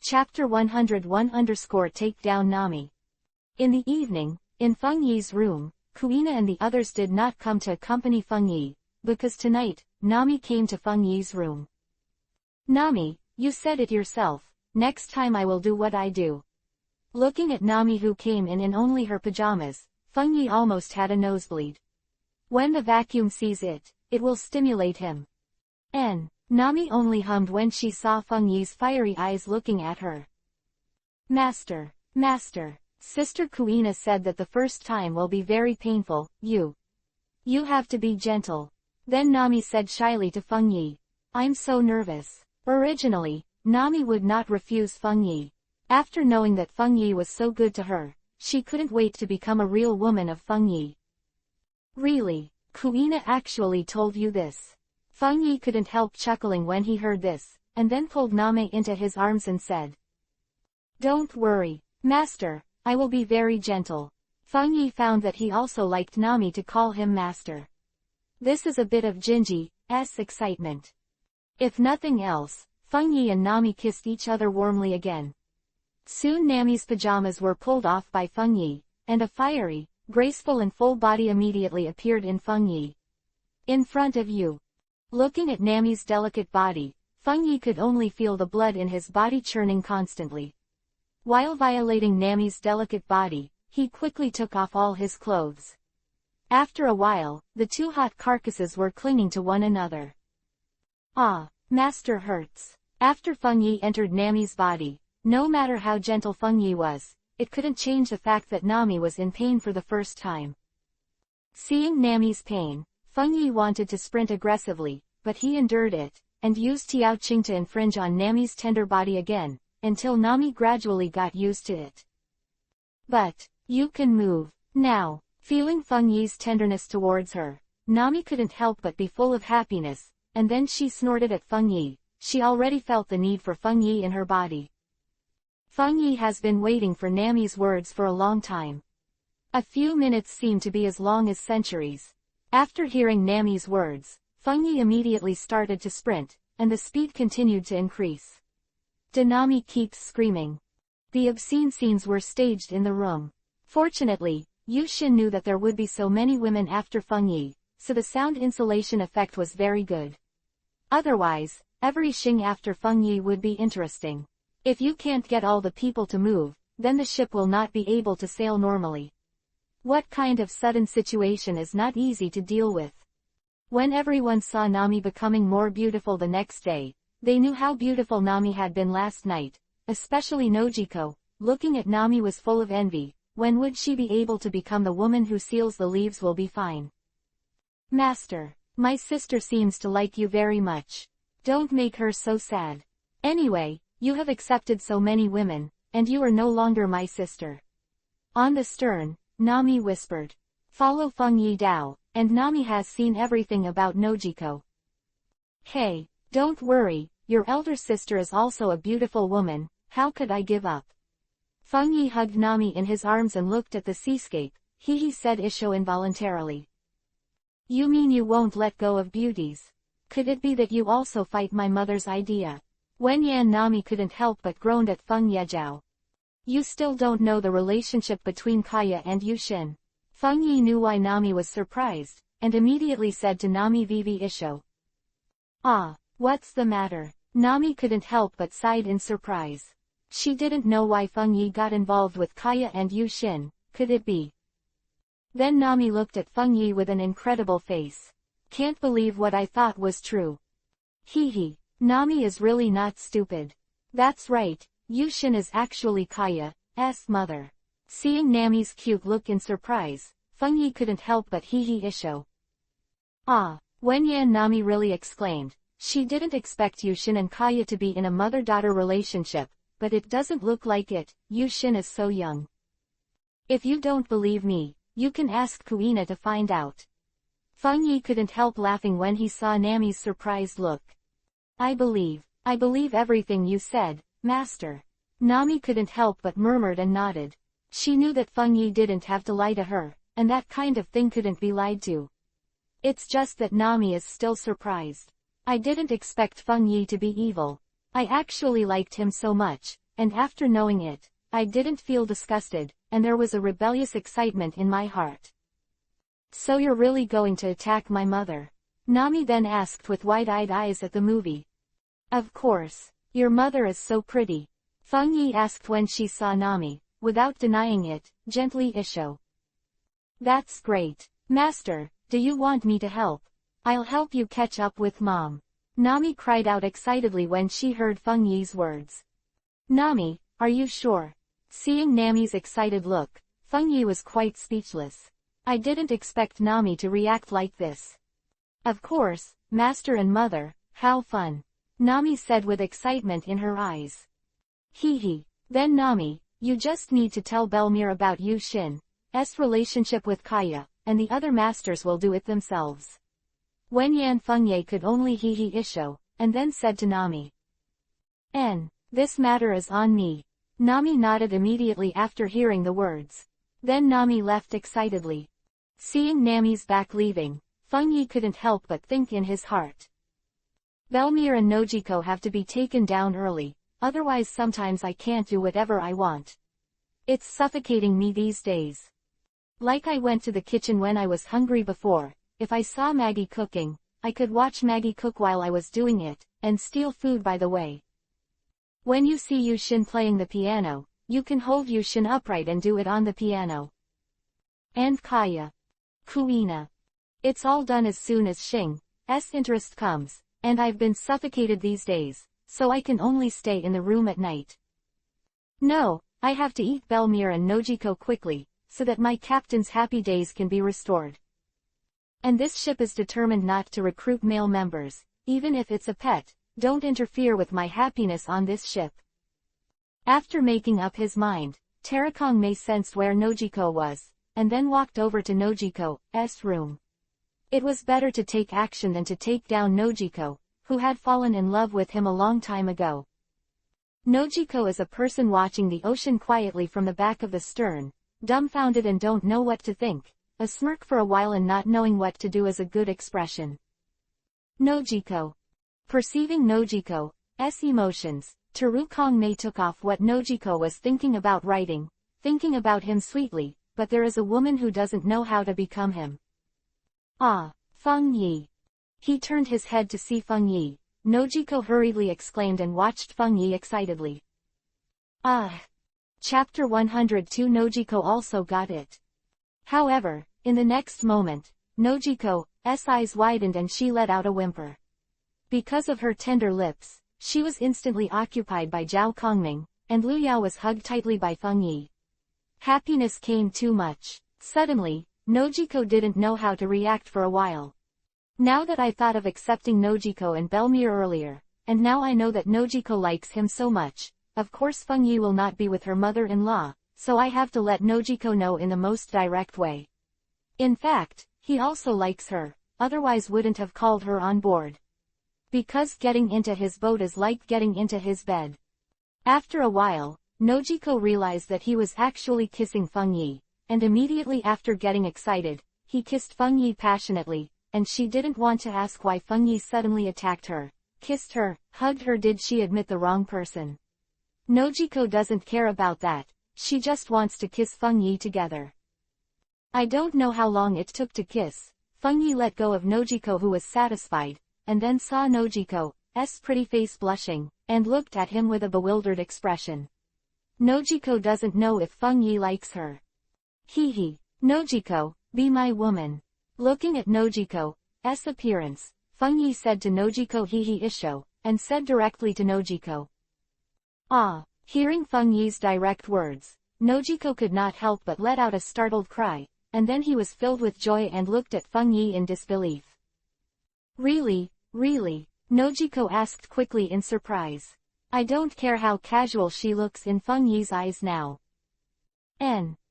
Chapter 101-Take Down Nami. In the evening, in Feng Yi's room, Kuina and the others did not come to accompany Feng Yi, because tonight, Nami came to Feng Yi's room. Nami, you said it yourself, next time I will do what I do. Looking at Nami who came in only her pajamas, Feng Yi almost had a nosebleed. When the vacuum sees it, it will stimulate him. Nami only hummed when she saw Feng Yi's fiery eyes looking at her. Master, Sister Kuina said that the first time will be very painful, you have to be gentle. Then Nami said shyly to Feng Yi, I'm so nervous. Originally, Nami would not refuse Feng Yi. After knowing that Feng Yi was so good to her, she couldn't wait to become a real woman of Feng Yi. Really? Kuina actually told you this? Feng Yi couldn't help chuckling when he heard this, and then pulled Nami into his arms and said, Don't worry, Master, I will be very gentle. Feng Yi found that he also liked Nami to call him Master. This is a bit of Jinji's excitement. If nothing else, Feng Yi and Nami kissed each other warmly again. Soon Nami's pajamas were pulled off by Feng Yi, and a fiery, graceful and full body immediately appeared in Feng Yi. In front of you. Looking at Nami's delicate body, Feng Yi could only feel the blood in his body churning constantly. While violating Nami's delicate body, he quickly took off all his clothes. After a while, the two hot carcasses were clinging to one another. Ah, Master hurts. After Feng Yi entered Nami's body, no matter how gentle Feng Yi was, it couldn't change the fact that Nami was in pain for the first time. Seeing Nami's pain, Feng Yi wanted to sprint aggressively, but he endured it, and used Tiao Qing to infringe on Nami's tender body again, until Nami gradually got used to it. But, you can move, now. Feeling Feng Yi's tenderness towards her, Nami couldn't help but be full of happiness, and then she snorted at Feng Yi. She already felt the need for Feng Yi in her body. Feng Yi has been waiting for Nami's words for a long time. A few minutes seemed to be as long as centuries. After hearing Nami's words, Feng Yi immediately started to sprint, and the speed continued to increase. Nami keeps screaming. The obscene scenes were staged in the room. Fortunately, Yu Xin knew that there would be so many women after Feng Yi, so the sound insulation effect was very good. Otherwise, every Xing after Feng Yi would be interesting. If you can't get all the people to move, then the ship will not be able to sail normally. What kind of sudden situation is not easy to deal with? When everyone saw Nami becoming more beautiful the next day, they knew how beautiful Nami had been last night, especially Nojiko. Looking at Nami was full of envy. When would she be able to become the woman who seals the leaves will be fine? Master, my sister seems to like you very much. Don't make her so sad. Anyway, you have accepted so many women, and you are no longer my sister. On the stern, Nami whispered. Follow Feng Yi Dao, and Nami has seen everything about Nojiko. Hey, don't worry, your elder sister is also a beautiful woman, how could I give up? Feng Yi hugged Nami in his arms and looked at the seascape. He said Isho involuntarily. You mean you won't let go of beauties? Could it be that you also fight my mother's idea? Wen Yan Nami couldn't help but groaned at Feng Yejiao. You still don't know the relationship between Kaya and Yu Xin. Feng Yi knew why Nami was surprised, and immediately said to Nami Vivi Isho. Ah, what's the matter? Nami couldn't help but sighed in surprise. She didn't know why Feng Yi got involved with Kaya and Yu Xin, could it be? Then Nami looked at Feng Yi with an incredible face. Can't believe what I thought was true. Hee. Nami is really not stupid. That's right, Yu Xin is actually Kaya's mother. Seeing Nami's cute look in surprise, Feng Yi couldn't help but hee Isho. Ah, Wen Yan Nami really exclaimed. She didn't expect Yu Xin and Kaya to be in a mother-daughter relationship, but it doesn't look like it. Yu Xin is so young. If you don't believe me, you can ask Kuina to find out. Feng Yi couldn't help laughing when he saw Nami's surprised look. I believe everything you said, Master. Nami couldn't help but murmured and nodded. She knew that Feng Yi didn't have to lie to her, and that kind of thing couldn't be lied to. It's just that Nami is still surprised. I didn't expect Feng Yi to be evil. I actually liked him so much, and after knowing it, I didn't feel disgusted, and there was a rebellious excitement in my heart. So you're really going to attack my mother? Nami then asked with wide-eyed eyes at the movie. Of course. Your mother is so pretty. Feng Yi asked when she saw Nami, without denying it, gently Isho. That's great. Master, do you want me to help? I'll help you catch up with Mom. Nami cried out excitedly when she heard Feng Yi's words. Nami, are you sure? Seeing Nami's excited look, Feng Yi was quite speechless. I didn't expect Nami to react like this. Of course, Master and Mother, how fun. Nami said with excitement in her eyes. Hee hee. Then Nami, you just need to tell Belmir about Yu Shin's relationship with Kaya, and the other masters will do it themselves. Wen Yan Feng Ye could only hee hee Isho, and then said to Nami. This matter is on me. Nami nodded immediately after hearing the words. Then Nami left excitedly. Seeing Nami's back leaving, Feng Yi couldn't help but think in his heart. Belmir and Nojiko have to be taken down early, otherwise sometimes I can't do whatever I want. It's suffocating me these days. Like I went to the kitchen when I was hungry before, if I saw Maggie cooking, I could watch Maggie cook while I was doing it, and steal food by the way. When you see Yu Shin playing the piano, you can hold Yu Shin upright and do it on the piano. And Kaya. Kuina. It's all done as soon as Xing's interest comes, and I've been suffocated these days, so I can only stay in the room at night. No, I have to eat Belmir and Nojiko quickly, so that my captain's happy days can be restored. And this ship is determined not to recruit male members, even if it's a pet. Don't interfere with my happiness on this ship. After making up his mind, Terakong Mei sensed where Nojiko was, and then walked over to Nojiko's room. It was better to take action than to take down Nojiko, who had fallen in love with him a long time ago. Nojiko is a person watching the ocean quietly from the back of the stern, dumbfounded and don't know what to think. A smirk for a while and not knowing what to do is a good expression. Nojiko. Perceiving Nojiko's emotions, Terakong Mei took off what Nojiko was thinking about writing, thinking about him sweetly, but there is a woman who doesn't know how to become him. Ah, Feng Yi. He turned his head to see Feng Yi. Nojiko hurriedly exclaimed and watched Feng Yi excitedly. Ah. Chapter 102. Nojiko also got it. However, in the next moment, Nojiko's eyes widened and she let out a whimper. Because of her tender lips, she was instantly occupied by Zhao Kongming, and Liu Yao was hugged tightly by Feng Yi. Happiness came too much. Suddenly, Nojiko didn't know how to react for a while. Now that I thought of accepting Nojiko and Belmir earlier, and now I know that Nojiko likes him so much, of course Feng Yi will not be with her mother-in-law, so I have to let Nojiko know in the most direct way. In fact, he also likes her, otherwise wouldn't have called her on board. Because getting into his boat is like getting into his bed. After a while, Nojiko realized that he was actually kissing Feng Yi, and immediately after getting excited, he kissed Feng Yi passionately, and she didn't want to ask why Feng Yi suddenly attacked her, kissed her, hugged her. Did she admit the wrong person? Nojiko doesn't care about that, she just wants to kiss Feng Yi together. I don't know how long it took to kiss. Feng Yi let go of Nojiko, who was satisfied, and then saw Nojiko's pretty face blushing, and looked at him with a bewildered expression. Nojiko doesn't know if Feng Yi likes her. Hee hee. Nojiko, be my woman. Looking at Nojiko's appearance, Feng Yi said to Nojiko hee hee Isho, and said directly to Nojiko. Ah. Hearing Feng Yi's direct words, Nojiko could not help but let out a startled cry, and then he was filled with joy and looked at Feng Yi in disbelief. Really? Really? Nojiko asked quickly in surprise. I don't care how casual she looks in Feng Yi's eyes now.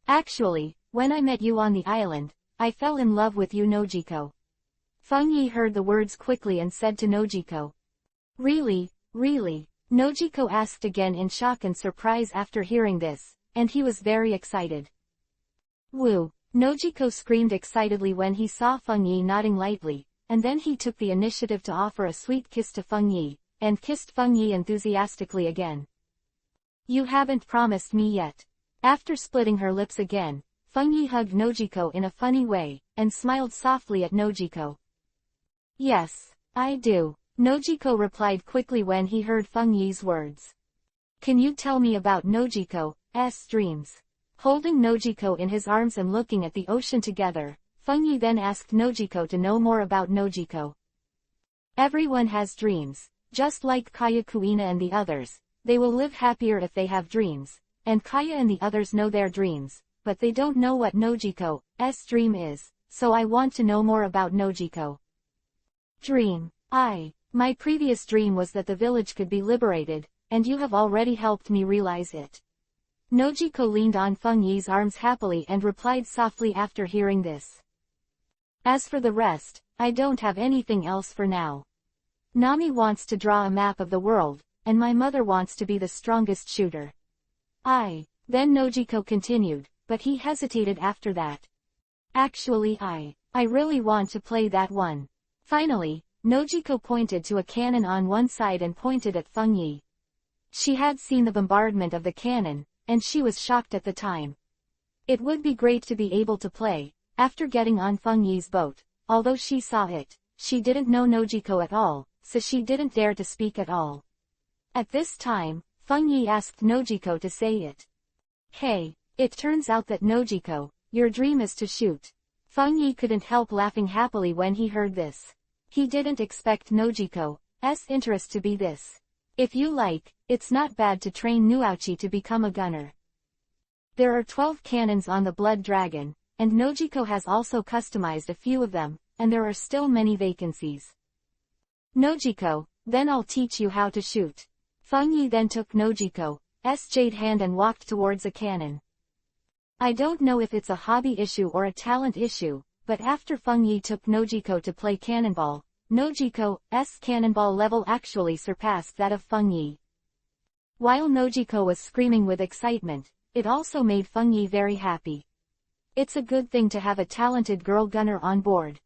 Actually, when I met you on the island, I fell in love with you, Nojiko. Feng Yi heard the words quickly and said to Nojiko. Really? Really? Nojiko asked again in shock and surprise after hearing this, and he was very excited. Woo! Nojiko screamed excitedly when he saw Feng Yi nodding lightly, and then he took the initiative to offer a sweet kiss to Feng Yi, and kissed Feng Yi enthusiastically again. You haven't promised me yet. After splitting her lips again, Fengyi hugged Nojiko in a funny way, and smiled softly at Nojiko. Yes, I do, Nojiko replied quickly when he heard Fengyi's words. Can you tell me about Nojiko's dreams? Holding Nojiko in his arms and looking at the ocean together, Fengyi then asked Nojiko to know more about Nojiko. Everyone has dreams, just like Kaya, Kuina and the others. They will live happier if they have dreams, and Kaya and the others know their dreams, but they don't know what Nojiko's dream is, so I want to know more about Nojiko. Dream. My previous dream was that the village could be liberated, and you have already helped me realize it. Nojiko leaned on Fengyi's arms happily and replied softly after hearing this. As for the rest, I don't have anything else for now. Nami wants to draw a map of the world, and my mother wants to be the strongest shooter. Then Nojiko continued, but he hesitated after that. Actually I really want to play that one. Finally, Nojiko pointed to a cannon on one side and pointed at Fengyi. She had seen the bombardment of the cannon, and she was shocked at the time. It would be great to be able to play. After getting on Fengyi's boat, although she saw it, she didn't know Nojiko at all, so she didn't dare to speak at all. At this time, Fengyi asked Nojiko to say it. Hey, it turns out that Nojiko, your dream is to shoot. Fengyi couldn't help laughing happily when he heard this. He didn't expect Nojiko's interest to be this. If you like, it's not bad to train Nuauchi to become a gunner. There are 12 cannons on the Blood Dragon, and Nojiko has also customized a few of them, and there are still many vacancies. Nojiko, then I'll teach you how to shoot. Fengyi then took Nojiko's jade hand and walked towards a cannon. I don't know if it's a hobby issue or a talent issue, but after Fengyi took Nojiko to play cannonball, Nojiko's cannonball level actually surpassed that of Fengyi. While Nojiko was screaming with excitement, it also made Fengyi very happy. It's a good thing to have a talented girl gunner on board.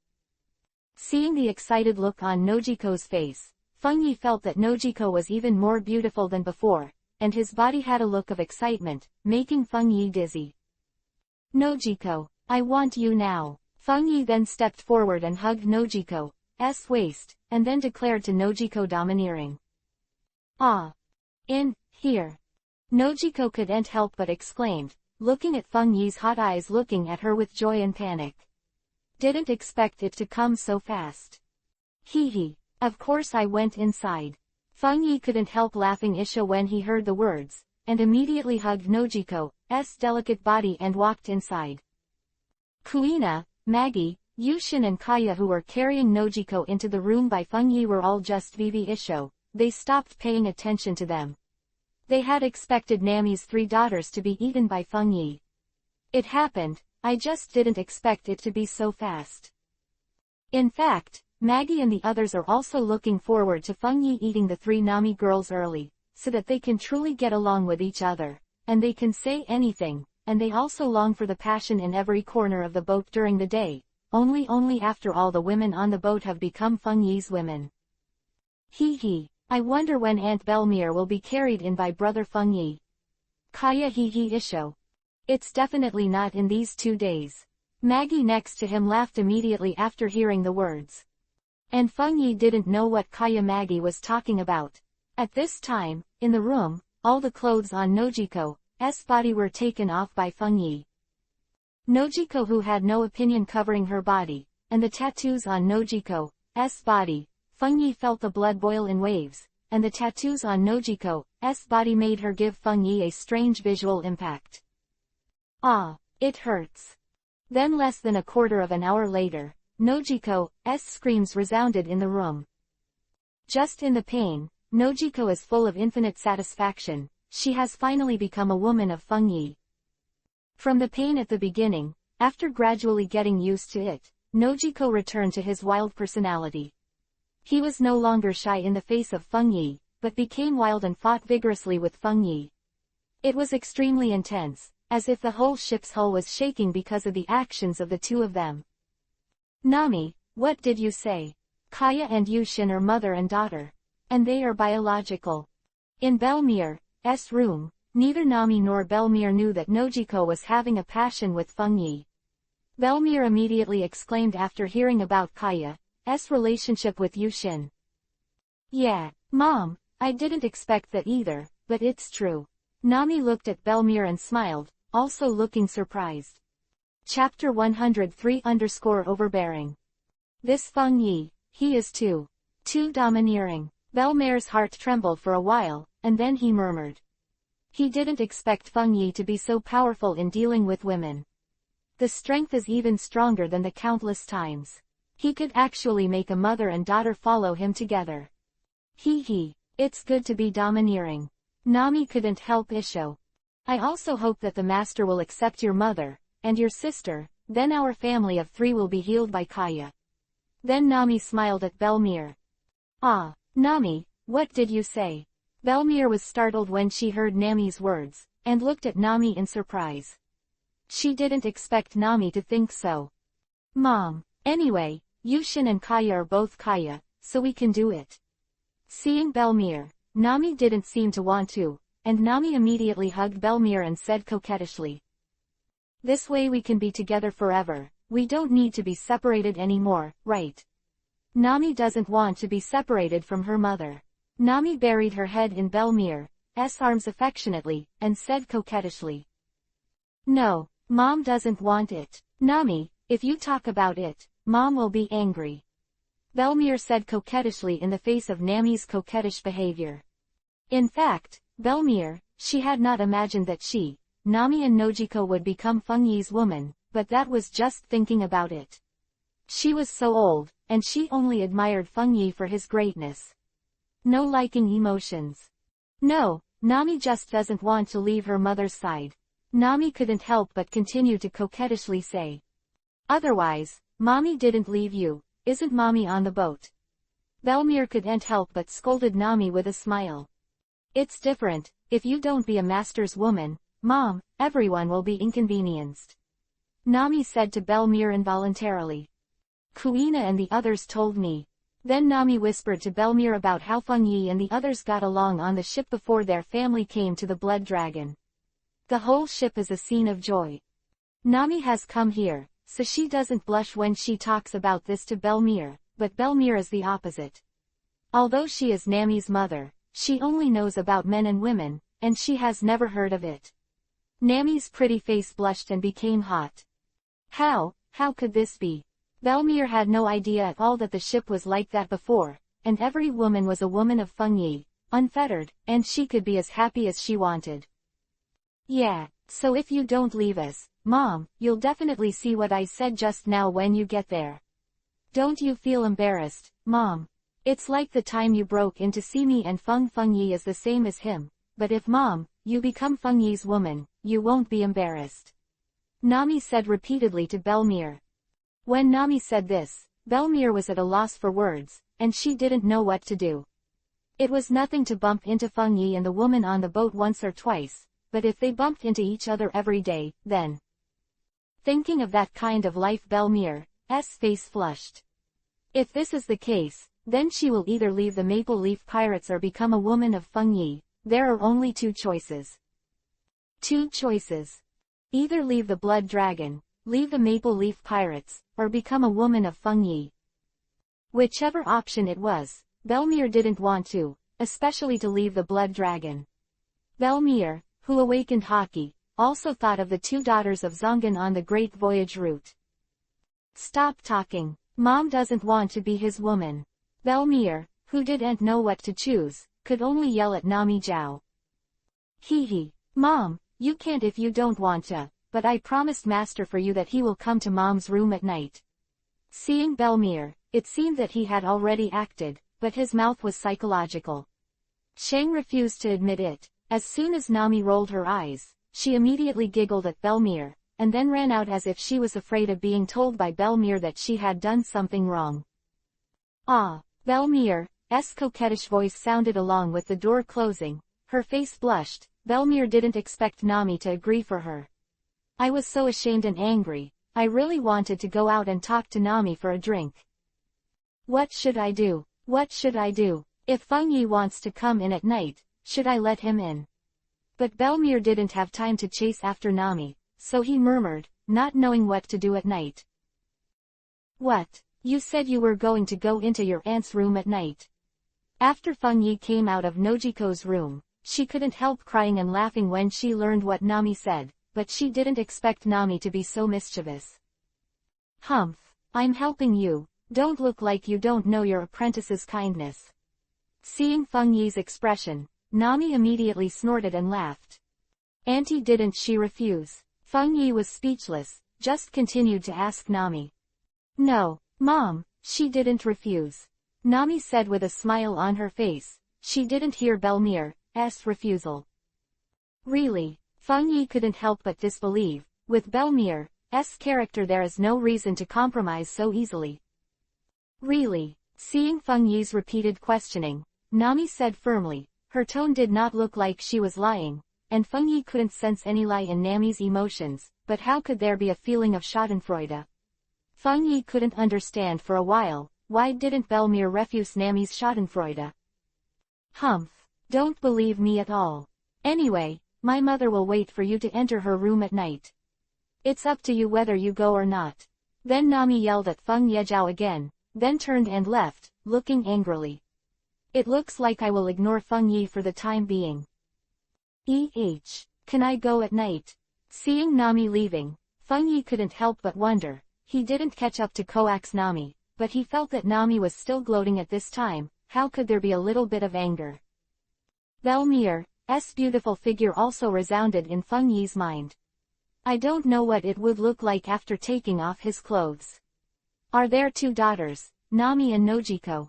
Seeing the excited look on Nojiko's face, Fengyi felt that Nojiko was even more beautiful than before, and his body had a look of excitement, making Fengyi dizzy. Nojiko, I want you now. Fengyi then stepped forward and hugged Nojiko's waist, and then declared to Nojiko domineering. In here. Nojiko couldn't help but exclaimed, looking at Fengyi's hot eyes looking at her with joy and panic. Didn't expect it to come so fast. Hee. Of course I went inside. Fengyi couldn't help laughing Isha when he heard the words, and immediately hugged Nojiko's delicate body and walked inside. Kuina, Maggie, Yushin and Kaya who were carrying Nojiko into the room by Fengyi were all just Vivi Isho. They stopped paying attention to them. They had expected Nami's 3 daughters to be eaten by Fengyi. It happened, I just didn't expect it to be so fast. In fact, Maggie and the others are also looking forward to Fengyi eating the 3 Nami girls early, so that they can truly get along with each other, and they can say anything, and they also long for the passion in every corner of the boat during the day, only after all the women on the boat have become Fengyi's women. Hee. I wonder when Aunt Belmere will be carried in by Brother Fengyi. Kaya hee Isho. It's definitely not in these 2 days. Maggie next to him laughed immediately after hearing the words. And Fengyi didn't know what Kaya Maggie was talking about. At this time, in the room, all the clothes on Nojiko's body were taken off by Fengyi. Nojiko who had no opinion covering her body, and the tattoos on Nojiko's body, Fengyi felt the blood boil in waves, and the tattoos on Nojiko's body made her give Fengyi a strange visual impact. It hurts. Then less than a quarter of an hour later, Nojiko's screams resounded in the room. Just in the pain, Nojiko is full of infinite satisfaction. She has finally become a woman of Fengyi. From the pain at the beginning, after gradually getting used to it, Nojiko returned to his wild personality. He was no longer shy in the face of Fengyi, but became wild and fought vigorously with Fengyi. It was extremely intense, as if the whole ship's hull was shaking because of the actions of the 2 of them. Nami, what did you say? Kaya and Yushin are mother and daughter. And they are biological. In Belmere's room, Neither Nami nor Belmir knew that Nojiko was having a passion with Feng Yi. Belmir immediately exclaimed after hearing about Kaya's relationship with Yushin. Yeah, Mom, I didn't expect that either, but it's true. Nami looked at Belmir and smiled, also looking surprised. Chapter 103_overbearing. This Feng Yi, he is too domineering. Belmir's heart trembled for a while, and then he murmured. He didn't expect Feng Yi to be so powerful in dealing with women. The strength is even stronger than the countless times he could actually make a mother and daughter follow him together. It's good to be domineering. Nami couldn't help issue. I also hope that the master will accept your mother, and your sister, then our family of 3 will be healed by Kaya. Then Nami smiled at Belmir. Ah, Nami, what did you say? Belmir was startled when she heard Nami's words, and looked at Nami in surprise. She didn't expect Nami to think so. Mom, anyway, Yushin and Kaya are both Kaya, so we can do it. Seeing Belmir, Nami didn't seem to want to, and Nami immediately hugged Belmir and said coquettishly. This way we can be together forever, we don't need to be separated anymore, right? Nami doesn't want to be separated from her mother. Nami buried her head in Belmir's arms affectionately, and said coquettishly. No, Mom doesn't want it. Nami, if you talk about it, Mom will be angry. Belmir said coquettishly in the face of Nami's coquettish behavior. In fact, she had not imagined that Nami and Nojiko would become Feng Yi's woman, but that was just thinking about it. She was so old, and she only admired Feng Yi for his greatness. No liking emotions. No, Nami just doesn't want to leave her mother's side. Nami couldn't help but continue to coquettishly say. Otherwise, Mommy didn't leave you, isn't Mommy on the boat? Belmir couldn't help but scolded Nami with a smile. It's different, if you don't be a master's woman, Mom, everyone will be inconvenienced. Nami said to Belmir involuntarily. Kuina and the others told me. Then Nami whispered to Belmir about how Feng Yi and the others got along on the ship before their family came to the Blood Dragon. The whole ship is a scene of joy. Nami has come here, so she doesn't blush when she talks about this to Belmir, but Belmir is the opposite. Although she is Nami's mother, she only knows about men and women, and she has never heard of it. Nami's pretty face blushed and became hot. How could this be? Belmir had no idea at all that the ship was like that before, and every woman was a woman of Feng Yi, unfettered, and she could be as happy as she wanted. Yeah, so if you don't leave us, Mom, you'll definitely see what I said just now when you get there. Don't you feel embarrassed, Mom? It's like the time you broke in to see me and Feng Yi is the same as him, but if Mom, you become Feng Yi's woman, you won't be embarrassed. Nami said repeatedly to Belmir. When Nami said this, Belmir was at a loss for words, and she didn't know what to do. It was nothing to bump into Feng Yi and the woman on the boat once or twice, but if they bumped into each other every day, then... Thinking of that kind of life, Belmir's face flushed. If this is the case, then she will either leave the Maple Leaf Pirates or become a woman of Feng Yi. There are only 2 choices. 2 choices. Either leave the Blood Dragon, leave the Maple Leaf Pirates, or become a woman of Feng Yi. Whichever option it was, Belmir didn't want to, especially to leave the Blood Dragon. Belmir, who awakened Haki, also thought of the 2 daughters of Zongan on the Great Voyage route. Stop talking. Mom doesn't want to be his woman. Belmir, who didn't know what to choose, could only yell at Nami Zhao. Mom, you can't if you don't want to, but I promised Master for you that he will come to Mom's room at night. Seeing Belmir, it seemed that he had already acted, but his mouth was psychological. Shang refused to admit it. As soon as Nami rolled her eyes, she immediately giggled at Belmir, and then ran out as if she was afraid of being told by Belmir that she had done something wrong. Ah, Belmir's coquettish voice sounded along with the door closing. Her face blushed. Belmir didn't expect Nami to agree for her. I was so ashamed and angry. I really wanted to go out and talk to Nami for a drink. What should I do? What should I do? If Feng Yi wants to come in at night, should I let him in? But Belmir didn't have time to chase after Nami, so he murmured, not knowing what to do at night. What? You said you were going to go into your aunt's room at night. After Feng Yi came out of Nojiko's room, she couldn't help crying and laughing when she learned what Nami said, but she didn't expect Nami to be so mischievous. Humph, I'm helping you, don't look like you don't know your apprentice's kindness. Seeing Feng Yi's expression, Nami immediately snorted and laughed. Auntie, didn't she refuse? Feng Yi was speechless, just continued to ask Nami. No, Mom, she didn't refuse. Nami said with a smile on her face. She didn't hear Belmir's refusal. Really? Feng Yi couldn't help but disbelieve. With Belmir's character there is no reason to compromise so easily. Really? Seeing Feng Yi's repeated questioning, Nami said firmly. Her tone did not look like she was lying, and Feng Yi couldn't sense any lie in Nami's emotions, but how could there be a feeling of schadenfreude? Feng Yi couldn't understand for a while, why didn't Belmir refuse Nami's schadenfreude? Humph, don't believe me at all. Anyway, my mother will wait for you to enter her room at night. It's up to you whether you go or not. Then Nami yelled at Feng Yejiao again, then turned and left, looking angrily. It looks like I will ignore Feng Yi for the time being. Can I go at night? Seeing Nami leaving, Feng Yi couldn't help but wonder. He didn't catch up to coax Nami, but he felt that Nami was still gloating at this time. How could there be a little bit of anger? Belmir's beautiful figure also resounded in Feng Yi's mind. I don't know what it would look like after taking off his clothes. Are there two daughters, Nami and Nojiko?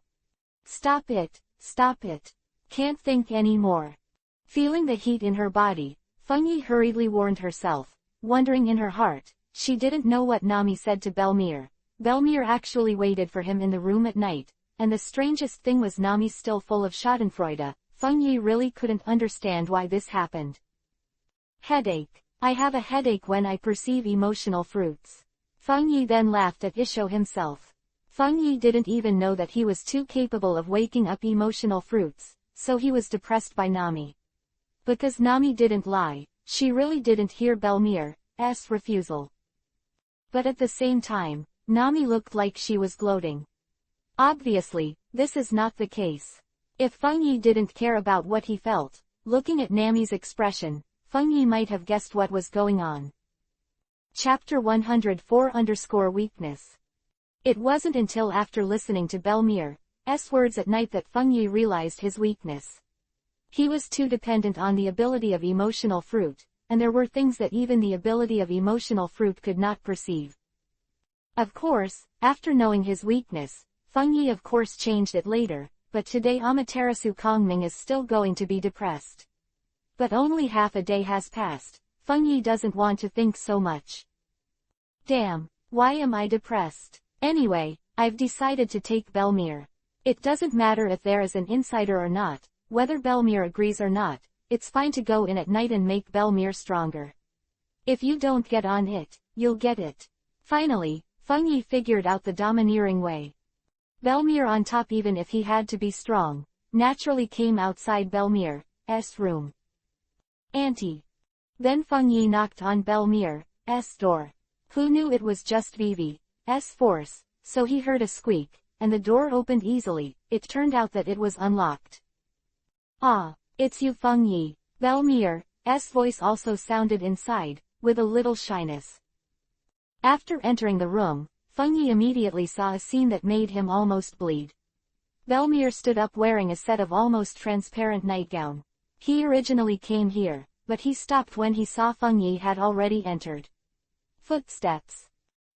Stop it, stop it. Can't think any more. Feeling the heat in her body, Feng Yi hurriedly warned herself, wondering in her heart. She didn't know what Nami said to Belmir. Belmir actually waited for him in the room at night, and the strangest thing was Nami still full of schadenfreude. Feng Yi really couldn't understand why this happened. Headache. I have a headache when I perceive emotional fruits. Feng Yi then laughed at Isho himself. Feng Yi didn't even know that he was too capable of waking up emotional fruits, so he was depressed by Nami. Because Nami didn't lie, she really didn't hear Belmir's refusal. But at the same time, Nami looked like she was gloating. Obviously, this is not the case. If Feng Yi didn't care about what he felt, looking at Nami's expression, Feng Yi might have guessed what was going on. Chapter 104-Weakness. It wasn't until after listening to Belmir's words at night that Feng Yi realized his weakness. He was too dependent on the ability of emotional fruit, and there were things that even the ability of emotional fruit could not perceive. Of course, after knowing his weakness, Feng Yi of course changed it later, but today Amaterasu Kongming is still going to be depressed. But only half a day has passed. Feng Yi doesn't want to think so much. Damn, why am I depressed? Anyway, I've decided to take Belmir. It doesn't matter if there is an insider or not, whether Belmir agrees or not, it's fine to go in at night and make Belmir stronger. If you don't get on it, you'll get it. Finally, Feng Yi figured out the domineering way. Belmir on top, even if he had to be strong, naturally came outside Belmir's room. Auntie. Then Feng Yi knocked on Belmir's door. Who knew it was just Vivi's force, so he heard a squeak, and the door opened easily. It turned out that it was unlocked. Ah, it's you, Feng Yi. Belmir's voice also sounded inside, with a little shyness. After entering the room, Feng Yi immediately saw a scene that made him almost bleed. Belmir stood up wearing a set of almost transparent nightgown. He originally came here, but he stopped when he saw Feng Yi had already entered. Footsteps.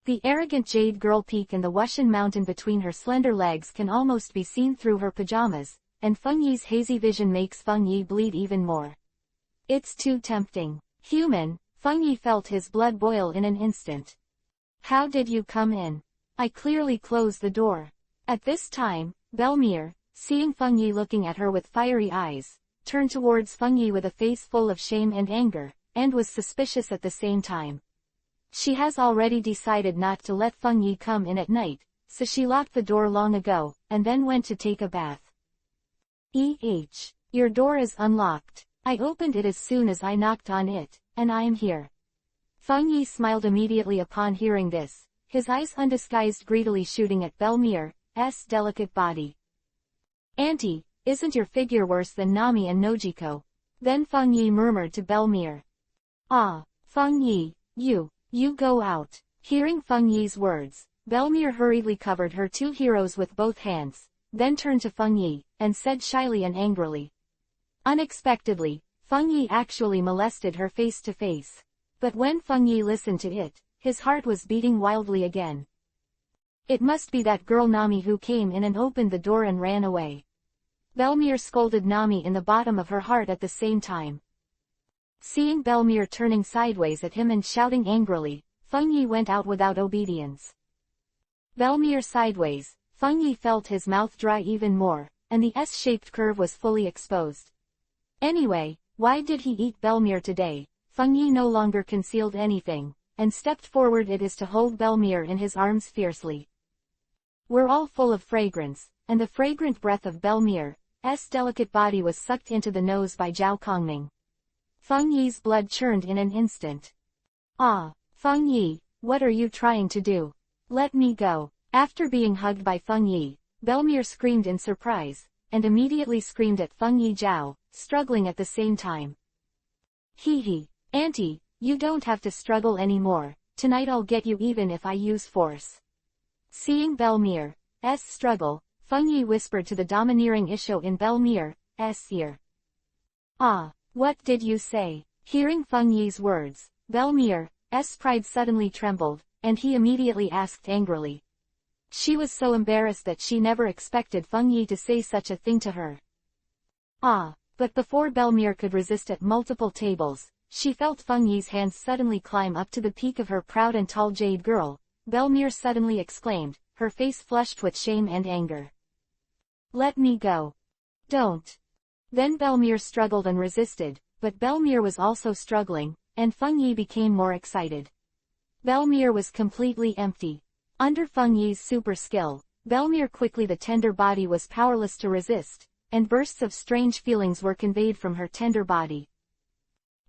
The arrogant jade girl peak in the Wushan mountain between her slender legs can almost be seen through her pajamas, and Feng Yi's hazy vision makes Feng Yi bleed even more. It's too tempting. Human, Feng Yi felt his blood boil in an instant. How did you come in? I clearly closed the door. At this time, Belmir, seeing Feng Yi looking at her with fiery eyes, turned towards Feng Yi with a face full of shame and anger, and was suspicious at the same time. She has already decided not to let Feng Yi come in at night, so she locked the door long ago, and then went to take a bath. Your door is unlocked. I opened it as soon as I knocked on it, and I am here. Feng Yi smiled immediately upon hearing this, his eyes undisguised greedily shooting at Belmere's delicate body. Auntie, isn't your figure worse than Nami and Nojiko? Then Feng Yi murmured to Belmere. Ah, Feng Yi, you go out. Hearing Feng Yi's words, Belmere hurriedly covered her two heroes with both hands, then turned to Feng Yi, and said shyly and angrily. Unexpectedly, Feng Yi actually molested her face to face. But when Feng Yi listened to it, his heart was beating wildly again. It must be that girl Nami who came in and opened the door and ran away. Belmere scolded Nami in the bottom of her heart at the same time. Seeing Belmere turning sideways at him and shouting angrily, Feng Yi went out without obedience. Belmere sideways, Feng Yi felt his mouth dry even more, and the S-shaped curve was fully exposed. Anyway, why did he eat Belmere today? Feng Yi no longer concealed anything, and stepped forward it is to hold Belmere in his arms fiercely. We're all full of fragrance, and the fragrant breath of Belmere's delicate body was sucked into the nose by Zhao Kongming. Feng Yi's blood churned in an instant. Ah, Feng Yi, what are you trying to do? Let me go. After being hugged by Feng Yi, Belmere screamed in surprise, and immediately screamed at Feng Yi Zhao, struggling at the same time. Hee, Auntie, you don't have to struggle anymore, tonight I'll get you even if I use force. Seeing Belmere's struggle, Feng Yi whispered to the domineering Isho in Belmere's ear. Ah, what did you say? Hearing Feng Yi's words, Belmere's pride suddenly trembled, and he immediately asked angrily. She was so embarrassed that she never expected Feng Yi to say such a thing to her. Ah, but before Belmere could resist at multiple tables, she felt Feng Yi's hands suddenly climb up to the peak of her proud and tall jade girl. Belmere suddenly exclaimed, her face flushed with shame and anger. Let me go. Don't. Then Belmere struggled and resisted, but Belmere was also struggling, and Feng Yi became more excited. Belmere was completely empty. Under Feng Yi's super skill, Belmere quickly the tender body was powerless to resist, and bursts of strange feelings were conveyed from her tender body.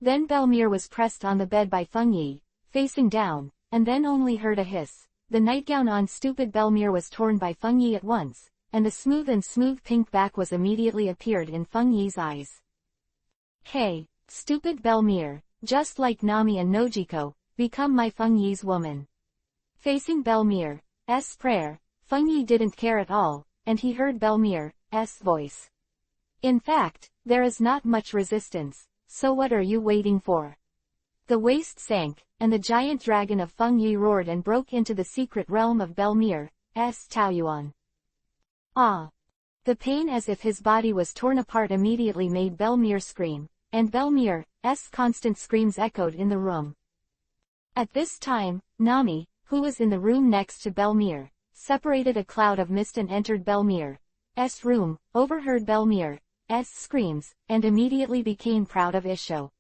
Then Belmere was pressed on the bed by Feng Yi, facing down, and then only heard a hiss. The nightgown on stupid Belmere was torn by Feng Yi at once, and the smooth pink back was immediately appeared in Feng Yi's eyes. Hey, stupid Belmere, just like Nami and Nojiko, become my Feng Yi's woman. Facing Belmere's prayer, Feng Yi didn't care at all, and he heard Belmere's voice. In fact, there is not much resistance, so what are you waiting for? The waist sank, and the giant dragon of Feng Yi roared and broke into the secret realm of Belmere's Taoyuan. Ah! The pain as if his body was torn apart immediately made Belmere scream, and Belmere's constant screams echoed in the room. At this time, Nami, who was in the room next to Belmere, separated a cloud of mist and entered Belmere's room, overheard Belmere's screams, and immediately became proud of Isho.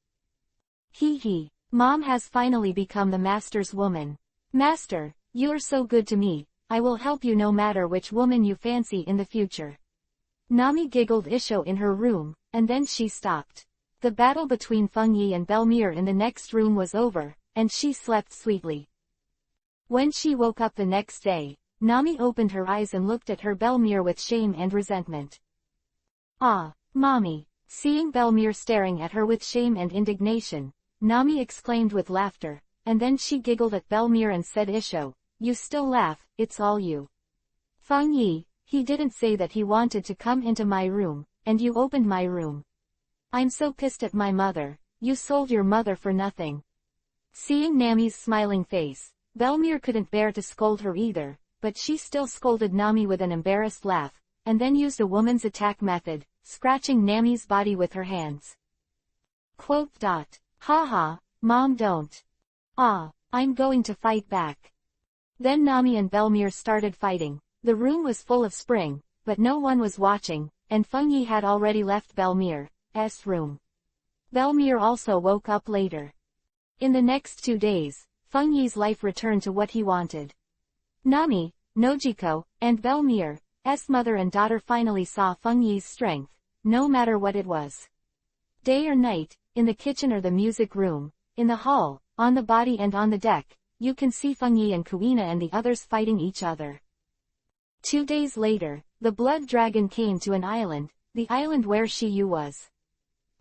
Hee, Mom has finally become the master's woman. Master, you are so good to me, I will help you no matter which woman you fancy in the future. Nami giggled Isho in her room, and then she stopped. The battle between Feng Yi and Belmere in the next room was over, and she slept sweetly. When she woke up the next day, Nami opened her eyes and looked at her Belmere with shame and resentment. Ah, Mommy! Seeing Belmere staring at her with shame and indignation, Nami exclaimed with laughter, and then she giggled at Belmere and said Isho, you still laugh, it's all you. Feng Yi, he didn't say that he wanted to come into my room, and you opened my room. I'm so pissed at my mother, you sold your mother for nothing. Seeing Nami's smiling face, Belmere couldn't bear to scold her either, but she still scolded Nami with an embarrassed laugh, and then used a woman's attack method, scratching Nami's body with her hands. Quote. Haha, Mom don't. Ah, I'm going to fight back. Then Nami and Belmere started fighting. The room was full of spring, but no one was watching, and Feng Yi had already left Belmere's room. Belmere also woke up later. In the next 2 days, Feng Yi's life returned to what he wanted. Nami, Nojiko, and Belmere's mother and daughter finally saw Feng Yi's strength, no matter what it was. Day or night, in the kitchen or the music room, in the hall, on the body and on the deck, you can see Fengyi and Kuina and the others fighting each other. 2 days later, the blood dragon came to an island, the island where Shiyu was.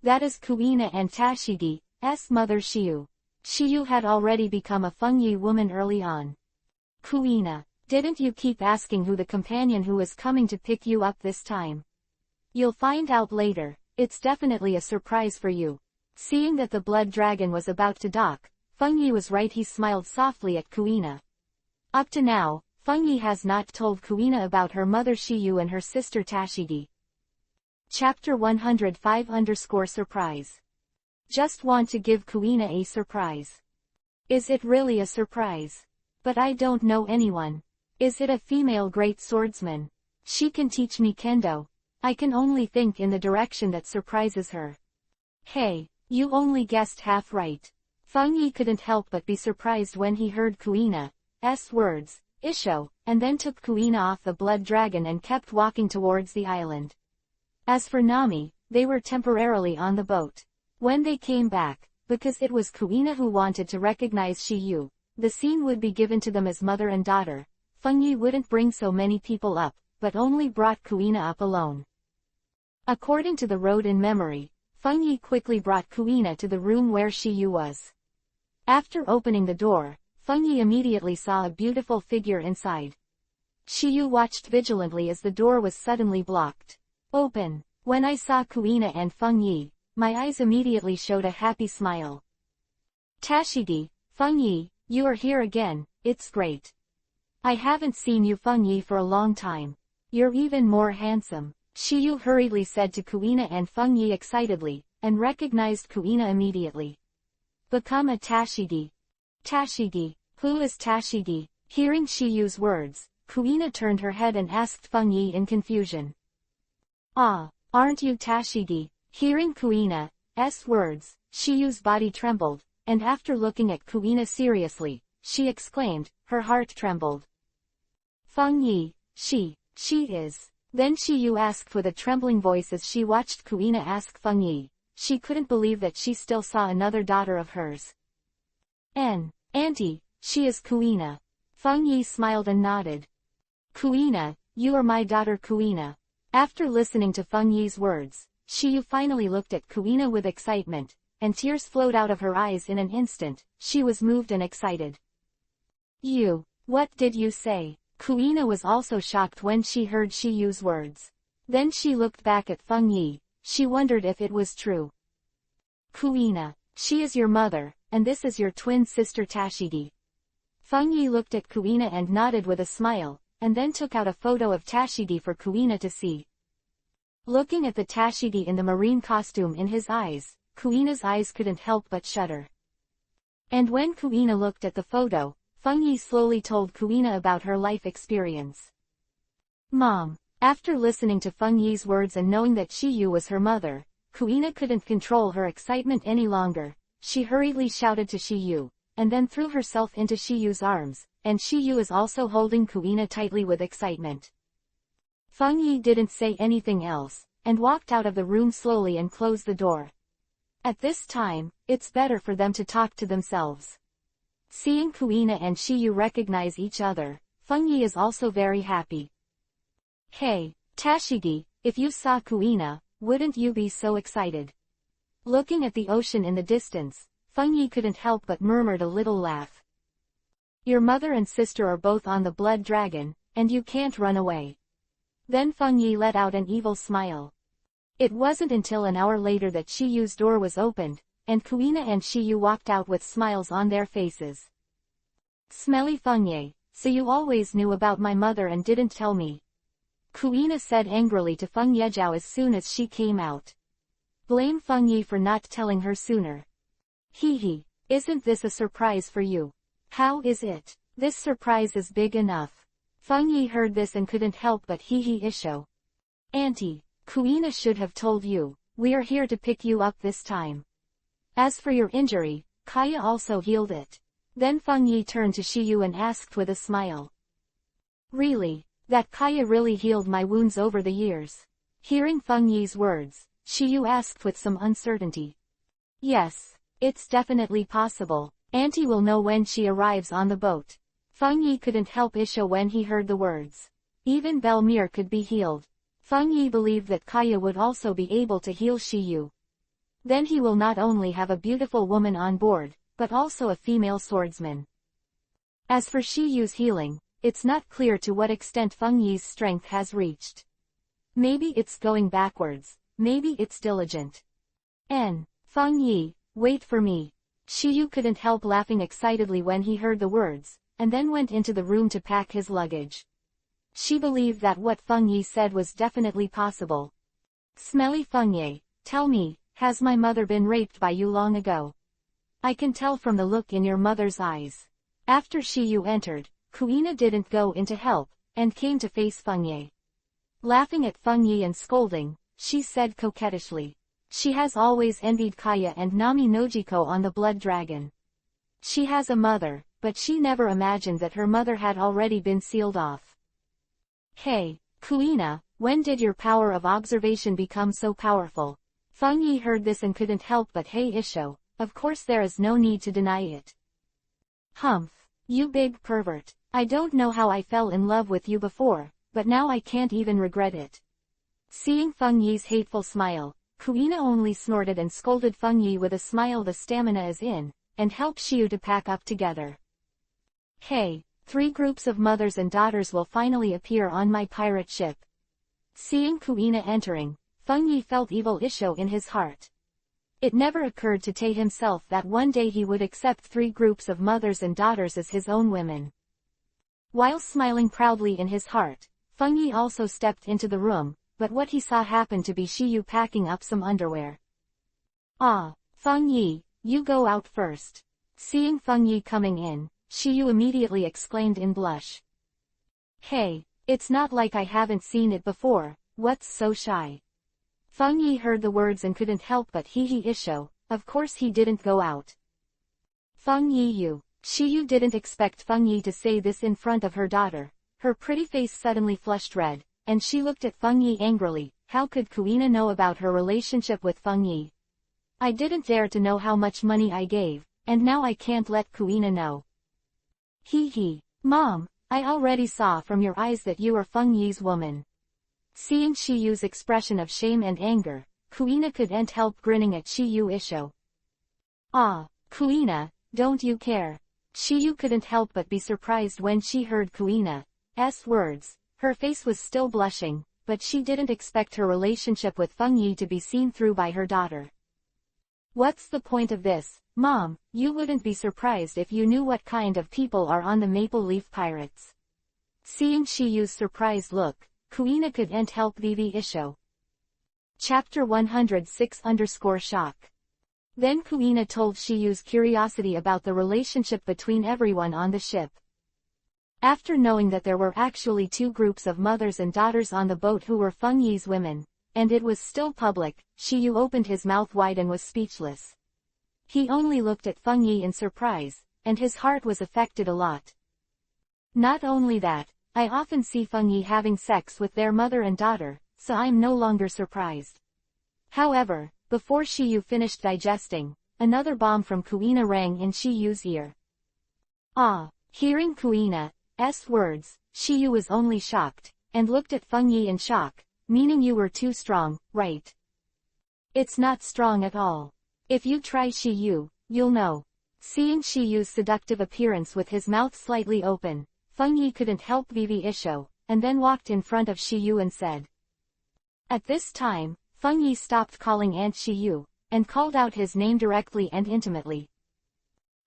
That is Kuina and Tashigi's mother Shiyu. Shiyu had already become a Fengyi woman early on. Kuina, didn't you keep asking who the companion who is coming to pick you up this time? You'll find out later, it's definitely a surprise for you. Seeing that the blood dragon was about to dock, Fengyi was right. He smiled softly at Kuina. Up to now, Fengyi has not told Kuina about her mother Shiyu and her sister Tashigi. Chapter 105_Surprise. Just want to give Kuina a surprise. Is it really a surprise? But I don't know anyone. Is it a female great swordsman? She can teach me kendo. I can only think in the direction that surprises her. Hey, you only guessed half right. Fengyi couldn't help but be surprised when he heard Kuina's words, Isho, and then took Kuina off the blood dragon and kept walking towards the island. As for Nami, they were temporarily on the boat. When they came back, because it was Kuina who wanted to recognize Shiyu, the scene would be given to them as mother and daughter. Fengyi wouldn't bring so many people up, but only brought Kuina up alone. According to the road in memory, Fengyi quickly brought Kuina to the room where Shiyu was. After opening the door, Fengyi immediately saw a beautiful figure inside. Shiyu watched vigilantly as the door was suddenly blocked open. When I saw Kuina and Fengyi, my eyes immediately showed a happy smile. Tashigi, Fengyi, you are here again, it's great. I haven't seen you Fengyi for a long time. You're even more handsome, Shiyu hurriedly said to Kuina and Fengyi excitedly, and recognized Kuina immediately. Become a Tashigi. Tashigi, who is Tashigi? Hearing Shiyu's words, Kuina turned her head and asked Fengyi in confusion. Ah, aren't you Tashigi? Hearing Kuina's words, Shiyu's body trembled, and after looking at Kuina seriously, she exclaimed, her heart trembled. Fengyi, she is. Then Shiyu asked with a trembling voice as she watched Kuina ask Fengyi. She couldn't believe that she still saw another daughter of hers. Auntie, she is Kuina. Fengyi smiled and nodded. Kuina, you are my daughter Kuina. After listening to Fengyi's words, Shiyu finally looked at Kuina with excitement, and tears flowed out of her eyes in an instant. She was moved and excited. What did you say? Kuina was also shocked when she heard Shiyu's words. Then she looked back at Fengyi. She wondered if it was true. Kuina, she is your mother, and this is your twin sister Tashigi. Fengyi looked at Kuina and nodded with a smile, and then took out a photo of Tashigi for Kuina to see. Looking at the Tashigi in the marine costume in his eyes, Kuina's eyes couldn't help but shudder. And when Kuina looked at the photo, Fengyi slowly told Kuina about her life experience. Mom. After listening to Fengyi's words and knowing that Shiyu was her mother, Kuina couldn't control her excitement any longer. She hurriedly shouted to Shiyu, and then threw herself into Shiyu's arms, and Shiyu is also holding Kuina tightly with excitement. Fengyi didn't say anything else, and walked out of the room slowly and closed the door. At this time, it's better for them to talk to themselves. Seeing Kuina and Shiyu recognize each other, Fengyi is also very happy. Hey, Tashigi, if you saw Kuina, wouldn't you be so excited? Looking at the ocean in the distance, Fengyi couldn't help but murmured a little laugh. Your mother and sister are both on the blood dragon, and you can't run away. Then Fengyi let out an evil smile. It wasn't until an hour later that Shiyu's door was opened, and Kuina and Shiyu walked out with smiles on their faces. Smelly Fengyi, so you always knew about my mother and didn't tell me. Kuina said angrily to Fengyijiao as soon as she came out. Blame Fengyi for not telling her sooner. Hee, isn't this a surprise for you? How is it? This surprise is big enough. Fengyi heard this and couldn't help but hee Isho. Auntie, Kuina should have told you, we are here to pick you up this time. As for your injury, Kaya also healed it. Then Fengyi turned to Shiyu and asked with a smile. Really? That Kaya really healed my wounds over the years? Hearing Fengyi's words, Shiyu asked with some uncertainty. Yes, it's definitely possible. Auntie will know when she arrives on the boat. Feng Yi couldn't help Isha when he heard the words. Even Belmere could be healed. Feng Yi believed that Kaya would also be able to heal Shiyu. Then he will not only have a beautiful woman on board, but also a female swordsman. As for Shiyu's healing, it's not clear to what extent Feng Yi's strength has reached. Maybe it's going backwards, maybe it's diligent. Feng Yi, wait for me. Shiyu couldn't help laughing excitedly when he heard the words, and then went into the room to pack his luggage. She believed that what Feng Yi said was definitely possible. Smelly Feng Yi, tell me, has my mother been raped by you long ago? I can tell from the look in your mother's eyes. After Shiyu entered, Kuina didn't go in to help, and came to face Feng Yi. Laughing at Feng Yi and scolding, she said coquettishly. She has always envied Kaya and Nami Nojiko on the Blood Dragon. She has a mother, but she never imagined that her mother had already been sealed off. Hey, Kuina, when did your power of observation become so powerful? Feng Yi heard this and couldn't help but hey Isho, of course there is no need to deny it. Humph, you big pervert, I don't know how I fell in love with you before, but now I can't even regret it. Seeing Feng Yi's hateful smile, Kuina only snorted and scolded Feng Yi with a smile the stamina is in, and helped Shiyu to pack up together. Hey, 3 groups of mothers and daughters will finally appear on my pirate ship. Seeing Kuina entering, Feng Yi felt evil Isho in his heart. It never occurred to Tae himself that one day he would accept 3 groups of mothers and daughters as his own women. While smiling proudly in his heart, Feng Yi also stepped into the room, but what he saw happened to be Shiyu packing up some underwear. Ah, Feng Yi, you go out first. Seeing Feng Yi coming in, Shiyu immediately exclaimed in blush. Hey, it's not like I haven't seen it before, what's so shy? Feng Yi heard the words and couldn't help but hee Isho, of course he didn't go out. Feng Yi you. Shiyu didn't expect Feng Yi to say this in front of her daughter. Her pretty face suddenly flushed red, and she looked at Feng Yi angrily. How could Kuina know about her relationship with Feng Yi? I didn't dare to know how much money I gave, and now I can't let Kuina know. Mom, I already saw from your eyes that you are Feng Yi's woman. Seeing Shiyu's expression of shame and anger, Kuina couldn't help grinning at Shiyu Isho. Ah, Kuina, don't you care? Shiyu couldn't help but be surprised when she heard Kuina's words. Her face was still blushing, but she didn't expect her relationship with Feng Yi to be seen through by her daughter. What's the point of this, Mom? You wouldn't be surprised if you knew what kind of people are on the Maple Leaf Pirates. Seeing Shiyu's surprised look, Kuina couldn't help VV Isho. Chapter 106_Shock. Then Kuina told Shiyu's curiosity about the relationship between everyone on the ship. After knowing that there were actually 2 groups of mothers and daughters on the boat who were Feng Yi's women, and it was still public, Shiyu opened his mouth wide and was speechless. He only looked at Feng Yi in surprise, and his heart was affected a lot. Not only that, I often see Feng Yi having sex with their mother and daughter, so I'm no longer surprised. However, before Shiyu finished digesting, another bomb from Kuina rang in Shiyu's ear. Ah, hearing Kuina's words, Shiyu was only shocked, and looked at Feng Yi in shock, meaning you were too strong, right? It's not strong at all. If you try Shiyu, you'll know. Seeing Shiyu's seductive appearance with his mouth slightly open, Feng Yi couldn't help VV Isho, and then walked in front of Shiyu and said. At this time, Feng Yi stopped calling Aunt Shiyu, and called out his name directly and intimately.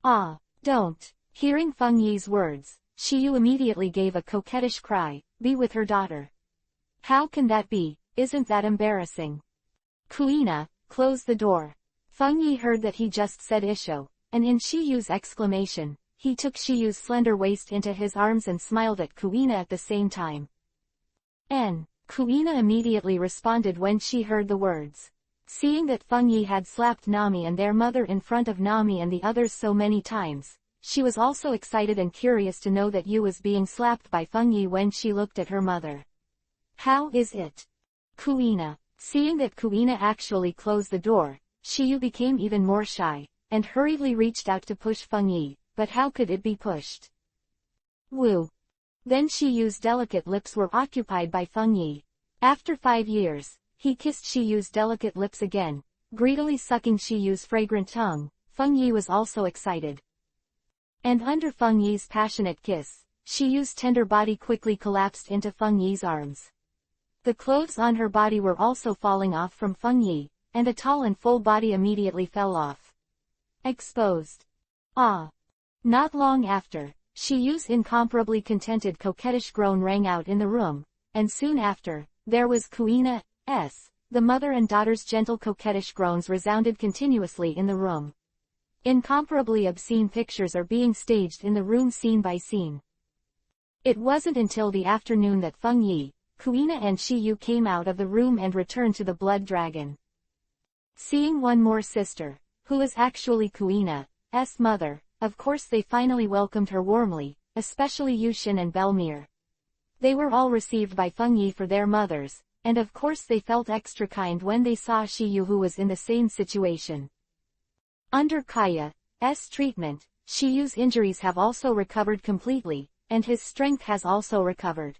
Ah, don't. Hearing Feng Yi's words, Shiyu immediately gave a coquettish cry, be with her daughter. How can that be? Isn't that embarrassing? Kuina, close the door. Feng Yi heard that he just said Isho, and in Shiyu's exclamation, he took Shiyu's slender waist into his arms and smiled at Kuina at the same time. Kuina immediately responded when she heard the words. Seeing that Feng Yi had slapped Nami and their mother in front of Nami and the others so many times, she was also excited and curious to know that Yu was being slapped by Feng Yi when she looked at her mother. How is it? Kuina, Seeing that Kuina actually closed the door, Shiyu became even more shy, and hurriedly reached out to push Feng Yi, but how could it be pushed? Woo! Then Shiyu's delicate lips were occupied by Feng Yi. After 5 years, he kissed Shiyu's delicate lips again, greedily sucking Shiyu's fragrant tongue. Feng Yi was also excited. And under Feng Yi's passionate kiss, Shiyu's tender body quickly collapsed into Feng Yi's arms. The clothes on her body were also falling off from Feng Yi, and a tall and full body immediately fell off. Exposed. Ah! Not long after, Shiyu's incomparably contented coquettish groan rang out in the room, and soon after, there was Kuina's. The mother and daughter's gentle coquettish groans resounded continuously in the room. Incomparably obscene pictures are being staged in the room scene by scene. It wasn't until the afternoon that Feng Yi, Kuina and Shiyu came out of the room and returned to the blood dragon. Seeing one more sister, who is actually Kuina's mother, of course they finally welcomed her warmly, especially Yushin and Belmir. They were all received by Feng Yi for their mothers, and of course they felt extra kind when they saw Shiyu who was in the same situation. Under Kaya's treatment, Shiyu's injuries have also recovered completely, and his strength has also recovered.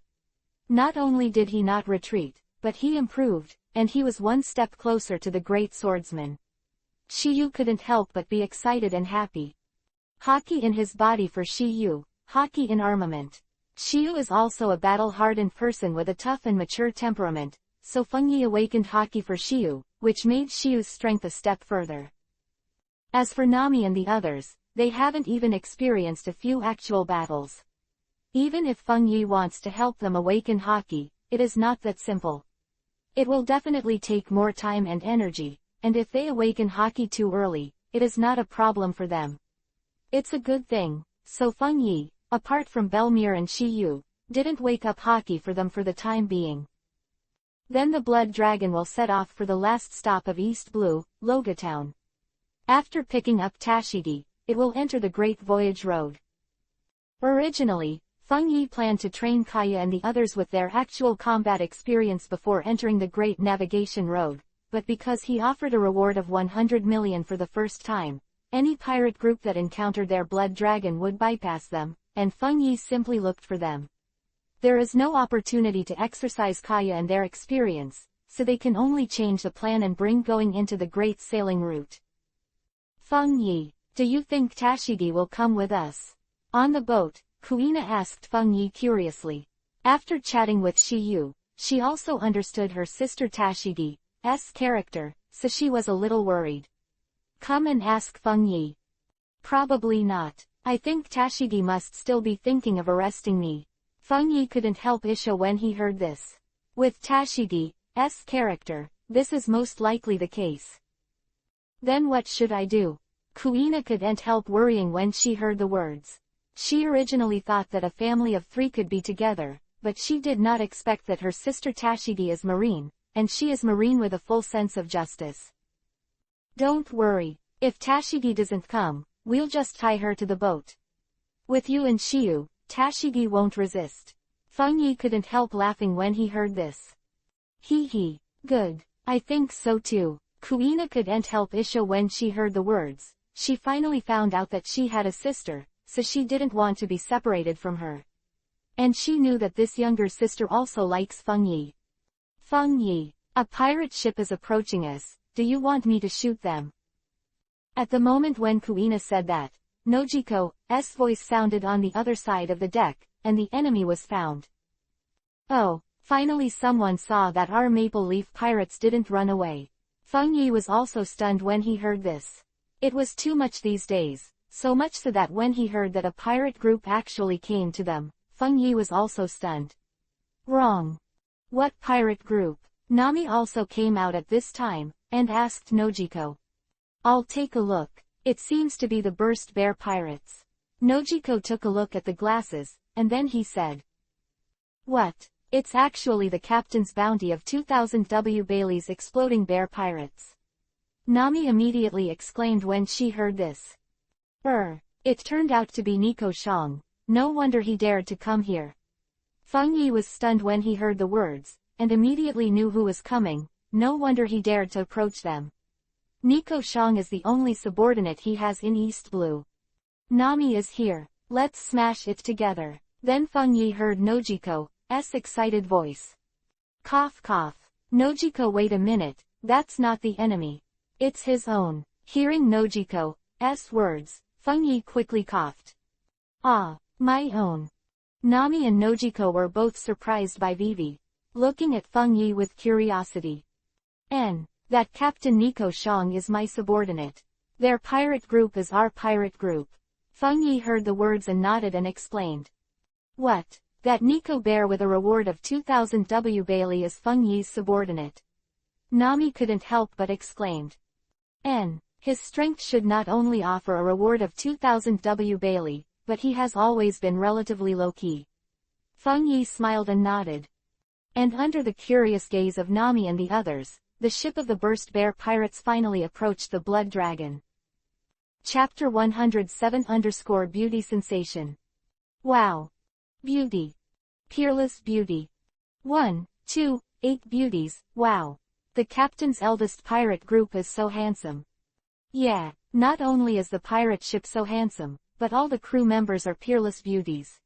Not only did he not retreat, but he improved, and he was one step closer to the great swordsman. Shiyu couldn't help but be excited and happy. Haki in his body for Shiyu, Haki in armament. Shiyu is also a battle-hardened person with a tough and mature temperament, so Feng Yi awakened Haki for Shiyu, which made Shiyu's strength a step further. As for Nami and the others, they haven't even experienced a few actual battles. Even if Feng Yi wants to help them awaken Haki, it is not that simple. It will definitely take more time and energy, and if they awaken Haki too early, it is not a problem for them. It's a good thing, so Feng Yi, apart from Belmir and Shiyu, didn't wake up Haki for them for the time being. Then the blood dragon will set off for the last stop of East Blue, Logatown. After picking up Tashigi, it will enter the Great Voyage Road. Originally, Feng Yi planned to train Kaya and the others with their actual combat experience before entering the Great Navigation Road, but because he offered a reward of 100 million for the first time, any pirate group that encountered their blood dragon would bypass them, and Feng Yi simply looked for them. There is no opportunity to exercise Kaya and their experience, so they can only change the plan and bring going into the Great Sailing Route. Feng Yi, do you think Tashigi will come with us? On the boat, Kuina asked Feng Yi curiously. After chatting with Shiyu, she also understood her sister Tashigi's character, so she was a little worried. Come and ask Feng Yi. Probably not. I think Tashigi must still be thinking of arresting me. Feng Yi couldn't help Isha when he heard this. With Tashigi's character, this is most likely the case. Then what should I do? Kuina couldn't help worrying when she heard the words. She originally thought that a family of 3 could be together, but she did not expect that her sister Tashigi is marine, and she is marine with a full sense of justice. Don't worry, if Tashigi doesn't come, we'll just tie her to the boat. With you and Shiyu, Tashigi won't resist. Feng Yi couldn't help laughing when he heard this. Hee hee, good, I think so too. Kuina couldn't help Isha when she heard the words. She finally found out that she had a sister, so she didn't want to be separated from her. And she knew that this younger sister also likes Feng Yi. Feng Yi, a pirate ship is approaching us, do you want me to shoot them? At the moment when Kuina said that, Nojiko's voice sounded on the other side of the deck, and the enemy was found. Oh, finally someone saw that our Maple Leaf pirates didn't run away. Feng Yi was also stunned when he heard this. It was too much these days, so much so that when he heard that a pirate group actually came to them, Feng Yi was also stunned. Wrong. What pirate group? Nami also came out at this time, and asked Nojiko. I'll take a look. It seems to be the Burst Bear Pirates. Nojiko took a look at the glasses, and then he said. What? It's actually the Captain's Bounty of 2000 W. Bailey's Exploding Bear Pirates. Nami immediately exclaimed when she heard this. It turned out to be Nico Shang. No wonder he dared to come here. Feng Yi was stunned when he heard the words, and immediately knew who was coming. no wonder he dared to approach them. Nico Shang is the only subordinate he has in East Blue. Nami is here. Let's smash it together. Then Feng Yi heard Nojiko's excited voice. Cough cough. Nojiko, wait a minute, that's not the enemy. It's his own. Hearing Nojiko's words, Feng Yi quickly coughed. Ah, my own. Nami and Nojiko were both surprised by Vivi, looking at Feng Yi with curiosity. That Captain Nico Shang is my subordinate. Their pirate group is our pirate group. Feng Yi heard the words and nodded and explained. What? That Nico Bear with a reward of 2,000 W Bailey is Feng Yi's subordinate. Nami couldn't help but exclaimed. His strength should not only offer a reward of 2,000 W Bailey, but he has always been relatively low-key. Feng Yi smiled and nodded. And under the curious gaze of Nami and the others, the ship of the Burst Bear pirates finally approached the Blood Dragon. Chapter 107_Beauty Sensation. Wow. Beauty. Peerless beauty. 1, 2, 8 beauties, wow. The captain's eldest pirate group is so handsome. Yeah, not only is the pirate ship so handsome, but all the crew members are peerless beauties.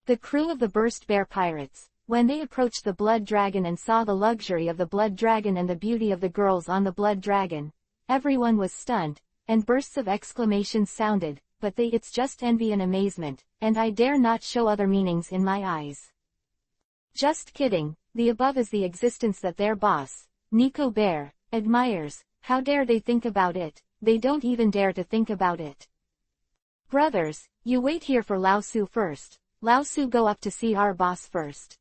The crew of the Burst Bear pirates, when they approached the Blood Dragon and saw the luxury of the Blood Dragon and the beauty of the girls on the Blood Dragon, everyone was stunned, and bursts of exclamations sounded, but it's just envy and amazement, and I dare not show other meanings in my eyes. Just kidding, the above is the existence that their boss, Nico Bear, admires. How dare they think about it? They don't even dare to think about it. Brothers, you wait here for Lao Su first. Lao Su, go up to see our boss first.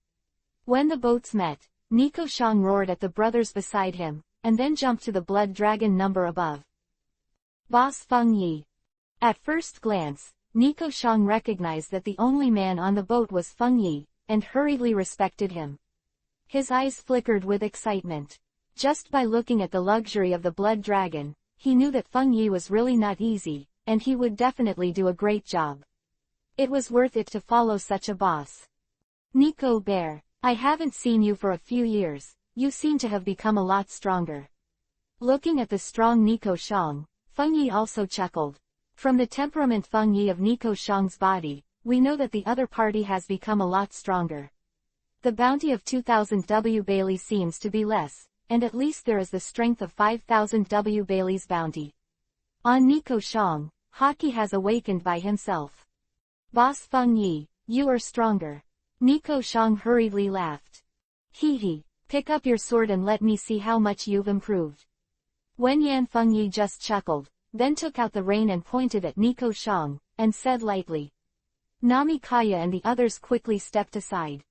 When the boats met, Nico Shang roared at the brothers beside him, and then jumped to the Blood Dragon number above. Boss Feng Yi. At first glance, Nico Shang recognized that the only man on the boat was Feng Yi, and hurriedly respected him. His eyes flickered with excitement. Just by looking at the luxury of the Blood Dragon, he knew that Feng Yi was really not easy, and he would definitely do a great job. It was worth it to follow such a boss. Nico Bear, I haven't seen you for a few years, you seem to have become a lot stronger. Looking at the strong Nico Shang, Feng Yi also chuckled. From the temperament Feng Yi of Nico Shang's body, we know that the other party has become a lot stronger. The bounty of 2,000 W Bailey seems to be less, and at least there is the strength of 5,000 W Bailey's bounty. On Nico Shang, Haki has awakened by himself. Boss Feng Yi, you are stronger. Nico Shang hurriedly laughed. Hee, pick up your sword and let me see how much you've improved. Wen Yan Feng Yi just chuckled, then took out the rein and pointed at Nico Shang, and said lightly. Nami Kaya and the others quickly stepped aside.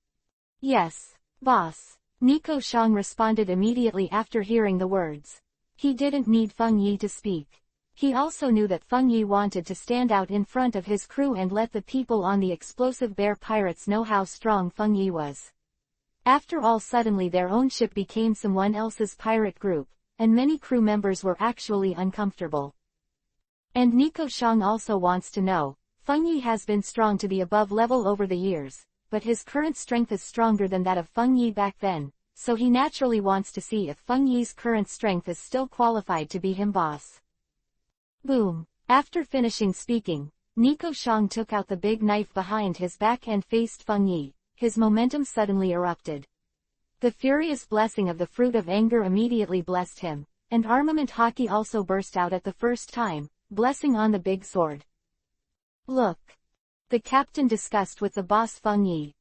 Yes, boss. Nico Shang responded immediately after hearing the words. He didn't need Feng Yi to speak. He also knew that Feng Yi wanted to stand out in front of his crew and let the people on the explosive bear pirates know how strong Feng Yi was. After all, suddenly their own ship became someone else's pirate group, and many crew members were actually uncomfortable. And Nico Shang also wants to know, Feng Yi has been strong to the above level over the years, but his current strength is stronger than that of Feng Yi back then, so he naturally wants to see if Feng Yi's current strength is still qualified to be him boss. Boom. After finishing speaking, Nico Shang took out the big knife behind his back and faced Feng Yi. His momentum suddenly erupted. The furious blessing of the fruit of anger immediately blessed him, and armament Haki also burst out at the first time, blessing on the big sword. Look. The captain discussed with the boss Feng Yi.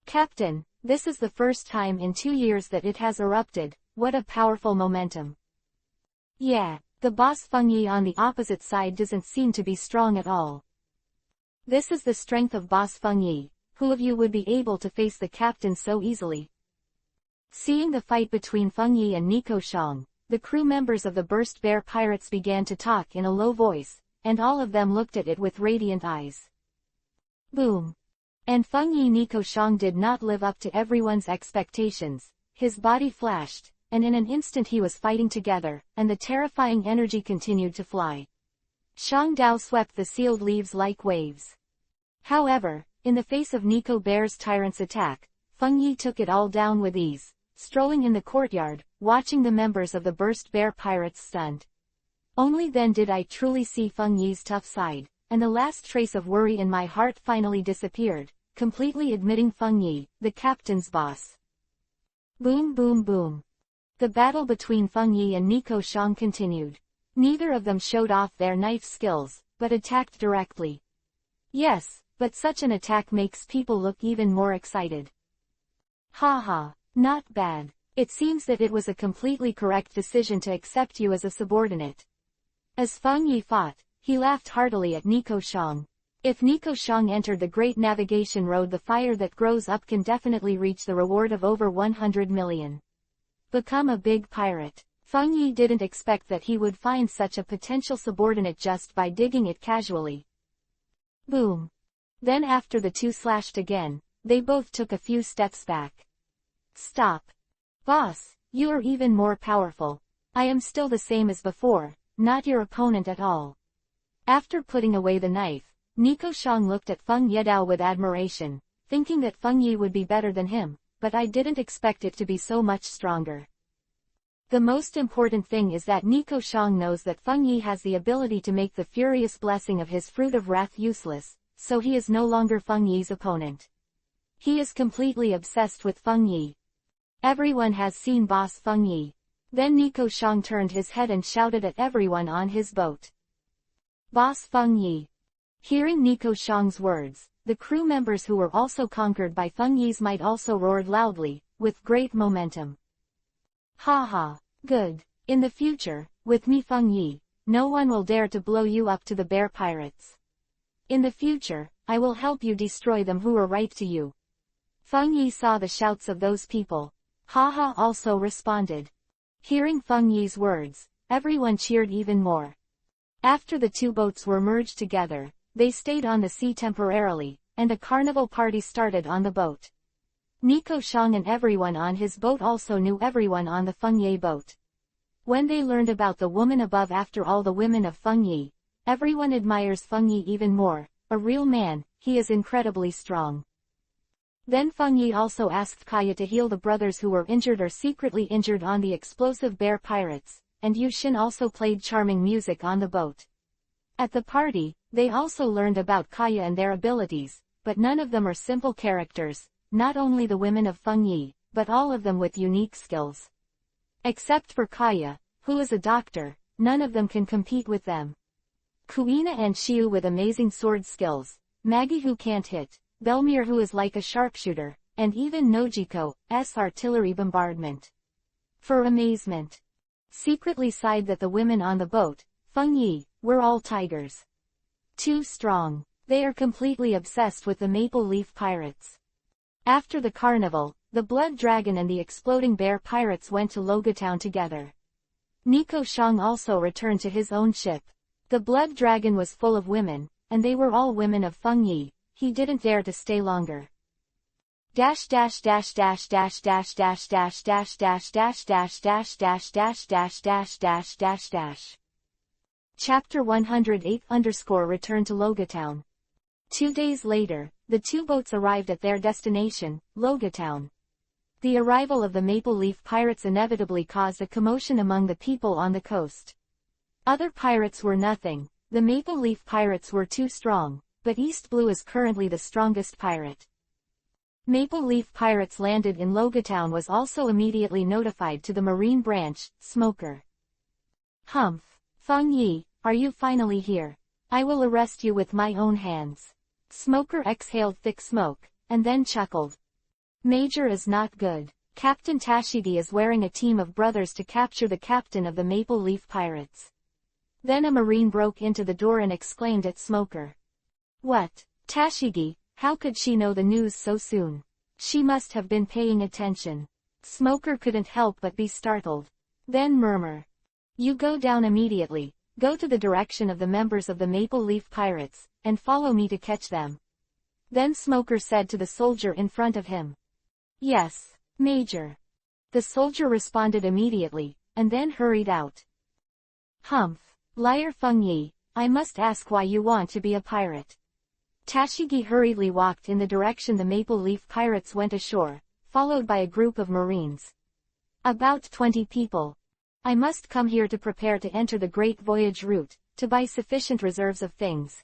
Captain, this is the first time in 2 years that it has erupted. What a powerful momentum. Yeah. The boss Feng Yi on the opposite side doesn't seem to be strong at all. This is the strength of boss Feng Yi. Who of you would be able to face the captain so easily? Seeing the fight between Feng Yi and Nico Shang, the crew members of the Burst Bear pirates began to talk in a low voice, and all of them looked at it with radiant eyes. Boom. And Feng Yi Nico Shang did not live up to everyone's expectations. His body flashed, and in an instant he was fighting together, and the terrifying energy continued to fly. Shang Dao swept the sealed leaves like waves. However, in the face of Nico Bear's tyrant's attack, Feng Yi took it all down with ease, strolling in the courtyard, watching the members of the Burst Bear Pirates stunt. Only then did I truly see Feng Yi's tough side, and the last trace of worry in my heart finally disappeared, completely admitting Feng Yi, the captain's boss. Boom boom boom. The battle between Feng Yi and Nico Shang continued. Neither of them showed off their knife skills, but attacked directly. Yes, but such an attack makes people look even more excited. Haha, not bad. It seems that it was a completely correct decision to accept you as a subordinate. As Feng Yi fought, he laughed heartily at Nico Shang. If Nico Shang entered the Great Navigation Road, the fire that grows up can definitely reach the reward of over 100 million. Become a big pirate. Feng Yi didn't expect that he would find such a potential subordinate just by digging it casually. Boom. Then after the two slashed again, they both took a few steps back. Stop. Boss, you are even more powerful. I am still the same as before, not your opponent at all. After putting away the knife, Nico Shang looked at Feng Yedao with admiration, thinking that Feng Yi would be better than him, but I didn't expect it to be so much stronger. The most important thing is that Nico Shang knows that Feng Yi has the ability to make the furious blessing of his fruit of wrath useless, so he is no longer Feng Yi's opponent. He is completely obsessed with Feng Yi. Everyone has seen Boss Feng Yi. Then Nico Shang turned his head and shouted at everyone on his boat. Boss Feng Yi. Hearing Nico Shang's words, the crew members who were also conquered by Feng Yi's might also roared loudly, with great momentum. Haha, good. In the future, with me Feng Yi, no one will dare to blow you up to the bear pirates. In the future, I will help you destroy them who are right to you. Feng Yi saw the shouts of those people. Haha also responded. Hearing Feng Yi's words, everyone cheered even more. After the two boats were merged together, they stayed on the sea temporarily, and a carnival party started on the boat. Nico Shang and everyone on his boat also knew everyone on the Feng Yi boat. When they learned about the woman above, after all the women of Feng Yi, everyone admires Feng Yi even more. A real man, he is incredibly strong. Then Feng Yi also asked Kaya to heal the brothers who were injured or secretly injured on the explosive bear pirates, and Yu Xin also played charming music on the boat. At the party, they also learned about Kaya and their abilities, but none of them are simple characters, not only the women of Feng Yi, but all of them with unique skills. Except for Kaya, who is a doctor, none of them can compete with them. Kuina and Xiu with amazing sword skills, Maggie who can't hit, Belmir who is like a sharpshooter, and even Nojiko's artillery bombardment. For amazement. Secretly sighed that the women on the boat, Feng Yi, were all tigers. Too strong. They are completely obsessed with the Maple Leaf Pirates. After the carnival, the Blood Dragon and the Exploding Bear Pirates went to Logatown together. Nico Shang also returned to his own ship. The Blood Dragon was full of women, and they were all women of Feng Yi. He didn't dare to stay longer. Dash dash dash dash dash dash dash dash dash dash dash dash dash dash dash dash dash dash dash dash. Chapter 108 Return to Logatown. 2 days later, the two boats arrived at their destination, Logatown. The arrival of the Maple Leaf Pirates inevitably caused a commotion among the people on the coast. Other pirates were nothing. The Maple Leaf Pirates were too strong, but East Blue is currently the strongest pirate. Maple Leaf Pirates landed in Logatown was also immediately notified to the Marine Branch, Smoker. Humph. Feng Yi, are you finally here? I will arrest you with my own hands. Smoker exhaled thick smoke, and then chuckled. Major is not good. Captain Tashigi is wearing a team of brothers to capture the captain of the Maple Leaf Pirates. Then a Marine broke into the door and exclaimed at Smoker. What? Tashigi, how could she know the news so soon? She must have been paying attention. Smoker couldn't help but be startled. Then murmur. You go down immediately, go to the direction of the members of the Maple Leaf Pirates, and follow me to catch them. Then Smoker said to the soldier in front of him. Yes, Major. The soldier responded immediately, and then hurried out. Humph. Liar Feng Yi, I must ask why you want to be a pirate. Tashigi hurriedly walked in the direction the Maple Leaf Pirates went ashore, followed by a group of Marines. About 20 people. I must come here to prepare to enter the great voyage route, to buy sufficient reserves of things.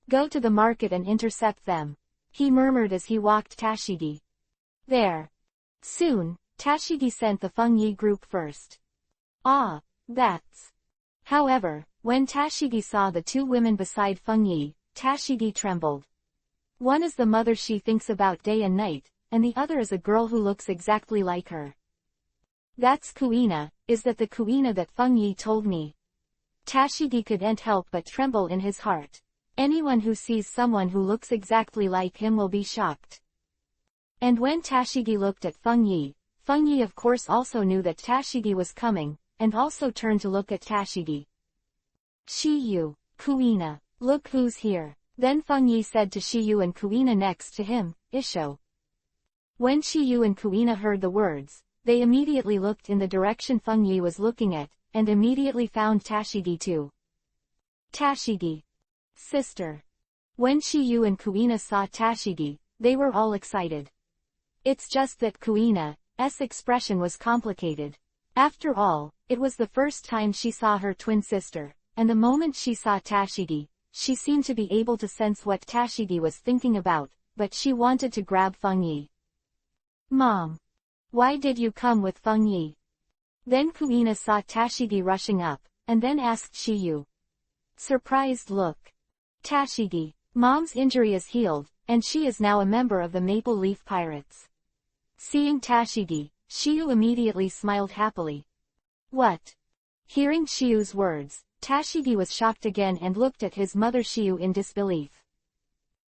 Go to the market and intercept them. He murmured as he walked Tashigi. There. Soon, Tashigi sent the Feng Yi group first. Ah, that's. However, when Tashigi saw the two women beside Feng Yi, Tashigi trembled. One is the mother she thinks about day and night, and the other is a girl who looks exactly like her. That's Kuina. Is that the Kuina that Feng Yi told me? Tashigi couldn't help but tremble in his heart. Anyone who sees someone who looks exactly like him will be shocked. And when Tashigi looked at Feng Yi of course also knew that Tashigi was coming, and also turned to look at Tashigi. Shiyu, Kuina, look who's here. Then Feng Yi said to Shiyu and Kuina next to him, Isho. When Shiyu and Kuina heard the words, they immediately looked in the direction Feng Yi was looking at, and immediately found Tashigi too. Tashigi. Sister. When Shiyu and Kuina saw Tashigi, they were all excited. It's just that Kuina's expression was complicated. After all, it was the first time she saw her twin sister, and the moment she saw Tashigi, she seemed to be able to sense what Tashigi was thinking about, but she wanted to grab Feng Yi. Mom. Why did you come with Feng Yi? Then Kuina saw Tashigi rushing up, and then asked Shiyu. Surprised look. Tashigi. Mom's injury is healed, and she is now a member of the Maple Leaf Pirates. Seeing Tashigi, Shiyu immediately smiled happily. What? Hearing Shiyu's words, Tashigi was shocked again and looked at his mother Shiyu in disbelief.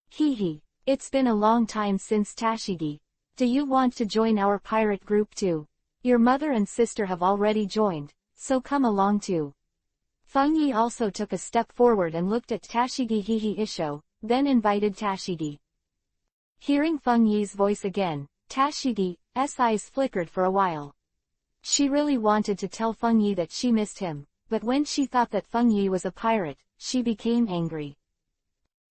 Hee. It's been a long time since Tashigi. Do you want to join our pirate group too? Your mother and sister have already joined, so come along too. Feng Yi also took a step forward and looked at Tashigi Isho, then invited Tashigi. Hearing Feng Yi's voice again, Tashigi's eyes flickered for a while. She really wanted to tell Feng Yi that she missed him, but when she thought that Feng Yi was a pirate, she became angry.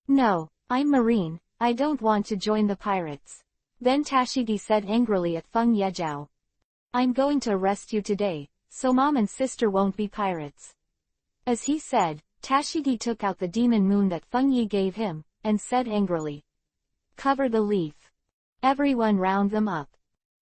No, I'm Marine, I don't want to join the pirates. Then Tashigi said angrily at Feng Yejiao. I'm going to arrest you today, so mom and sister won't be pirates. As he said, Tashigi took out the demon moon that Feng Yi gave him, and said angrily. Cover the leaf. Everyone round them up.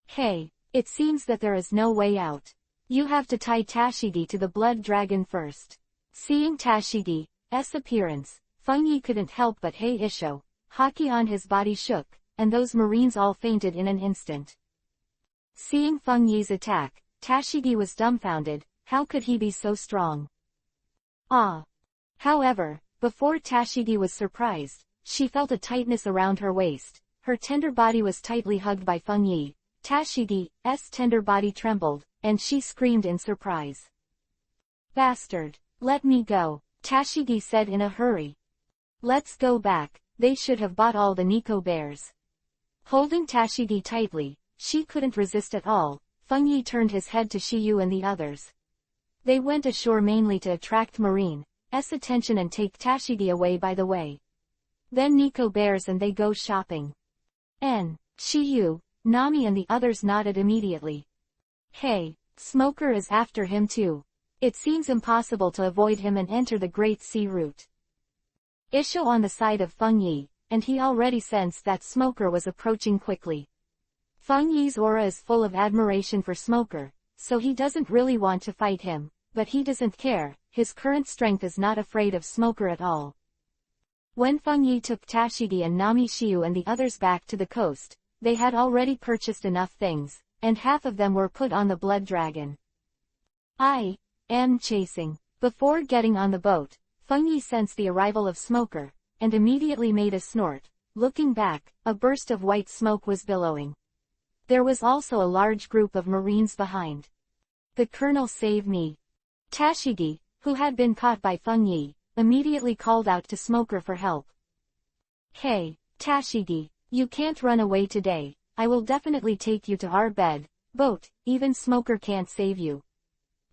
Hey, it seems that there is no way out. You have to tie Tashigi to the blood dragon first. Seeing Tashigi's appearance, Feng Yi couldn't help but hey Isho, haki on his body shook, and those marines all fainted in an instant. Seeing Feng Yi's attack, Tashigi was dumbfounded. How could he be so strong? Ah! However, before Tashigi was surprised, she felt a tightness around her waist. Her tender body was tightly hugged by Feng Yi. Tashigi's tender body trembled, and she screamed in surprise. Bastard! Let me go, Tashigi said in a hurry. Let's go back, they should have bought all the Nico bears. Holding Tashigi tightly, she couldn't resist at all. Feng Yi turned his head to Shiyu and the others. They went ashore mainly to attract Marine's attention and take Tashigi away by the way. Then Nico bears and they go shopping. Shiyu, Nami and the others nodded immediately. Hey, Smoker is after him too. It seems impossible to avoid him and enter the Great Sea route. Isho on the side of Feng Yi, and he already sensed that Smoker was approaching quickly. Feng Yi's aura is full of admiration for Smoker, so he doesn't really want to fight him, but he doesn't care. His current strength is not afraid of Smoker at all. When Feng Yi took Tashigi and Nami Shiyu and the others back to the coast, they had already purchased enough things, and half of them were put on the blood dragon. I am chasing. Before getting on the boat, Feng Yi sensed the arrival of Smoker, and immediately made a snort. Looking back, a burst of white smoke was billowing. There was also a large group of Marines behind. The Colonel saved me. Tashigi, who had been caught by Feng Yi, immediately called out to Smoker for help. Hey, Tashigi, you can't run away today. I will definitely take you to our boat, even Smoker can't save you.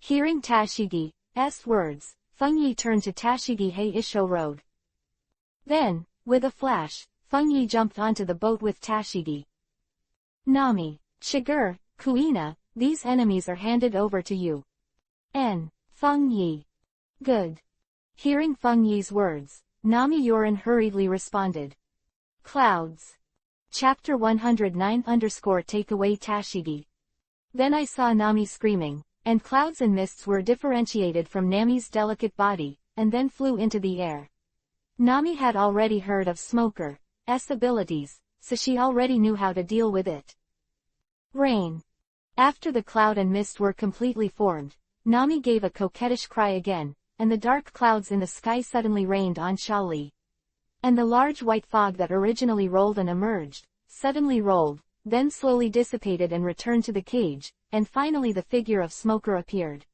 Hearing Tashigi's words, Feng Yi turned to Tashigi Isho Road. Then, with a flash, Feng Yi jumped onto the boat with Tashigi. Nami, Shiger, Kuina, These enemies are handed over to you. N. Feng Yi. Good. Hearing Feng Yi's words, Nami Yorin hurriedly responded. Clouds. Chapter 109_Takeaway Tashigi. Then I saw Nami screaming, and clouds and mists were differentiated from Nami's delicate body, and then flew into the air. Nami had already heard of Smoker's abilities, so she already knew how to deal with it. Rain. After the cloud and mist were completely formed, Nami gave a coquettish cry again, and the dark clouds in the sky suddenly rained on Shaoli. And the large white fog that originally rolled and emerged, suddenly rolled, then slowly dissipated and returned to the cage, and finally the figure of Smoker appeared.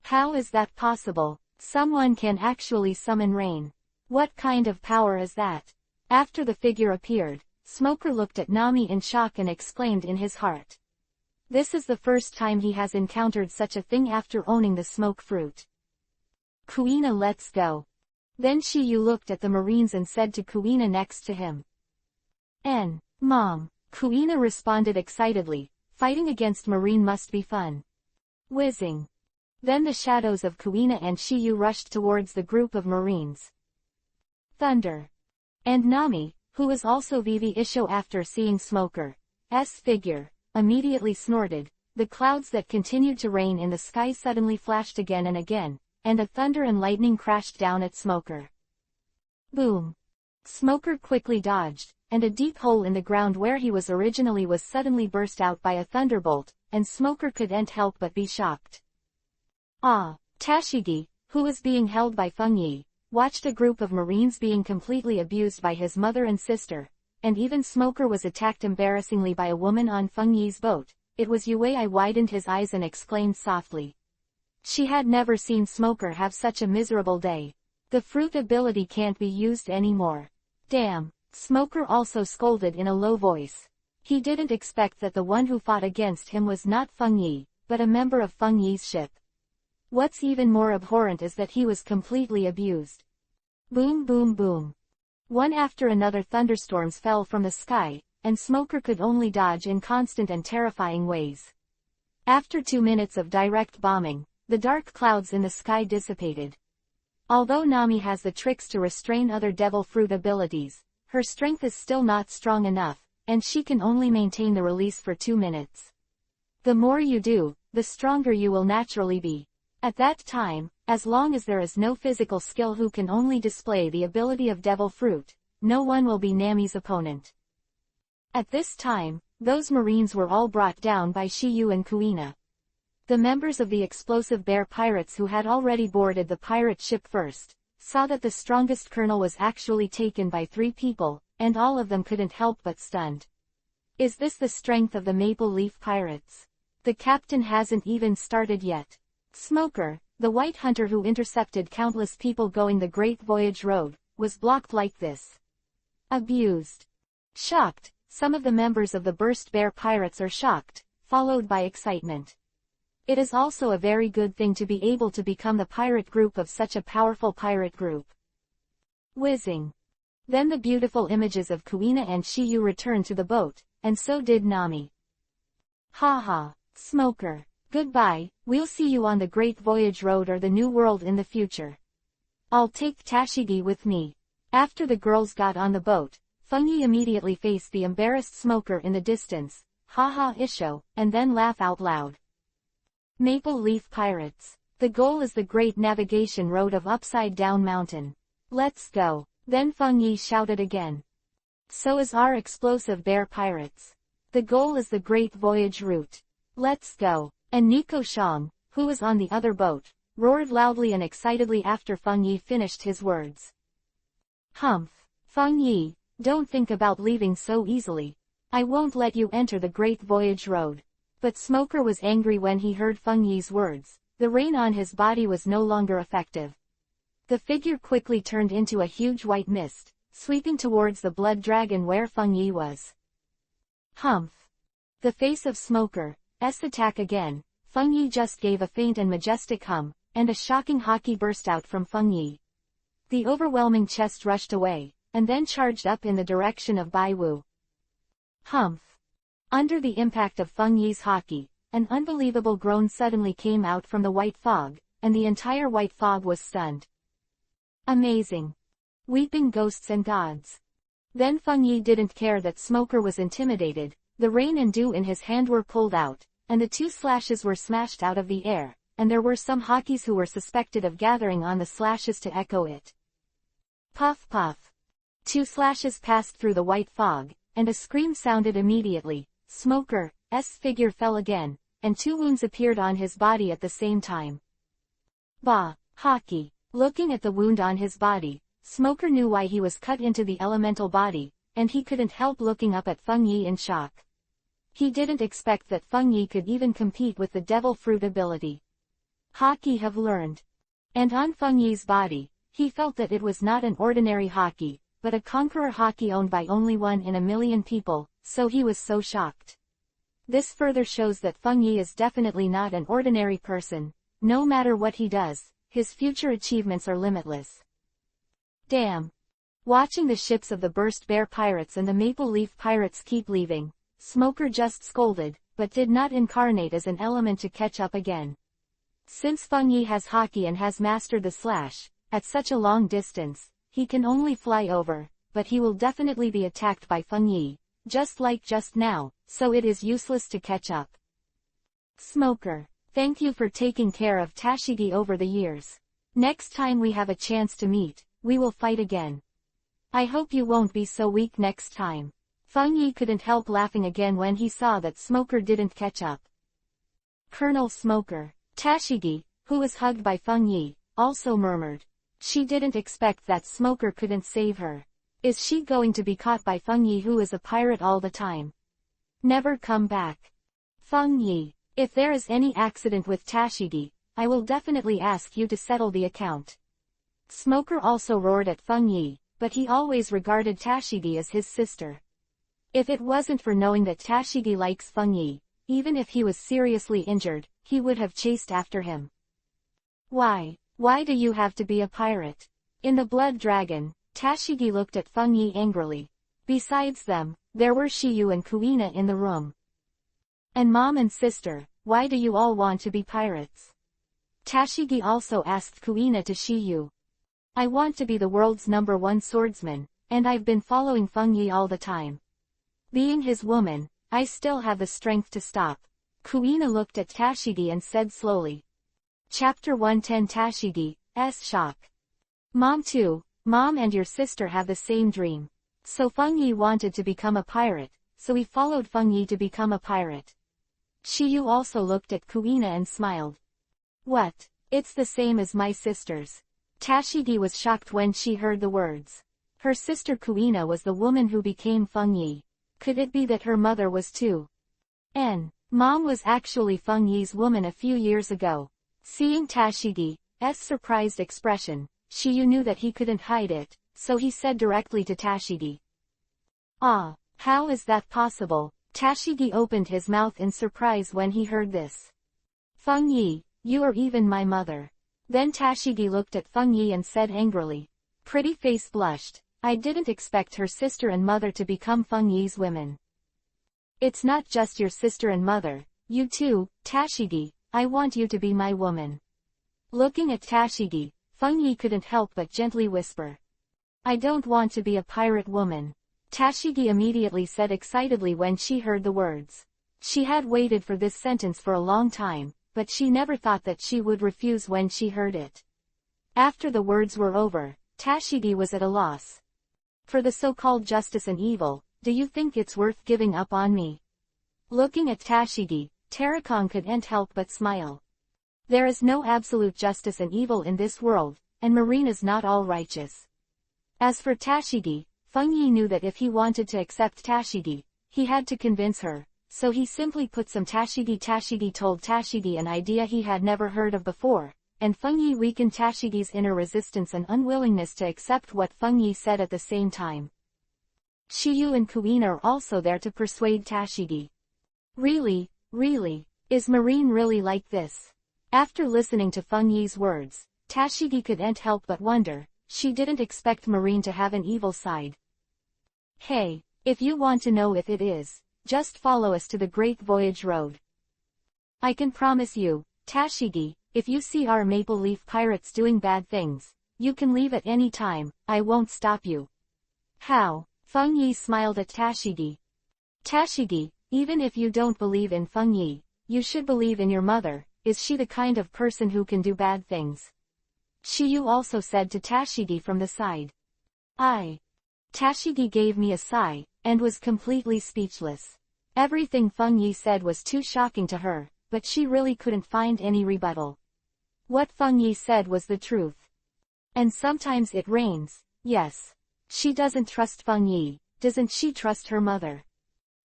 How is that possible? Someone can actually summon rain. What kind of power is that? After the figure appeared, Smoker looked at Nami in shock and exclaimed in his heart. This is the first time he has encountered such a thing after owning the smoke fruit. Kuina, let's go. Then Shiyu looked at the Marines and said to Kuina next to him. Mom. Kuina responded excitedly, fighting against Marine must be fun. Whizzing. Then the shadows of Kuina and Shiyu rushed towards the group of Marines. Thunder. And Nami, who was also Vivi Isho after seeing Smoker's figure, immediately snorted. The clouds that continued to rain in the sky suddenly flashed again and again, and a thunder and lightning crashed down at Smoker. Boom. Smoker quickly dodged, and a deep hole in the ground where he was originally was suddenly burst out by a thunderbolt, and Smoker couldn't help but be shocked. Tashigi, who was being held by Feng Yi, watched a group of Marines being completely abused by his mother and sister, and even Smoker was attacked embarrassingly by a woman on Feng Yi's boat. It was Yue. I widened his eyes and exclaimed softly. She had never seen Smoker have such a miserable day. The fruit ability can't be used anymore. Damn. Smoker also scolded in a low voice. He didn't expect that the one who fought against him was not Feng Yi, but a member of Feng Yi's ship. What's even more abhorrent is that he was completely abused. Boom boom boom. One after another thunderstorms fell from the sky, and Smoker could only dodge in constant and terrifying ways. After 2 minutes of direct bombing, the dark clouds in the sky dissipated. Although Nami has the tricks to restrain other devil fruit abilities, her strength is still not strong enough, and she can only maintain the release for 2 minutes. The more you do, the stronger you will naturally be. At that time, as long as there is no physical skill who can only display the ability of devil fruit, no one will be Nami's opponent. At this time, those Marines were all brought down by Shiyu and Kuina. The members of the explosive bear pirates who had already boarded the pirate ship first, saw that the strongest colonel was actually taken by 3 people, and all of them couldn't help but stunned. Is this the strength of the Maple Leaf Pirates? The captain hasn't even started yet. Smoker, the white hunter who intercepted countless people going the Great Voyage Road, was blocked like this. Abused. Shocked, some of the members of the Burst Bear Pirates are shocked, followed by excitement. It is also a very good thing to be able to become the pirate group of such a powerful pirate group. Whizzing. Then the beautiful images of Kuina and Shiyu returned to the boat, and so did Nami. Haha, Smoker. Goodbye, we'll see you on the Great Voyage Road or the New World in the future. I'll take Tashigi with me. After the girls got on the boat, Feng Yi immediately faced the embarrassed Smoker in the distance, haha Isho, and then laugh out loud. Maple Leaf Pirates. The goal is the Great Navigation Road of Upside Down Mountain. Let's go. Then Feng Yi shouted again. So is our explosive bear pirates. The goal is the Great Voyage Route. Let's go. And Nico Shang, who was on the other boat, roared loudly and excitedly after Feng Yi finished his words. Humph. Feng Yi, don't think about leaving so easily. I won't let you enter the Great Voyage Road. But Smoker was angry when he heard Feng Yi's words. The rain on his body was no longer effective. The figure quickly turned into a huge white mist, sweeping towards the blood dragon where Feng Yi was. Humph. The face of Smoker's attack again. Feng Yi just gave a faint and majestic hum, and a shocking haki burst out from Feng Yi. The overwhelming chest rushed away, and then charged up in the direction of Bai Wu. Humph. Under the impact of Feng Yi's haki, an unbelievable groan suddenly came out from the white fog, and the entire white fog was stunned. Amazing. Weeping ghosts and gods. Then Feng Yi didn't care that Smoker was intimidated, the rain and dew in his hand were pulled out, and the two slashes were smashed out of the air, and there were some hockeys who were suspected of gathering on the slashes to echo it. Puff puff. Two slashes passed through the white fog, and a scream sounded immediately. Smoker's figure fell again, and two wounds appeared on his body at the same time. Bah, hockey. Looking at the wound on his body, Smoker knew why he was cut into the elemental body, and he couldn't help looking up at Feng Yi in shock. He didn't expect that Feng Yi could even compete with the devil fruit ability. Hockey have learned. And on Feng Yi's body, he felt that it was not an ordinary hockey, but a conqueror hockey owned by only 1 in a million people, so he was so shocked. This further shows that Feng Yi is definitely not an ordinary person. No matter what he does, his future achievements are limitless. Damn. Watching the ships of the Burst Bear Pirates and the Maple Leaf Pirates keep leaving, Smoker just scolded, but did not incarnate as an element to catch up again. Since Feng Yi has hockey and has mastered the slash, at such a long distance, he can only fly over, but he will definitely be attacked by Feng Yi, just like just now, so it is useless to catch up. Smoker, thank you for taking care of Tashigi over the years. Next time we have a chance to meet, we will fight again. I hope you won't be so weak next time. Feng Yi couldn't help laughing again when he saw that Smoker didn't catch up. Colonel Smoker. Tashigi, who was hugged by Feng Yi, also murmured. She didn't expect that Smoker couldn't save her. Is she going to be caught by Feng Yi, who is a pirate all the time? Never come back. Feng Yi, if there is any accident with Tashigi, I will definitely ask you to settle the account. Smoker also roared at Feng Yi, but he always regarded Tashigi as his sister. If it wasn't for knowing that Tashigi likes Feng Yi, even if he was seriously injured, he would have chased after him. Why do you have to be a pirate? In the Blood Dragon, Tashigi looked at Feng Yi angrily. Besides them, there were Shiyu and Kuina in the room. And mom and sister, why do you all want to be pirates? Tashigi also asked Kuina to Shiyu. I want to be the world's #1 swordsman, and I've been following Feng Yi all the time. Being his woman, I still have the strength to stop. Kuina looked at Tashigi and said slowly. Chapter 110. Tashigi's shock. Mom too, mom and your sister have the same dream. So Feng Yi wanted to become a pirate, so he followed Feng Yi to become a pirate. Shiyu also looked at Kuina and smiled. What? It's the same as my sisters. Tashigi was shocked when she heard the words. Her sister Kuina was the woman who became Feng Yi. Could it be that her mother was too? Mom was actually Feng Yi's woman a few years ago. Seeing Tashigi's surprised expression, Shiyu knew that he couldn't hide it, so he said directly to Tashigi. Ah, how is that possible? Tashigi opened his mouth in surprise when he heard this. Feng Yi, you are even my mother. Then Tashigi looked at Feng Yi and said angrily. Pretty Face blushed. I didn't expect her sister and mother to become Feng Yi's women. It's not just your sister and mother, you too, Tashigi, I want you to be my woman. Looking at Tashigi, Feng Yi couldn't help but gently whisper. I don't want to be a pirate woman. Tashigi immediately said excitedly when she heard the words. She had waited for this sentence for a long time, but she never thought that she would refuse when she heard it. After the words were over, Tashigi was at a loss. For the so-called justice and evil, do you think it's worth giving up on me? Looking at Tashigi, Terakon couldn't help but smile. There is no absolute justice and evil in this world, and Marine is not all righteous. As for Tashigi, Feng Yi knew that if he wanted to accept Tashigi, he had to convince her, so he simply put some Tashigi. Tashigi told Tashigi an idea he had never heard of before, and Feng Yi weakened Tashigi's inner resistance and unwillingness to accept what Feng Yi said at the same time. Shiyu and Kuina are also there to persuade Tashigi. Really, is Marine really like this? After listening to Feng Yi's words, Tashigi couldn't help but wonder, she didn't expect Marine to have an evil side. Hey, if you want to know if it is, just follow us to the Great Voyage Road. I can promise you, Tashigi, if you see our Maple Leaf Pirates doing bad things, you can leave at any time, I won't stop you. How? Feng Yi smiled at Tashigi. Tashigi, even if you don't believe in Feng Yi, you should believe in your mother. Is she the kind of person who can do bad things? Shiyu also said to Tashigi from the side. Tashigi gave me a sigh, and was completely speechless. Everything Feng Yi said was too shocking to her, but she really couldn't find any rebuttal. What Feng Yi said was the truth. And sometimes it rains, yes. She doesn't trust Feng Yi, doesn't she trust her mother?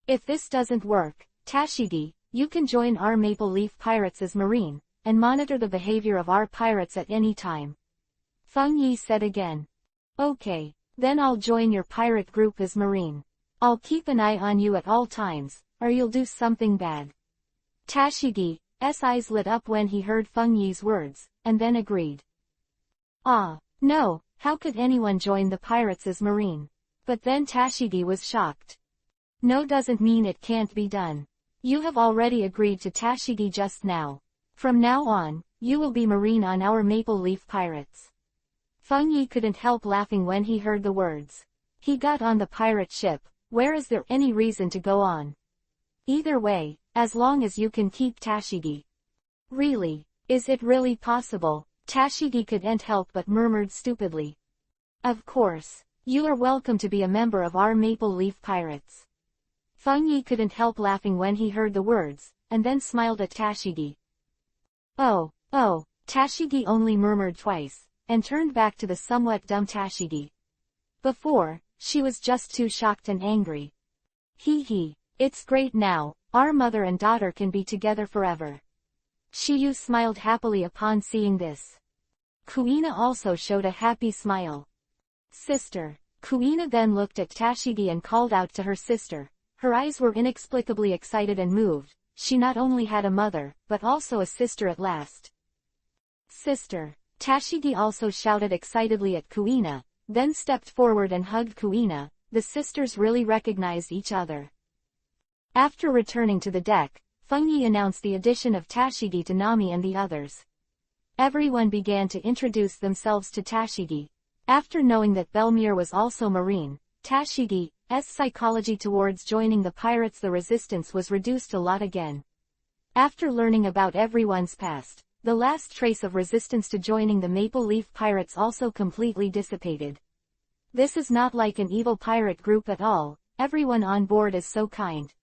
If this doesn't work, Tashigi, you can join our Maple Leaf Pirates as Marine, and monitor the behavior of our pirates at any time. Feng Yi said again. Okay, then I'll join your pirate group as Marine. I'll keep an eye on you at all times, or you'll do something bad. Tashigi's eyes lit up when he heard Feng Yi's words, and then agreed. No, how could anyone join the pirates as Marine? But then Tashigi was shocked. No doesn't mean it can't be done. You have already agreed to Tashigi just now. From now on, you will be Marine on our Maple Leaf Pirates. Feng Yi couldn't help laughing when he heard the words. He got on the pirate ship, where is there any reason to go on? Either way, as long as you can keep Tashigi. Really? Is it really possible? Tashigi couldn't help but murmured stupidly. Of course. You are welcome to be a member of our Maple Leaf Pirates. Feng Yi couldn't help laughing when he heard the words, and then smiled at Tashigi. Oh, Tashigi only murmured twice, and turned back to the somewhat dumb Tashigi. Before, she was just too shocked and angry. It's great now, our mother and daughter can be together forever. Shiyu smiled happily upon seeing this. Kuina also showed a happy smile. Sister. Kuina then looked at Tashigi and called out to her sister. Her eyes were inexplicably excited and moved. She not only had a mother, but also a sister at last. Sister. Tashigi also shouted excitedly at Kuina, then stepped forward and hugged Kuina. The sisters really recognized each other. After returning to the deck, Feng Yi announced the addition of Tashigi to Nami and the others. Everyone began to introduce themselves to Tashigi. After knowing that Belmere was also Marine, Tashigi's psychology towards joining the pirates, the resistance was reduced a lot again. After learning about everyone's past, the last trace of resistance to joining the Maple Leaf Pirates also completely dissipated. This is not like an evil pirate group at all, everyone on board is so kind.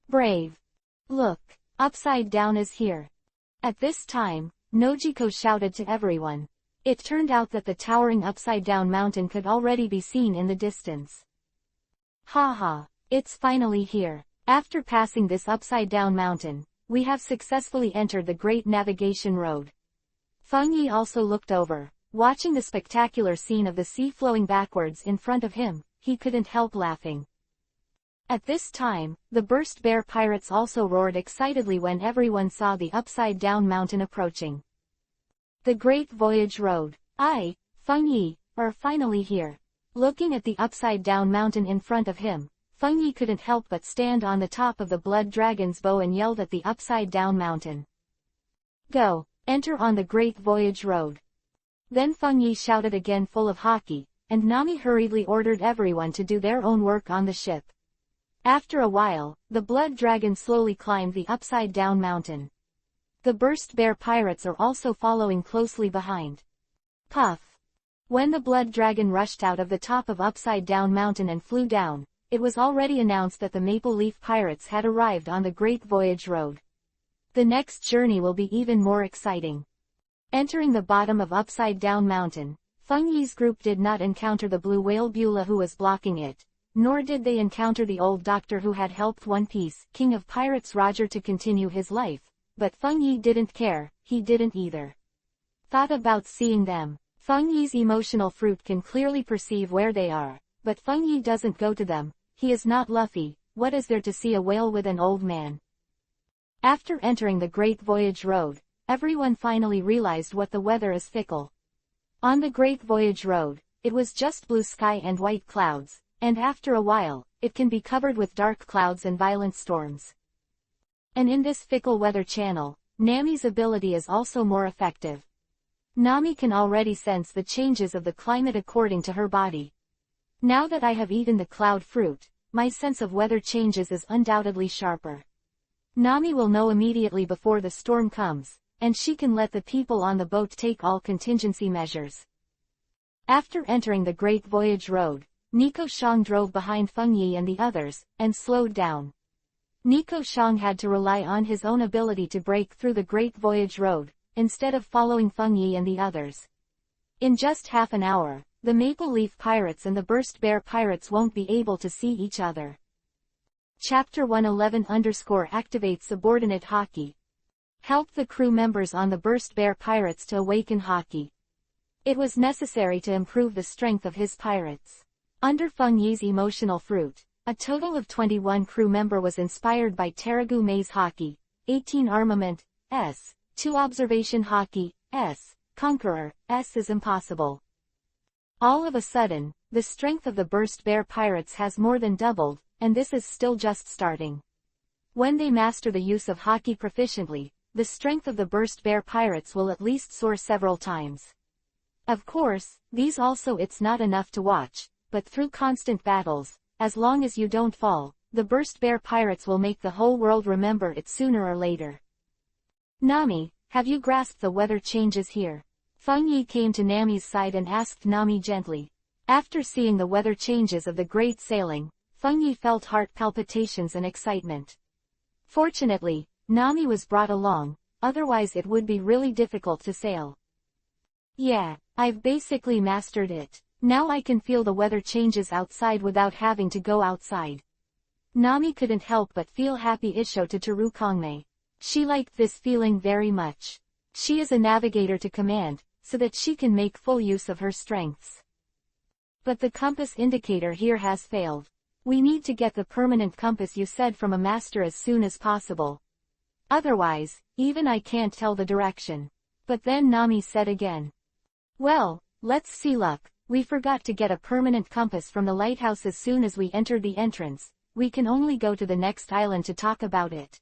Brave. Look, Upside Down is here. At this time, Nojiko shouted to everyone. It turned out that the towering Upside Down mountain could already be seen in the distance. It's finally here. After passing this Upside Down mountain, we have successfully entered the Great Navigation Road. Feng Yi also looked over, watching the spectacular scene of the sea flowing backwards in front of him. He couldn't help laughing. At this time, the Burst Bear Pirates also roared excitedly when everyone saw the Upside Down mountain approaching. The Great Voyage Road. Feng Yi, are finally here. Looking at the Upside Down mountain in front of him, Feng Yi couldn't help but stand on the top of the Blood Dragon's bow and yelled at the Upside Down mountain. Go, enter on the Great Voyage Road. Then Feng Yi shouted again full of hockey, and Nami hurriedly ordered everyone to do their own work on the ship. After a while, the Blood Dragon slowly climbed the Upside Down mountain. The Burst Bear Pirates are also following closely behind. Puff. When the Blood Dragon rushed out of the top of Upside Down mountain and flew down, it was already announced that the Maple Leaf Pirates had arrived on the Great Voyage Road. The next journey will be even more exciting. Entering the bottom of Upside Down mountain, Feng Yi's group did not encounter the blue whale Beulah who was blocking it, nor did they encounter the old doctor who had helped One Piece King of Pirates Roger to continue his life. But Feng Yi didn't care, he didn't either. Thought about seeing them. Feng Yi's emotional fruit can clearly perceive where they are, but Feng Yi doesn't go to them. He is not Luffy. What is there to see a whale with an old man? After entering the Great Voyage Road, everyone finally realized what the weather is fickle. On the Great Voyage Road, it was just blue sky and white clouds, and after a while, it can be covered with dark clouds and violent storms. And in this fickle weather channel, Nami's ability is also more effective. Nami can already sense the changes of the climate according to her body. Now that I have eaten the cloud fruit, my sense of weather changes is undoubtedly sharper. Nami will know immediately before the storm comes, and she can let the people on the boat take all contingency measures. After entering the Great Voyage Road, Nico Shang drove behind Feng Yi and the others, and slowed down. Nico Shang had to rely on his own ability to break through the Great Voyage Road, instead of following Feng Yi and the others. In just half an hour, the Maple Leaf Pirates and the Burst Bear Pirates won't be able to see each other. Chapter 111 _ Activate Subordinate Haki. Help the crew members on the Burst Bear Pirates to awaken Haki. It was necessary to improve the strength of his pirates. Under Feng Yi's emotional fruit, a total of 21 crew member was inspired by Teragu Maze Haki, 18 Armament, S, 2 Observation Haki, S, Conqueror, S is impossible. All of a sudden, the strength of the Burst Bear Pirates has more than doubled, and this is still just starting. When they master the use of Haki proficiently, the strength of the Burst Bear Pirates will at least soar several times. Of course, these also it's not enough to watch, but through constant battles, as long as you don't fall, the Burst Bear Pirates will make the whole world remember it sooner or later. Nami, have you grasped the weather changes here? Feng Yi came to Nami's side and asked Nami gently. After seeing the weather changes of the great sailing, Feng Yi felt heart palpitations and excitement. Fortunately, Nami was brought along, otherwise it would be really difficult to sail. Yeah, I've basically mastered it. Now I can feel the weather changes outside without having to go outside. Nami couldn't help but feel happy. Isho to Teru Kongmei. She liked this feeling very much. She is a navigator to command, so that she can make full use of her strengths. But the compass indicator here has failed. We need to get the permanent compass you said from a master as soon as possible. Otherwise, even I can't tell the direction. But then Nami said again. Well, let's see luck. We forgot to get a permanent compass from the lighthouse as soon as we entered the entrance. We can only go to the next island to talk about it.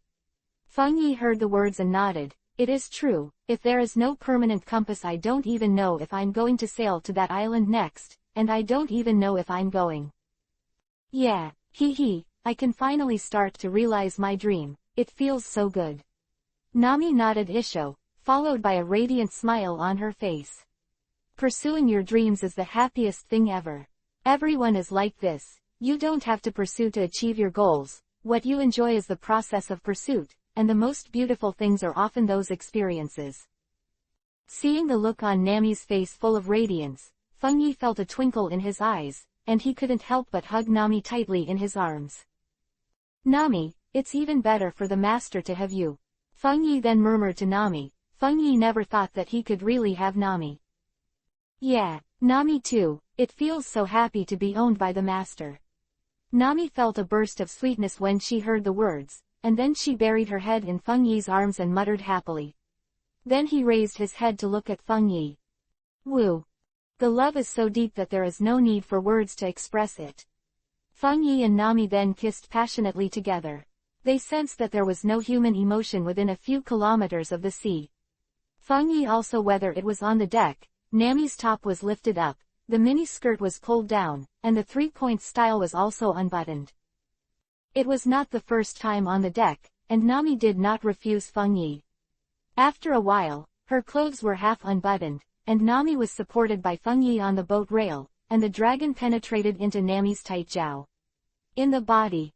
Feng Yi heard the words and nodded. It is true, if there is no permanent compass I don't even know if I'm going to sail to that island next, and I don't even know if I'm going. Yeah, I can finally start to realize my dream, it feels so good. Nami nodded Isho, followed by a radiant smile on her face. Pursuing your dreams is the happiest thing ever. Everyone is like this, you don't have to pursue to achieve your goals, what you enjoy is the process of pursuit, and the most beautiful things are often those experiences. Seeing the look on Nami's face full of radiance, Feng Yi felt a twinkle in his eyes, and he couldn't help but hug Nami tightly in his arms. Nami, it's even better for the master to have you. Feng Yi then murmured to Nami. Feng Yi never thought that he could really have Nami. Yeah, Nami too, it feels so happy to be owned by the master. Nami felt a burst of sweetness when she heard the words, and then she buried her head in Feng Yi's arms and muttered happily. Then he raised his head to look at Feng Yi. Woo! The love is so deep that there is no need for words to express it. Feng Yi and Nami then kissed passionately together. They sensed that there was no human emotion within a few kilometers of the sea. Feng Yi also, whether it was on the deck, Nami's top was lifted up, the mini skirt was pulled down, and the three-point style was also unbuttoned. It was not the first time on the deck, and Nami did not refuse Feng Yi. After a while, her clothes were half unbuttoned, and Nami was supported by Feng Yi on the boat rail, and the dragon penetrated into Nami's tight jowl. In the body,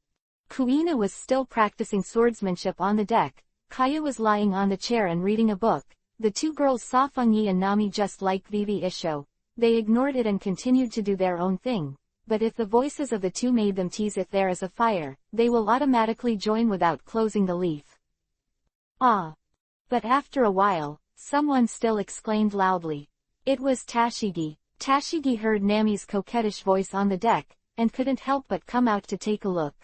Kuina was still practicing swordsmanship on the deck. Kaya was lying on the chair and reading a book. The two girls saw Feng Yi and Nami just like Vivi Isho. They ignored it and continued to do their own thing. But if the voices of the two made them tease if there is a fire, they will automatically join without closing the leaf. Ah! But after a while, someone still exclaimed loudly. It was Tashigi. Tashigi heard Nami's coquettish voice on the deck, and couldn't help but come out to take a look.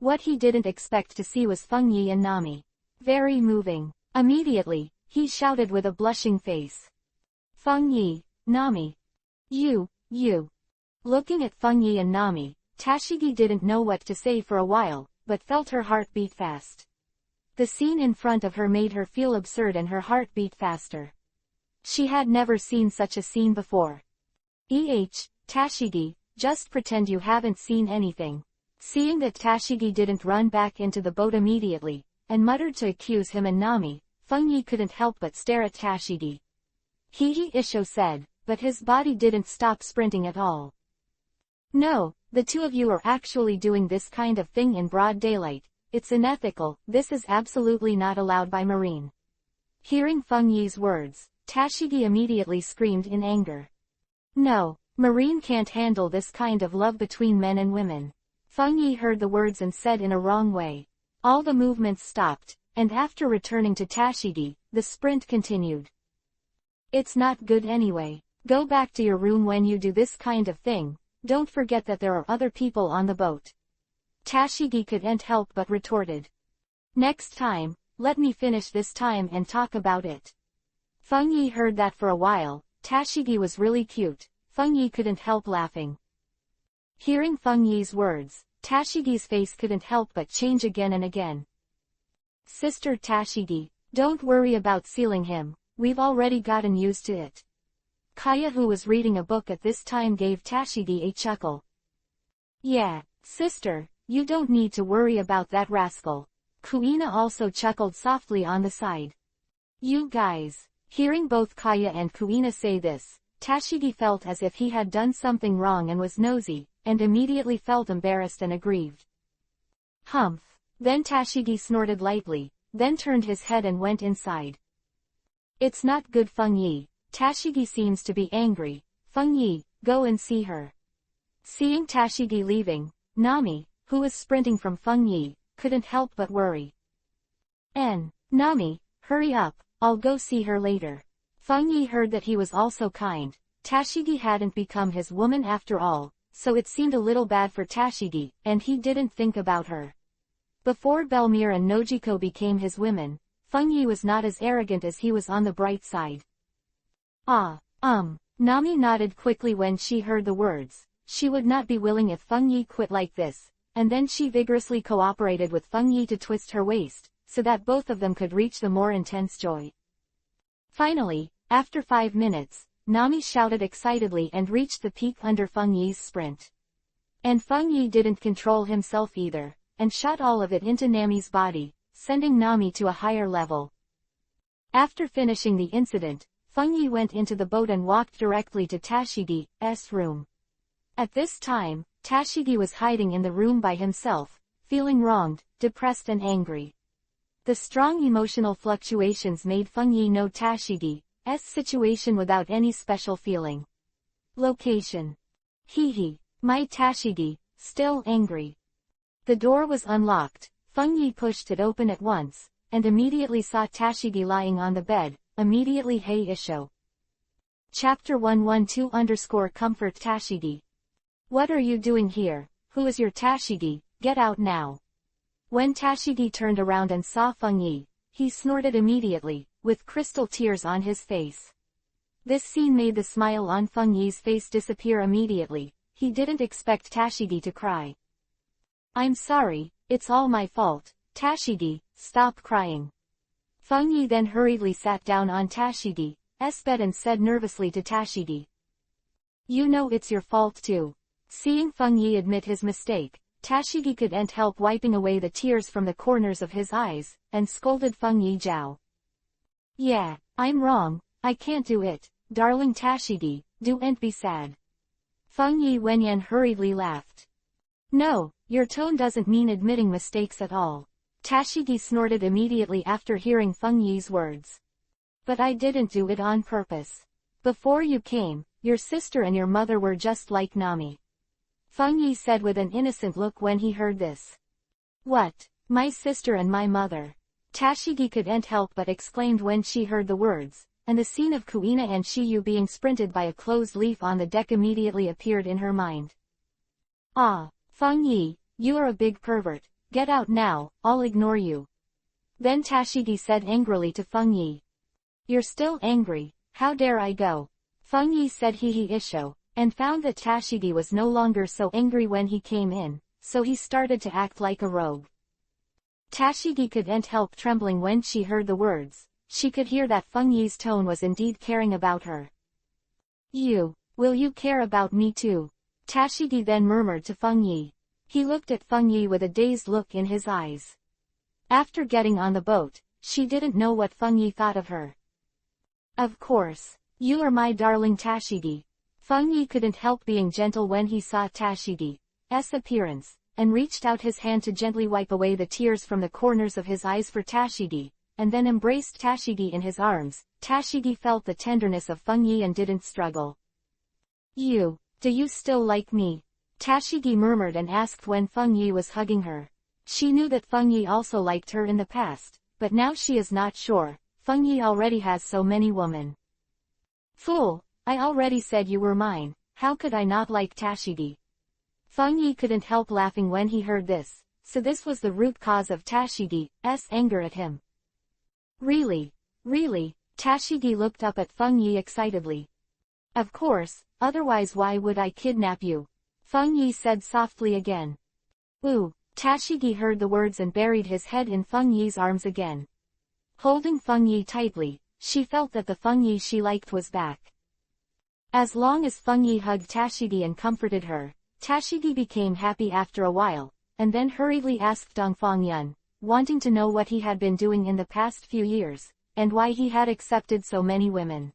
What he didn't expect to see was Feng Yi and Nami. Very moving. Immediately, he shouted with a blushing face. Feng Yi, Nami. You. Looking at Feng Yi and Nami, Tashigi didn't know what to say for a while, but felt her heart beat fast. The scene in front of her made her feel absurd and her heart beat faster. She had never seen such a scene before. Tashigi, just pretend you haven't seen anything. Seeing that Tashigi didn't run back into the boat immediately, and muttered to accuse him and Nami, Fengyi couldn't help but stare at Tashigi. Hihi Isho said, but his body didn't stop sprinting at all. No, the two of you are actually doing this kind of thing in broad daylight. It's unethical, this is absolutely not allowed by Marine. Hearing Fengyi's words, Tashigi immediately screamed in anger. No, Marine can't handle this kind of love between men and women. Fengyi heard the words and said in a wrong way. All the movements stopped, and after returning to Tashigi, the sprint continued. It's not good anyway. Go back to your room when you do this kind of thing. Don't forget that there are other people on the boat. Tashigi couldn't help but retorted. Next time, let me finish this time and talk about it. Fengyi heard that for a while. Tashigi was really cute. Fengyi couldn't help laughing. Hearing Fengyi's words, Tashigi's face couldn't help but change again and again. Sister Tashigi, don't worry about sealing him, we've already gotten used to it. Kaya, who was reading a book at this time, gave Tashigi a chuckle. Yeah, sister, you don't need to worry about that rascal. Kuina also chuckled softly on the side. You guys. Hearing both Kaya and Kuina say this, Tashigi felt as if he had done something wrong and was nosy, and immediately felt embarrassed and aggrieved. Humph. Then Tashigi snorted lightly, then turned his head and went inside. It's not good, Fengyi. Tashigi seems to be angry. Fengyi, go and see her. Seeing Tashigi leaving, Nami, who was sprinting from Fengyi, couldn't help but worry. Nami, hurry up, I'll go see her later. Fengyi heard that he was also kind. Tashigi hadn't become his woman after all, so it seemed a little bad for Tashigi, and he didn't think about her. Before Belmir and Nojiko became his women, Fengyi was not as arrogant as he was on the bright side. Nami nodded quickly when she heard the words. She would not be willing if Fengyi quit like this, and then she vigorously cooperated with Fengyi to twist her waist, so that both of them could reach the more intense joy. Finally, after 5 minutes, Nami shouted excitedly and reached the peak under Fengyi's sprint. And Fengyi didn't control himself either, and shot all of it into Nami's body, sending Nami to a higher level. After finishing the incident, Fengyi went into the boat and walked directly to Tashigi's room. At this time, Tashigi was hiding in the room by himself, feeling wronged, depressed and angry. The strong emotional fluctuations made Fengyi know Tashigi's situation without any special feeling. Location. My Tashigi, still angry. The door was unlocked. Fengyi pushed it open at once, and immediately saw Tashigi lying on the bed. Immediately Hey Isho. Chapter-112-Comfort Tashigi. What are you doing here? Who is your Tashigi? Get out now. When Tashigi turned around and saw Fengyi, he snorted immediately, with crystal tears on his face. This scene made the smile on Fengyi's face disappear immediately. He didn't expect Tashigi to cry. I'm sorry, it's all my fault. Tashigi, stop crying. Fengyi then hurriedly sat down on Tashigi's bed and said nervously to Tashigi. You know it's your fault too. Seeing Fengyi admit his mistake, Tashigi couldn't help wiping away the tears from the corners of his eyes, and scolded Fengyi Zhao. Yeah, I'm wrong, I can't do it, darling Tashigi, don't be sad. Fengyi Wenyan hurriedly laughed. No, your tone doesn't mean admitting mistakes at all. Tashigi snorted immediately after hearing Fengyi's words. But I didn't do it on purpose. Before you came, your sister and your mother were just like Nami. Fengyi said with an innocent look when he heard this. What? My sister and my mother? Tashigi couldn't help but exclaimed when she heard the words, and the scene of Kuina and Shiyu being sprinted by a closed leaf on the deck immediately appeared in her mind. Fengyi, you are a big pervert. Get out now, I'll ignore you. Then Tashigi said angrily to Fengyi. You're still angry, how dare I go? Fengyi said Hihi Isho, and found that Tashigi was no longer so angry when he came in, so he started to act like a rogue. Tashigi couldn't help trembling when she heard the words. She could hear that Feng Yi's tone was indeed caring about her. Will you care about me too? Tashigi then murmured to Feng Yi. He looked at Feng Yi with a dazed look in his eyes. After getting on the boat, she didn't know what Feng Yi thought of her. Of course. You are my darling Tashigi. Feng Yi couldn't help being gentle when he saw Tashigi's appearance, and reached out his hand to gently wipe away the tears from the corners of his eyes for Tashigi, and then embraced Tashigi in his arms. Tashigi felt the tenderness of Feng Yi and didn't struggle. Do you still like me? Tashigi murmured and asked when Feng Yi was hugging her. She knew that Feng Yi also liked her in the past, but now she is not sure. Feng Yi already has so many women. Fool, I already said you were mine, how could I not like Tashigi? Feng Yi couldn't help laughing when he heard this, so this was the root cause of Tashigi's anger at him. Really? Tashigi looked up at Feng Yi excitedly. Of course, otherwise why would I kidnap you? Feng Yi said softly again. Tashigi heard the words and buried his head in Feng Yi's arms again. Holding Feng Yi tightly, she felt that the Feng Yi she liked was back. As long as Feng Yi hugged Tashigi and comforted her, Tashigi became happy after a while, and then hurriedly asked Dongfang Yun, wanting to know what he had been doing in the past few years, and why he had accepted so many women.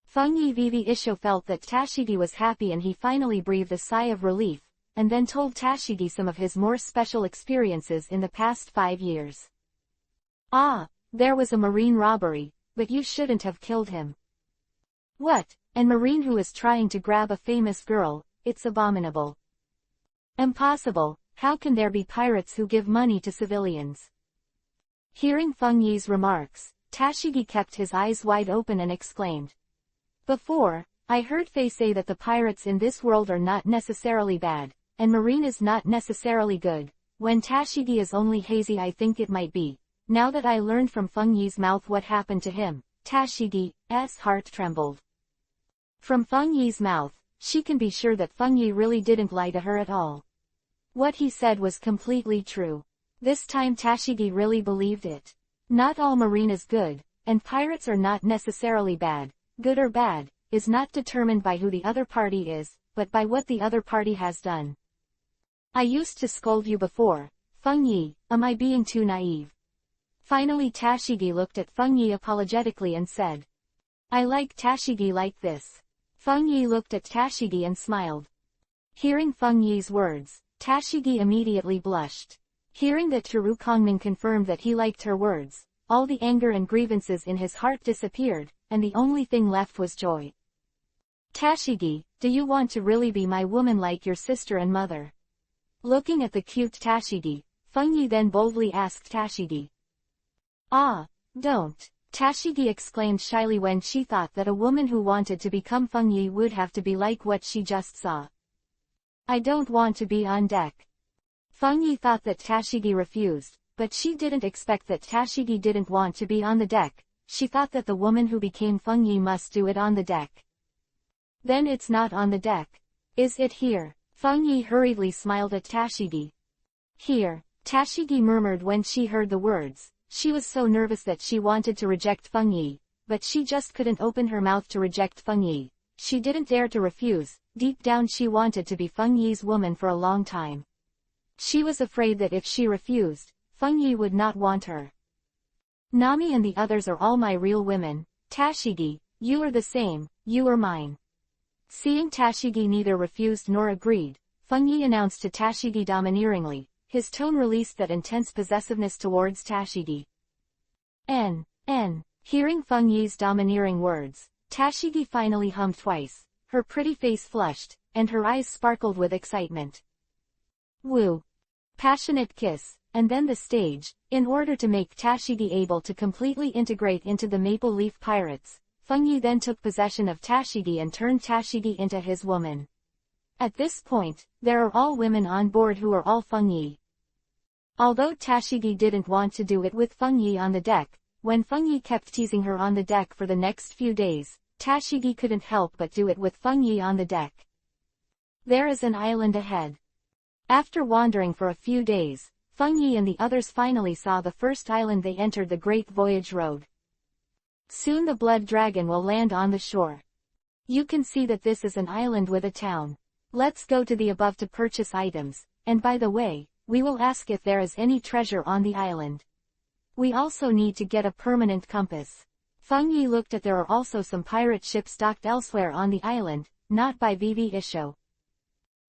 Feng Yi Isho felt that Tashigi was happy and he finally breathed a sigh of relief, and then told Tashigi some of his more special experiences in the past 5 years. There was a marine robbery, but you shouldn't have killed him. What? And marine who is trying to grab a famous girl, it's abominable. Impossible, how can there be pirates who give money to civilians? Hearing Feng Yi's remarks, Tashigi kept his eyes wide open and exclaimed. Before, I heard Faye say that the pirates in this world are not necessarily bad, and marine is not necessarily good. When Tashigi is only hazy I think it might be. Now that I learned from Feng Yi's mouth what happened to him, Tashigi's heart trembled. From Feng Yi's mouth, she can be sure that Feng Yi really didn't lie to her at all. What he said was completely true. This time Tashigi really believed it. Not all marine is good, and pirates are not necessarily bad. Good or bad, is not determined by who the other party is, but by what the other party has done. I used to scold you before, Feng Yi, am I being too naive? Finally Tashigi looked at Feng Yi apologetically and said. I like Tashigi like this. Feng Yi looked at Tashigi and smiled. Hearing Feng Yi's words, Tashigi immediately blushed. Hearing that Teru Kongming confirmed that he liked her words, all the anger and grievances in his heart disappeared, and the only thing left was joy. Tashigi, do you want to really be my woman like your sister and mother? Looking at the cute Tashigi, Feng Yi then boldly asked Tashigi. Don't. Tashigi exclaimed shyly when she thought that a woman who wanted to become Feng Yi would have to be like what she just saw. I don't want to be on deck. Feng Yi thought that Tashigi refused, but she didn't expect that Tashigi didn't want to be on the deck. She thought that the woman who became Feng Yi must do it on the deck. Then it's not on the deck. Is it here? Feng Yi hurriedly smiled at Tashigi. Here, Tashigi murmured when she heard the words. She was so nervous that she wanted to reject Feng Yi, but she just couldn't open her mouth to reject Feng Yi. She didn't dare to refuse. Deep down she wanted to be Feng Yi's woman for a long time. She was afraid that if she refused, Feng Yi would not want her. Nami and the others are all my real women. Tashigi, you are the same, you are mine. Seeing Tashigi neither refused nor agreed, Feng Yi announced to Tashigi domineeringly. His tone released that intense possessiveness towards Tashigi. Hearing Feng Yi's domineering words, Tashigi finally hummed twice. Her pretty face flushed, and her eyes sparkled with excitement. Woo! Passionate kiss, and then the stage. In order to make Tashigi able to completely integrate into the Maple Leaf Pirates, Feng Yi then took possession of Tashigi and turned Tashigi into his woman. At this point, there are all women on board who are all Feng Yi. Although Tashigi didn't want to do it with Feng Yi on the deck, when Feng Yi kept teasing her on the deck for the next few days, Tashigi couldn't help but do it with Feng Yi on the deck. There is an island ahead. After wandering for a few days, Feng Yi and the others finally saw the first island they entered the Great Voyage Road. Soon the blood dragon will land on the shore. You can see that this is an island with a town. Let's go to the above to purchase items, and by the way, we will ask if there is any treasure on the island. We also need to get a permanent compass. Feng Yi looked at there are also some pirate ships docked elsewhere on the island, not by VV Isho.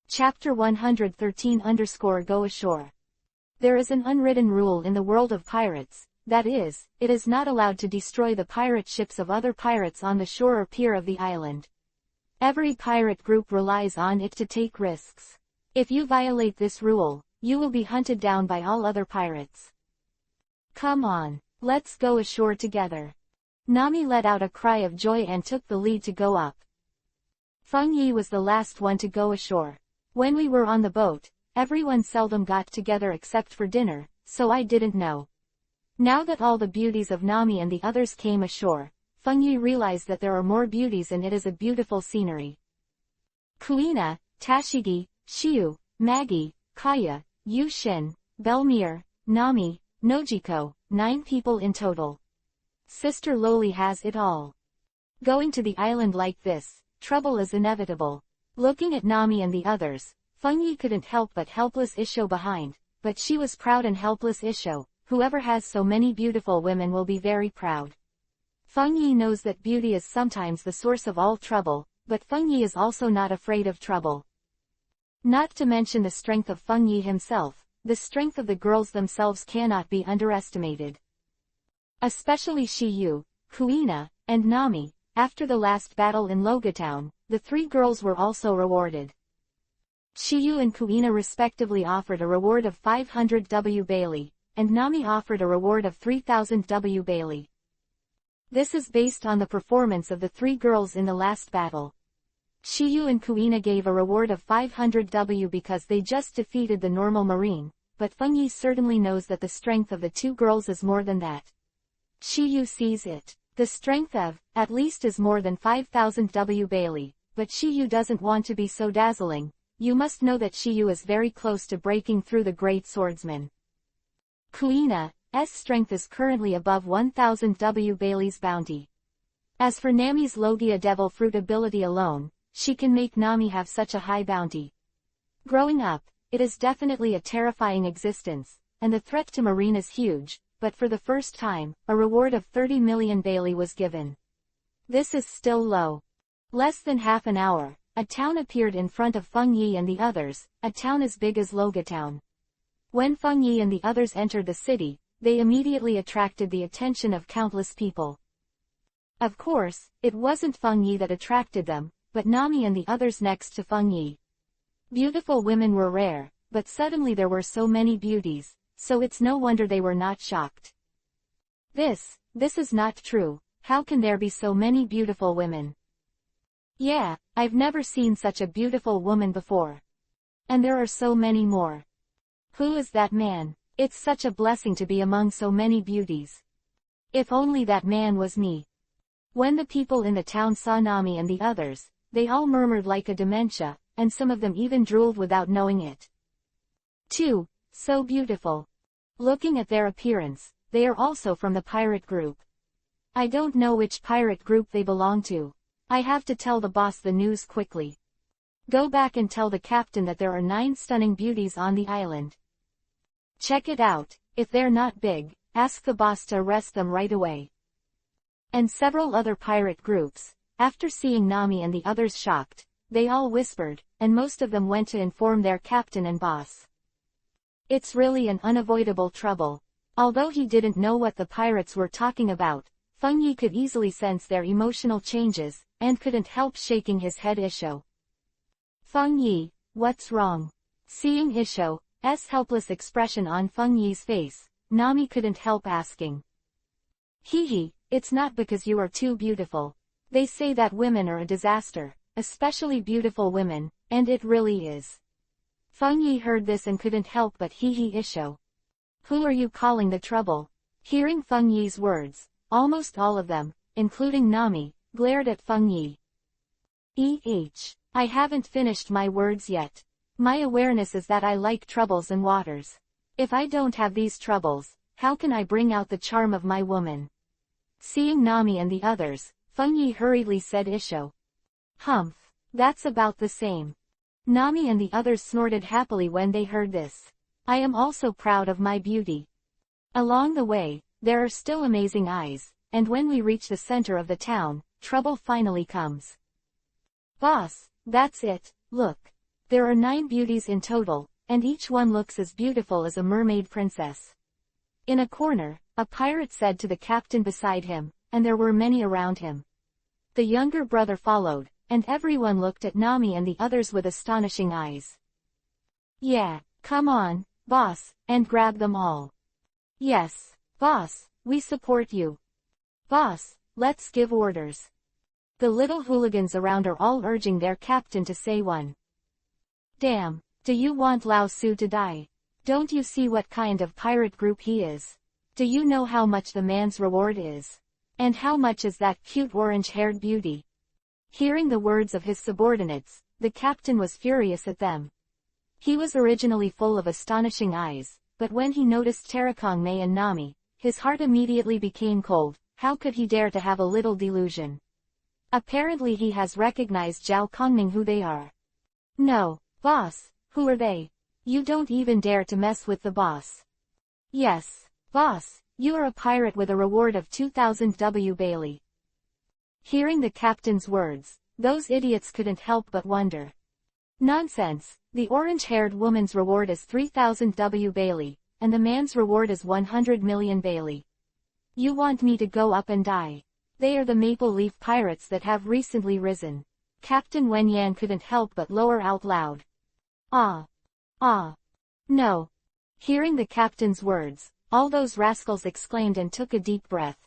Chapter 113-Go Ashore. There is an unwritten rule in the world of pirates, that is, it is not allowed to destroy the pirate ships of other pirates on the shore or pier of the island. Every pirate group relies on it to take risks. If you violate this rule, you will be hunted down by all other pirates. Come on, let's go ashore together. Nami let out a cry of joy and took the lead to go up. Feng Yi was the last one to go ashore. When we were on the boat, everyone seldom got together except for dinner, so I didn't know. Now that all the beauties of Nami and the others came ashore, Feng Yi realized that there are more beauties and it is a beautiful scenery. Kuina, Tashigi, Shiu, Maggie, Kaya, Yu Shin, Belmir, Nami, Nojiko, 9 people in total. Sister Loli has it all. Going to the island like this, trouble is inevitable. Looking at Nami and the others, Feng Yi couldn't help but helpless Isho behind, but she was proud and helpless Isho. Whoever has so many beautiful women will be very proud. Feng Yi knows that beauty is sometimes the source of all trouble, but Feng Yi is also not afraid of trouble. Not to mention the strength of Feng Yi himself, the strength of the girls themselves cannot be underestimated. Especially Shiyu, Kuina, and Nami. After the last battle in Logatown, the 3 girls were also rewarded. Shiyu and Kuina respectively offered a reward of 500 W Bailey, and Nami offered a reward of 3000 W Bailey. This is based on the performance of the 3 girls in the last battle. Shiyu and Kuina gave a reward of 500 W because they just defeated the normal marine, but Feng Yi certainly knows that the strength of the 2 girls is more than that. Shiyu sees it. The strength of, at least is more than 5000 W Bailey, but Shiyu doesn't want to be so dazzling. You must know that Shiyu is very close to breaking through the great swordsman. Kuina's strength is currently above 1000 W Bailey's bounty. As for Nami's Logia Devil Fruit ability alone, she can make Nami have such a high bounty. Growing up, it is definitely a terrifying existence, and the threat to Marine is huge, but for the first time, a reward of 30 million Bailey was given. This is still low. Less than half an hour, a town appeared in front of Feng Yi and the others, a town as big as Logatown. When Feng Yi and the others entered the city, they immediately attracted the attention of countless people. Of course, it wasn't Feng Yi that attracted them, but Nami and the others next to Feng Yi. Beautiful women were rare, but suddenly there were so many beauties, so it's no wonder they were not shocked. This is not true. How can there be so many beautiful women? Yeah, I've never seen such a beautiful woman before. And there are so many more. Who is that man? It's such a blessing to be among so many beauties. If only that man was me. When the people in the town saw Nami and the others, they all murmured like a dementia, and some of them even drooled without knowing it. 2. So beautiful. Looking at their appearance, they are also from the pirate group. I don't know which pirate group they belong to. I have to tell the boss the news quickly. Go back and tell the captain that there are 9 stunning beauties on the island. Check it out. If they're not big, ask the boss to arrest them right away. And several other pirate groups, after seeing Nami and the others shocked, they all whispered, and most of them went to inform their captain and boss. It's really an unavoidable trouble. Although he didn't know what the pirates were talking about, Feng Yi could easily sense their emotional changes, and couldn't help shaking his head. Isho. Feng Yi, what's wrong? Seeing Isho's helpless expression on Feng Yi's face, Nami couldn't help asking. Hee, it's not because you are too beautiful. They say that women are a disaster, especially beautiful women, and it really is. Feng Yi heard this and couldn't help but hee Isho. Who are you calling the trouble? Hearing Feng Yi's words, almost all of them, including Nami, glared at Feng Yi. I haven't finished my words yet. My awareness is that I like troubles and waters. If I don't have these troubles, how can I bring out the charm of my woman? Seeing Nami and the others, Fengyi hurriedly said Isho. Humph. That's about the same. Nami and the others snorted happily when they heard this. I am also proud of my beauty. Along the way, there are still amazing eyes, and when we reach the center of the town, trouble finally comes. Boss, that's it, look. There are 9 beauties in total, and each one looks as beautiful as a mermaid princess. In a corner, a pirate said to the captain beside him, and there were many around him. The younger brother followed, and everyone looked at Nami and the others with astonishing eyes. Yeah, come on, boss, and grab them all. Yes, boss, we support you. Boss, let's give orders. The little hooligans around are all urging their captain to say one. Damn, do you want Lao Su to die? Don't you see what kind of pirate group he is? Do you know how much the man's reward is? And how much is that cute orange-haired beauty? Hearing the words of his subordinates, the captain was furious at them. He was originally full of astonishing eyes, but when he noticed Terakong-mei and Nami, his heart immediately became cold. How could he dare to have a little delusion? Apparently he has recognized Zhao Kongming who they are. No, boss, who are they? You don't even dare to mess with the boss. Yes, boss, you are a pirate with a reward of 2,000 W Bailey. Hearing the captain's words, those idiots couldn't help but wonder. Nonsense, the orange-haired woman's reward is 3,000 W Bailey, and the man's reward is 100 million Bailey. You want me to go up and die? They are the Maple Leaf Pirates that have recently risen. Captain Wenyan couldn't help but lower out loud. No. Hearing the captain's words, all those rascals exclaimed and took a deep breath.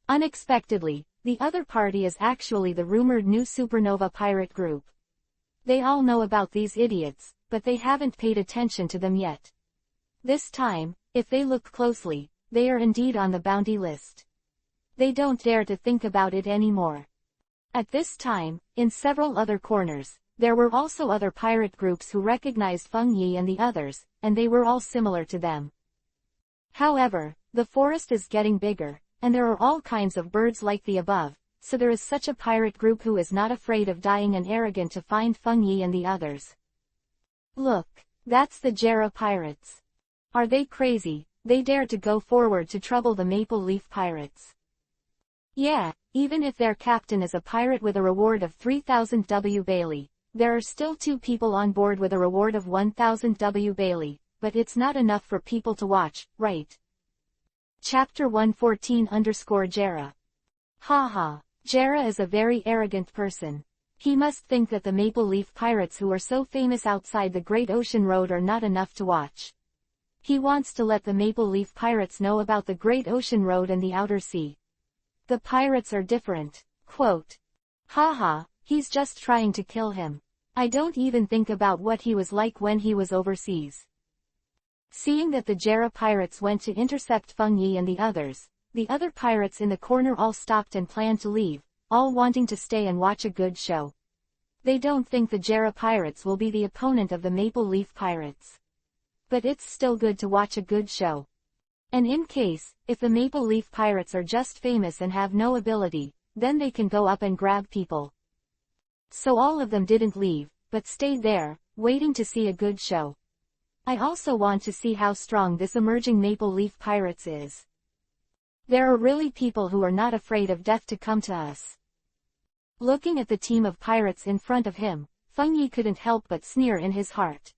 Unexpectedly, the other party is actually the rumored new supernova pirate group. They all know about these idiots, but they haven't paid attention to them yet. This time, if they look closely, they are indeed on the bounty list. They don't dare to think about it anymore. At this time, in several other corners, there were also other pirate groups who recognized Feng Yi and the others, and they were all similar to them. However, the forest is getting bigger, and there are all kinds of birds like the above, so there is such a pirate group who is not afraid of dying and arrogant to find Feng Yi and the others. Look, that's the Jera pirates. Are they crazy? They dare to go forward to trouble the Maple Leaf Pirates. Yeah, even if their captain is a pirate with a reward of 3,000 W Bailey, there are still 2 people on board with a reward of 1,000 W Bailey, but it's not enough for people to watch, right? Chapter 114-Jera. Haha, Jera is a very arrogant person. He must think that the Maple Leaf Pirates who are so famous outside the Great Ocean Road are not enough to watch. He wants to let the Maple Leaf Pirates know about the Great Ocean Road and the Outer Sea. The pirates are different. Quote. Haha, he's just trying to kill him. I don't even think about what he was like when he was overseas. Seeing that the Jera pirates went to intercept Feng Yi and the other pirates in the corner all stopped and planned to leave, all wanting to stay and watch a good show. They don't think the Jera pirates will be the opponent of the Maple Leaf Pirates. But it's still good to watch a good show. And in case, if the Maple Leaf Pirates are just famous and have no ability, then they can go up and grab people. So all of them didn't leave, but stayed there, waiting to see a good show. I also want to see how strong this emerging Maple Leaf Pirates is. There are really people who are not afraid of death to come to us. Looking at the team of pirates in front of him, Feng Yi couldn't help but sneer in his heart.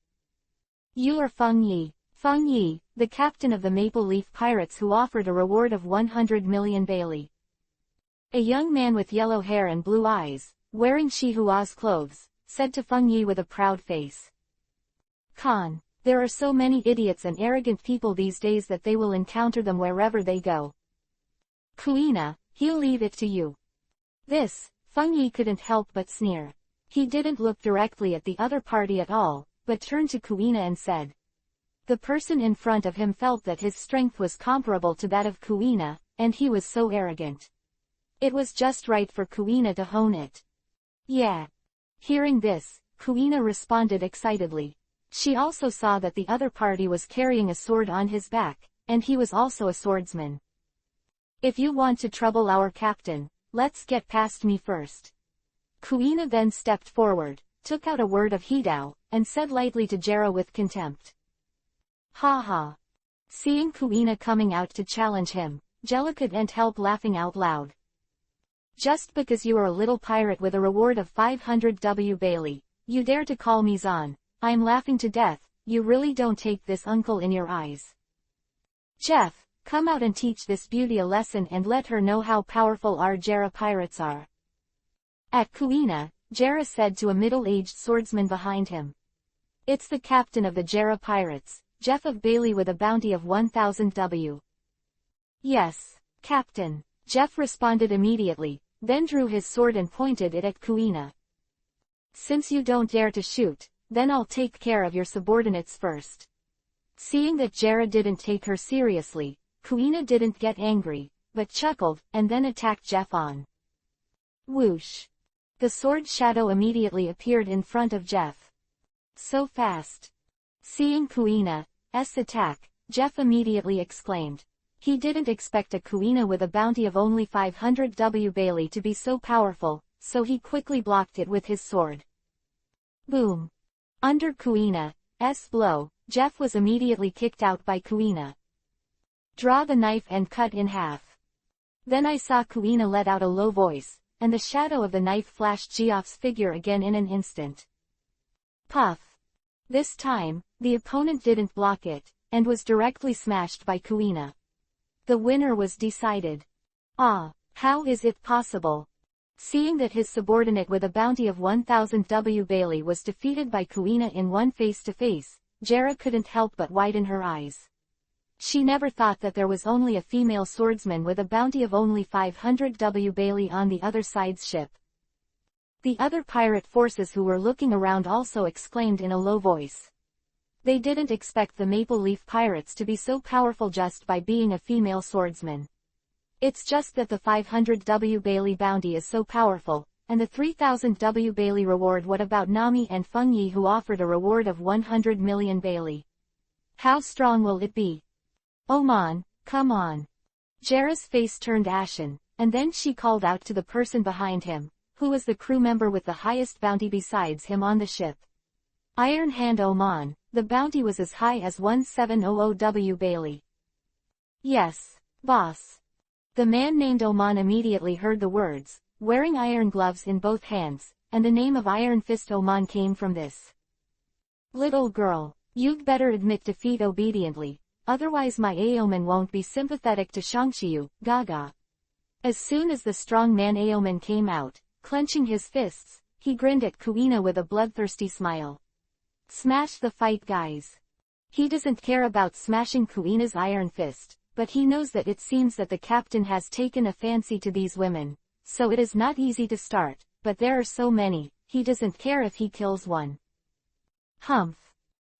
You are Feng Yi. Feng Yi, the captain of the Maple Leaf Pirates who offered a reward of 100 million Bailey. A young man with yellow hair and blue eyes, wearing Shihua's clothes, said to Feng Yi with a proud face. Khan, there are so many idiots and arrogant people these days that they will encounter them wherever they go. Kuina, he'll leave it to you. This, Feng Yi couldn't help but sneer. He didn't look directly at the other party at all, but turned to Kuina and said. The person in front of him felt that his strength was comparable to that of Kuina, and he was so arrogant. It was just right for Kuina to hone it. Yeah. Hearing this, Kuina responded excitedly. She also saw that the other party was carrying a sword on his back, and he was also a swordsman. "If you want to trouble our captain, let's get past me first." Kuina then stepped forward, took out a word of Hidao, and said lightly to Jera with contempt. "Ha ha." Seeing Kuina coming out to challenge him, Jella couldn't help laughing out loud. "Just because you are a little pirate with a reward of 500 Bailey, you dare to call me Zan. I'm laughing to death. You really don't take this uncle in your eyes. Jeff, come out and teach this beauty a lesson and let her know how powerful our Jera pirates are." At Kuina, Jera said to a middle-aged swordsman behind him. "It's the captain of the Jera pirates, Jeff of Bailey with a bounty of 1000 W. "Yes, Captain," Jeff responded immediately, then drew his sword and pointed it at Kuina. "Since you don't dare to shoot, then I'll take care of your subordinates first." Seeing that Jera didn't take her seriously, Kuina didn't get angry, but chuckled, and then attacked Jeff on. Whoosh! The sword shadow immediately appeared in front of Jeff. So fast. Seeing Kuina's attack, Jeff immediately exclaimed. He didn't expect a Kuina with a bounty of only 500 W Bailey to be so powerful, so he quickly blocked it with his sword. Boom! Under Kuina's blow, Jeff was immediately kicked out by Kuina. "Draw the knife and cut in half." Then I saw Kuina let out a low voice, and the shadow of the knife flashed Geoff's figure again in an instant. Puff! This time, the opponent didn't block it, and was directly smashed by Kuina. The winner was decided. Ah, how is it possible? Seeing that his subordinate with a bounty of 1000 W Bailey was defeated by Kuina in one face-to-face, Jera couldn't help but widen her eyes. She never thought that there was only a female swordsman with a bounty of only 500 W Bailey on the other side's ship. The other pirate forces who were looking around also exclaimed in a low voice. They didn't expect the Maple Leaf Pirates to be so powerful just by being a female swordsman. It's just that the 500 W Bailey bounty is so powerful, and the 3000 W Bailey reward. What about Nami and Feng Yi, who offered a reward of 100 million Bailey? How strong will it be? Oman, come on. Jera's face turned ashen, and then she called out to the person behind him, who was the crew member with the highest bounty besides him on the ship. Iron Hand Oman, the bounty was as high as 1700 W Bailey. Yes, boss. The man named Oman immediately heard the words, wearing iron gloves in both hands, and the name of Iron Fist Oman came from this. Little girl, you'd better admit defeat obediently, otherwise my Aoman won't be sympathetic to Shangshiyu, Gaga. As soon as the strong man Aoman came out, clenching his fists, he grinned at Kuina with a bloodthirsty smile. Smash the fight, guys. He doesn't care about smashing Kuina's iron fist, but he knows that it seems that the captain has taken a fancy to these women, so it is not easy to start, but there are so many, he doesn't care if he kills one. Humph.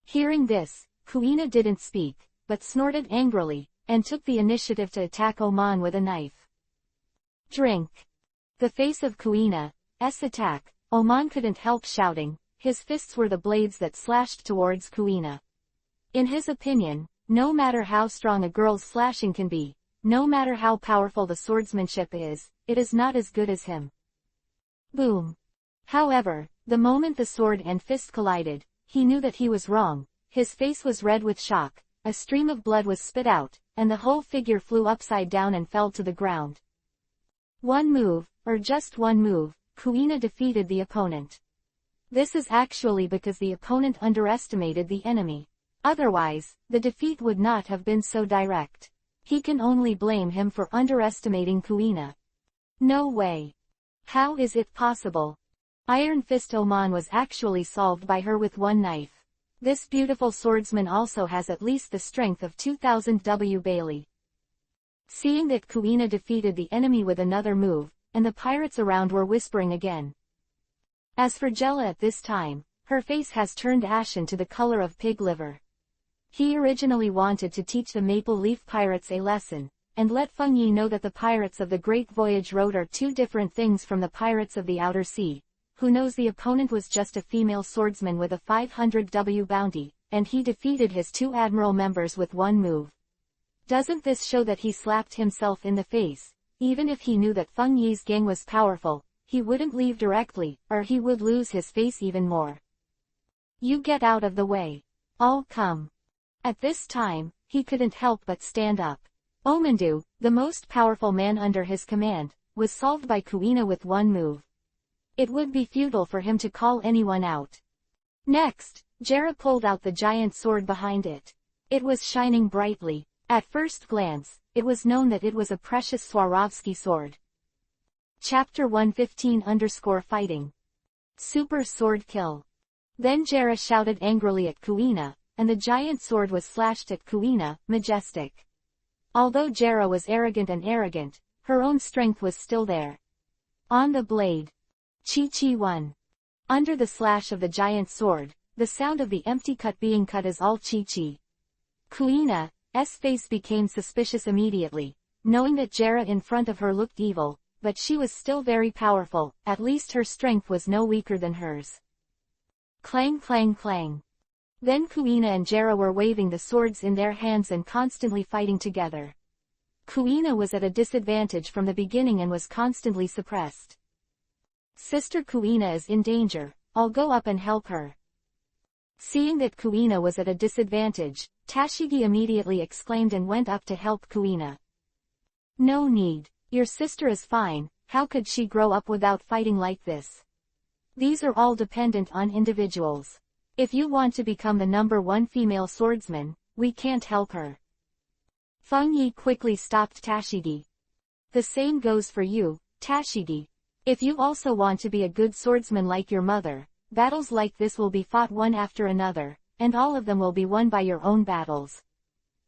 Hearing this, Kuina didn't speak, but snorted angrily, and took the initiative to attack Oman with a knife. Drink. The face of Kuina's attack, Oman couldn't help shouting, his fists were the blades that slashed towards Kuina. In his opinion, no matter how strong a girl's slashing can be, no matter how powerful the swordsmanship is, it is not as good as him. Boom. However, the moment the sword and fist collided, he knew that he was wrong, his face was red with shock, a stream of blood was spit out, and the whole figure flew upside down and fell to the ground. One move, or just one move, Kuina defeated the opponent. This is actually because the opponent underestimated the enemy. Otherwise, the defeat would not have been so direct. He can only blame him for underestimating Kuina. No way. How is it possible? Iron Fist Oman was actually solved by her with one knife. This beautiful swordsman also has at least the strength of 2000 W Bailey. Seeing that Kuina defeated the enemy with another move, and the pirates around were whispering again. As for Jella at this time, her face has turned ashen to the color of pig liver. He originally wanted to teach the Maple Leaf Pirates a lesson, and let Feng Yi know that the Pirates of the Great Voyage Road are two different things from the Pirates of the Outer Sea. who knows the opponent was just a female swordsman with a 500W bounty, and he defeated his 2 admiral members with one move. Doesn't this show that he slapped himself in the face? Even if he knew that Feng Yi's gang was powerful, he wouldn't leave directly, or he would lose his face even more. You get out of the way. I'll come. At this time, he couldn't help but stand up. Omandu, the most powerful man under his command, was solved by Kuina with one move. It would be futile for him to call anyone out. Next, Jera pulled out the giant sword behind it. It was shining brightly. At first glance, it was known that it was a precious Swarovski sword. Chapter 115-Fighting. Super Sword Kill. Then Jera shouted angrily at Kuina, and the giant sword was slashed at Kuina, majestic. Although Jera was arrogant, her own strength was still there. On the blade. Chi-Chi won. Under the slash of the giant sword, the sound of the empty cut being cut is all Chi-Chi. Kuina's face became suspicious immediately, knowing that Jera in front of her looked evil, but she was still very powerful, at least her strength was no weaker than hers. Clang clang clang. Then Kuina and Jera were waving the swords in their hands and constantly fighting together. Kuina was at a disadvantage from the beginning and was constantly suppressed. Sister Kuina is in danger, I'll go up and help her. Seeing that Kuina was at a disadvantage, Tashigi immediately exclaimed and went up to help Kuina. No need, your sister is fine, how could she grow up without fighting like this? These are all dependent on individuals. If you want to become the #1 female swordsman, we can't help her. Feng Yi quickly stopped Tashigi. The same goes for you, Tashigi. If you also want to be a good swordsman like your mother, battles like this will be fought one after another, and all of them will be won by your own battles.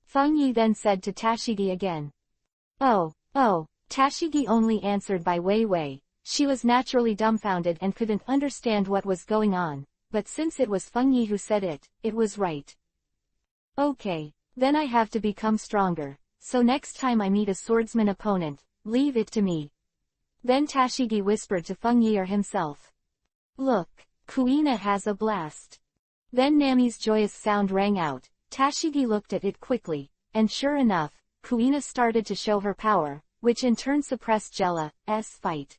Feng Yi then said to Tashigi again. Oh, Tashigi only answered by Wei. She was naturally dumbfounded and couldn't understand what was going on, but since it was Feng Yi who said it, it was right. Okay, then I have to become stronger, so next time I meet a swordsman opponent, leave it to me. Then Tashigi whispered to Feng Yi himself. Look, Kuina has a blast. Then Nami's joyous sound rang out. Tashigi looked at it quickly, and sure enough, Kuina started to show her power, which in turn suppressed Jella's fight.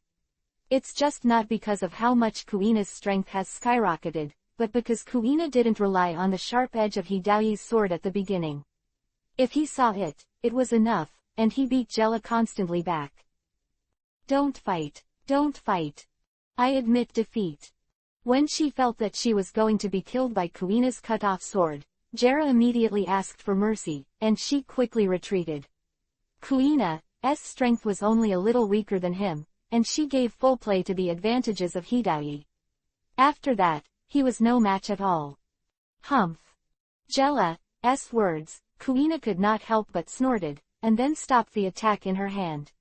It's just not because of how much Kuina's strength has skyrocketed, but because Kuina didn't rely on the sharp edge of Hidao's sword at the beginning. If he saw it, it was enough, and he beat Jella constantly back. Don't fight. I admit defeat. When she felt that she was going to be killed by Kuina's cut-off sword, Jera immediately asked for mercy, and she quickly retreated. Kuina's strength was only a little weaker than him, and she gave full play to the advantages of Hidao. After that, he was no match at all. Humph. Jella's words, Kuina could not help but snorted, and then stopped the attack in her hand.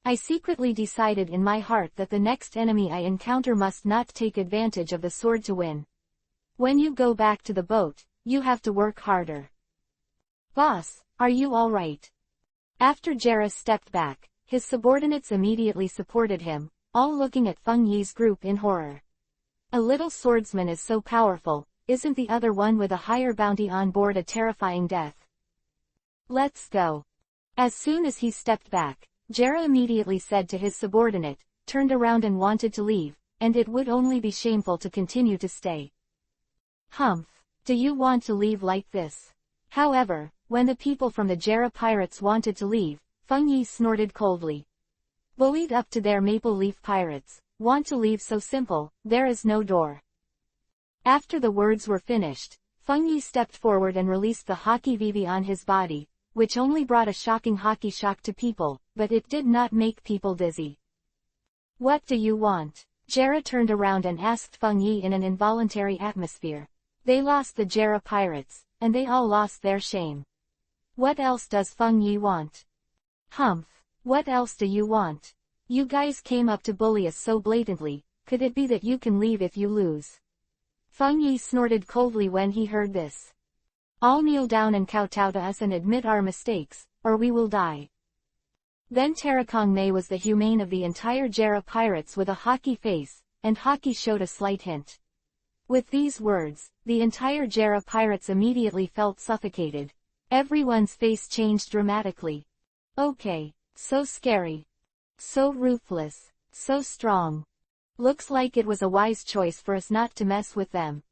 I secretly decided in my heart that the next enemy I encounter must not take advantage of the sword to win. When you go back to the boat, you have to work harder. Boss, are you all right? After Jera stepped back, his subordinates immediately supported him, all looking at Feng Yi's group in horror. A little swordsman is so powerful, isn't the other one with a higher bounty on board a terrifying death? Let's go. As soon as he stepped back, Jera immediately said to his subordinate, turned around and wanted to leave, and it would only be shameful to continue to stay. Humph, do you want to leave like this? However, when the people from the Jera pirates wanted to leave, Feng Yi snorted coldly. Bullied up to their maple leaf pirates, want to leave so simple, there is no door. After the words were finished, Feng Yi stepped forward and released the Haki Vivi on his body, which only brought a shocking Haki shock to people, but it did not make people dizzy. What do you want? Jera turned around and asked Feng Yi in an involuntary atmosphere. They lost the Jera pirates, and they all lost their shame. What else does Feng Yi want? Humph, what else do you want? You guys came up to bully us so blatantly, could it be that you can leave if you lose? Feng Yi snorted coldly when he heard this. All kneel down and kowtow to us and admit our mistakes, or we will die. Then Tarakong Mei was the humane of the entire Jera pirates with a Haki face, and Haki showed a slight hint. With these words, the entire Jera pirates immediately felt suffocated. Everyone's face changed dramatically. Okay, so scary. So ruthless. So strong. Looks like it was a wise choice for us not to mess with them.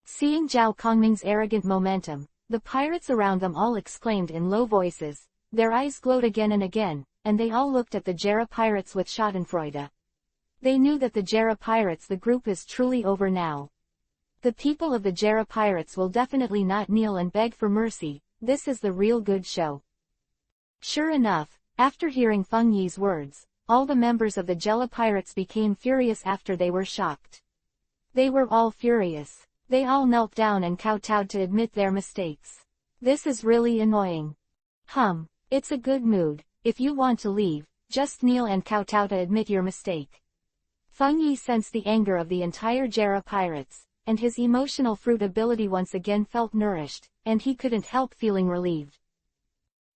Seeing Zhao Kongming's arrogant momentum, the pirates around them all exclaimed in low voices. Their eyes glowed again and again, and they all looked at the Jera pirates with schadenfreude. They knew that the Jera pirates, the group is truly over now. The people of the Jera pirates will definitely not kneel and beg for mercy. This is the real good show. Sure enough, after hearing Feng Yi's words, all the members of the Jera pirates became furious after they were shocked. They were all furious. They all knelt down and kowtowed to admit their mistakes. This is really annoying. It's a good mood. If you want to leave, just kneel and kowtow to admit your mistake. Feng Yi sensed the anger of the entire Jera pirates, and his emotional fruit ability once again felt nourished, and he couldn't help feeling relieved.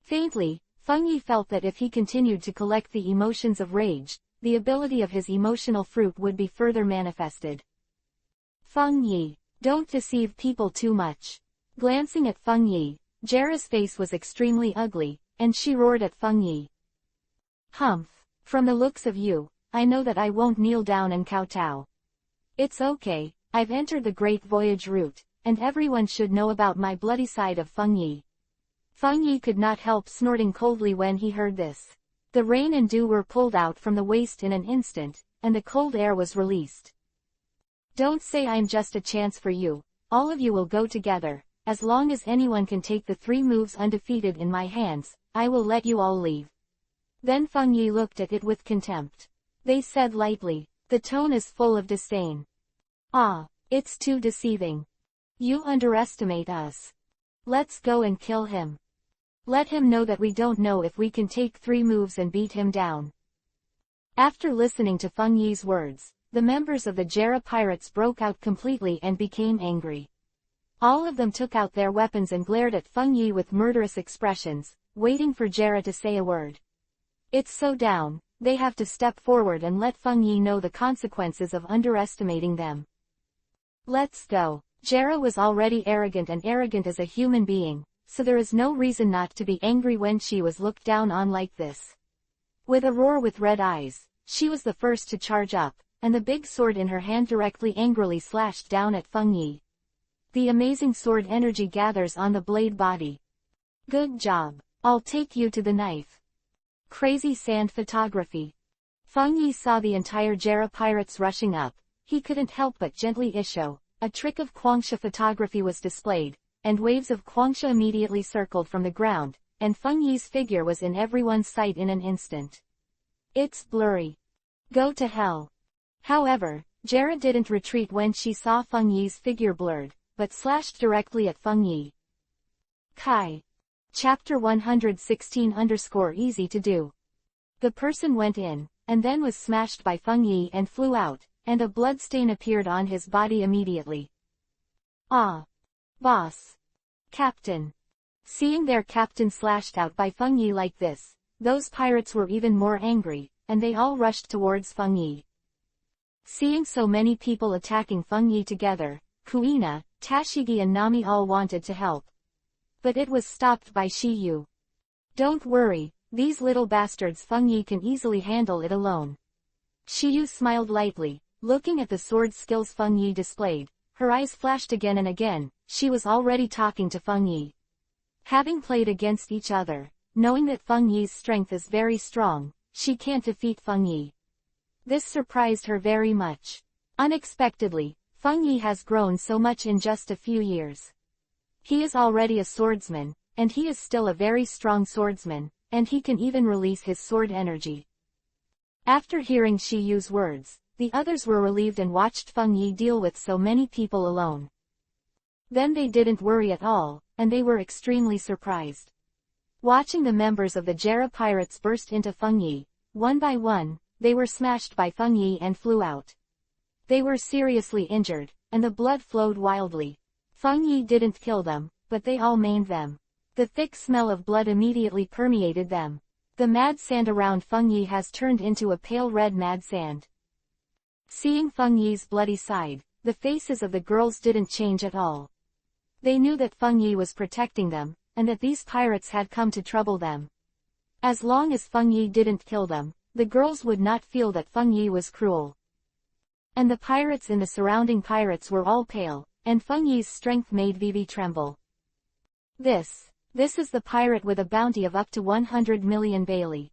Faintly, Feng Yi felt that if he continued to collect the emotions of rage, the ability of his emotional fruit would be further manifested. Feng Yi, don't deceive people too much. Glancing at Feng Yi, Jera's face was extremely ugly, and she roared at Feng Yi. From the looks of you, I know that I won't kneel down and kowtow. It's okay, I've entered the Great Voyage route, and everyone should know about my bloody side of Feng Yi. Feng Yi could not help snorting coldly when he heard this. The rain and dew were pulled out from the waste in an instant, and the cold air was released. Don't say I'm just a chance for you, all of you will go together. As long as anyone can take the 3 moves undefeated in my hands, I will let you all leave. Then Feng Yi looked at it with contempt. They said lightly, the tone is full of disdain. It's too deceiving. You underestimate us. Let's go and kill him. Let him know that we don't know if we can take 3 moves and beat him down. After listening to Feng Yi's words, the members of the Jera pirates broke out completely and became angry. All of them took out their weapons and glared at Feng Yi with murderous expressions, waiting for Jera to say a word. It's so down, they have to step forward and let Feng Yi know the consequences of underestimating them. Let's go. Jera was already arrogant and arrogant as a human being, so there is no reason not to be angry when she was looked down on like this. With a roar with red eyes, she was the first to charge up, and the big sword in her hand directly angrily slashed down at Feng Yi. The amazing sword energy gathers on the blade body. Good job. I'll take you to the knife. Crazy sand photography. Feng Yi saw the entire Jera pirates rushing up. He couldn't help but gently issue. A trick of Quangsha photography was displayed, and waves of Quangsha immediately circled from the ground, and Feng Yi's figure was in everyone's sight in an instant. It's blurry. Go to hell. However, Jera didn't retreat when she saw Feng Yi's figure blurred, but slashed directly at Feng Yi. Kai. Chapter 116_easy to do. The person went in, and then was smashed by Feng Yi and flew out, and a bloodstain appeared on his body immediately. Boss. Captain. Seeing their captain slashed out by Feng Yi like this, those pirates were even more angry, and they all rushed towards Feng Yi. Seeing so many people attacking Feng Yi together, Kuina, Tashigi and Nami all wanted to help. But it was stopped by Shiyu. Don't worry, these little bastards, Feng Yi can easily handle it alone. Shiyu smiled lightly, looking at the sword skills Feng Yi displayed. Her eyes flashed again and again. She was already talking to Feng Yi. Having played against each other, knowing that Feng Yi's strength is very strong, she can't defeat Feng Yi. This surprised her very much. Unexpectedly, Feng Yi has grown so much in just a few years. He is already a swordsman, and he is still a very strong swordsman, and he can even release his sword energy. After hearing Shiyu's words, the others were relieved and watched Feng Yi deal with so many people alone. Then they didn't worry at all, and they were extremely surprised. Watching the members of the Jera pirates burst into Feng Yi, one by one, they were smashed by Feng Yi and flew out. They were seriously injured, and the blood flowed wildly. Feng Yi didn't kill them, but they all maimed them. The thick smell of blood immediately permeated them. The mad sand around Feng Yi has turned into a pale red mad sand. Seeing Feng Yi's bloody side, the faces of the girls didn't change at all. They knew that Feng Yi was protecting them, and that these pirates had come to trouble them. As long as Feng Yi didn't kill them, the girls would not feel that Feng Yi was cruel. And the pirates in the surrounding pirates were all pale, and Feng Yi's strength made Vivi tremble. This is the pirate with a bounty of up to 100 million Bailey.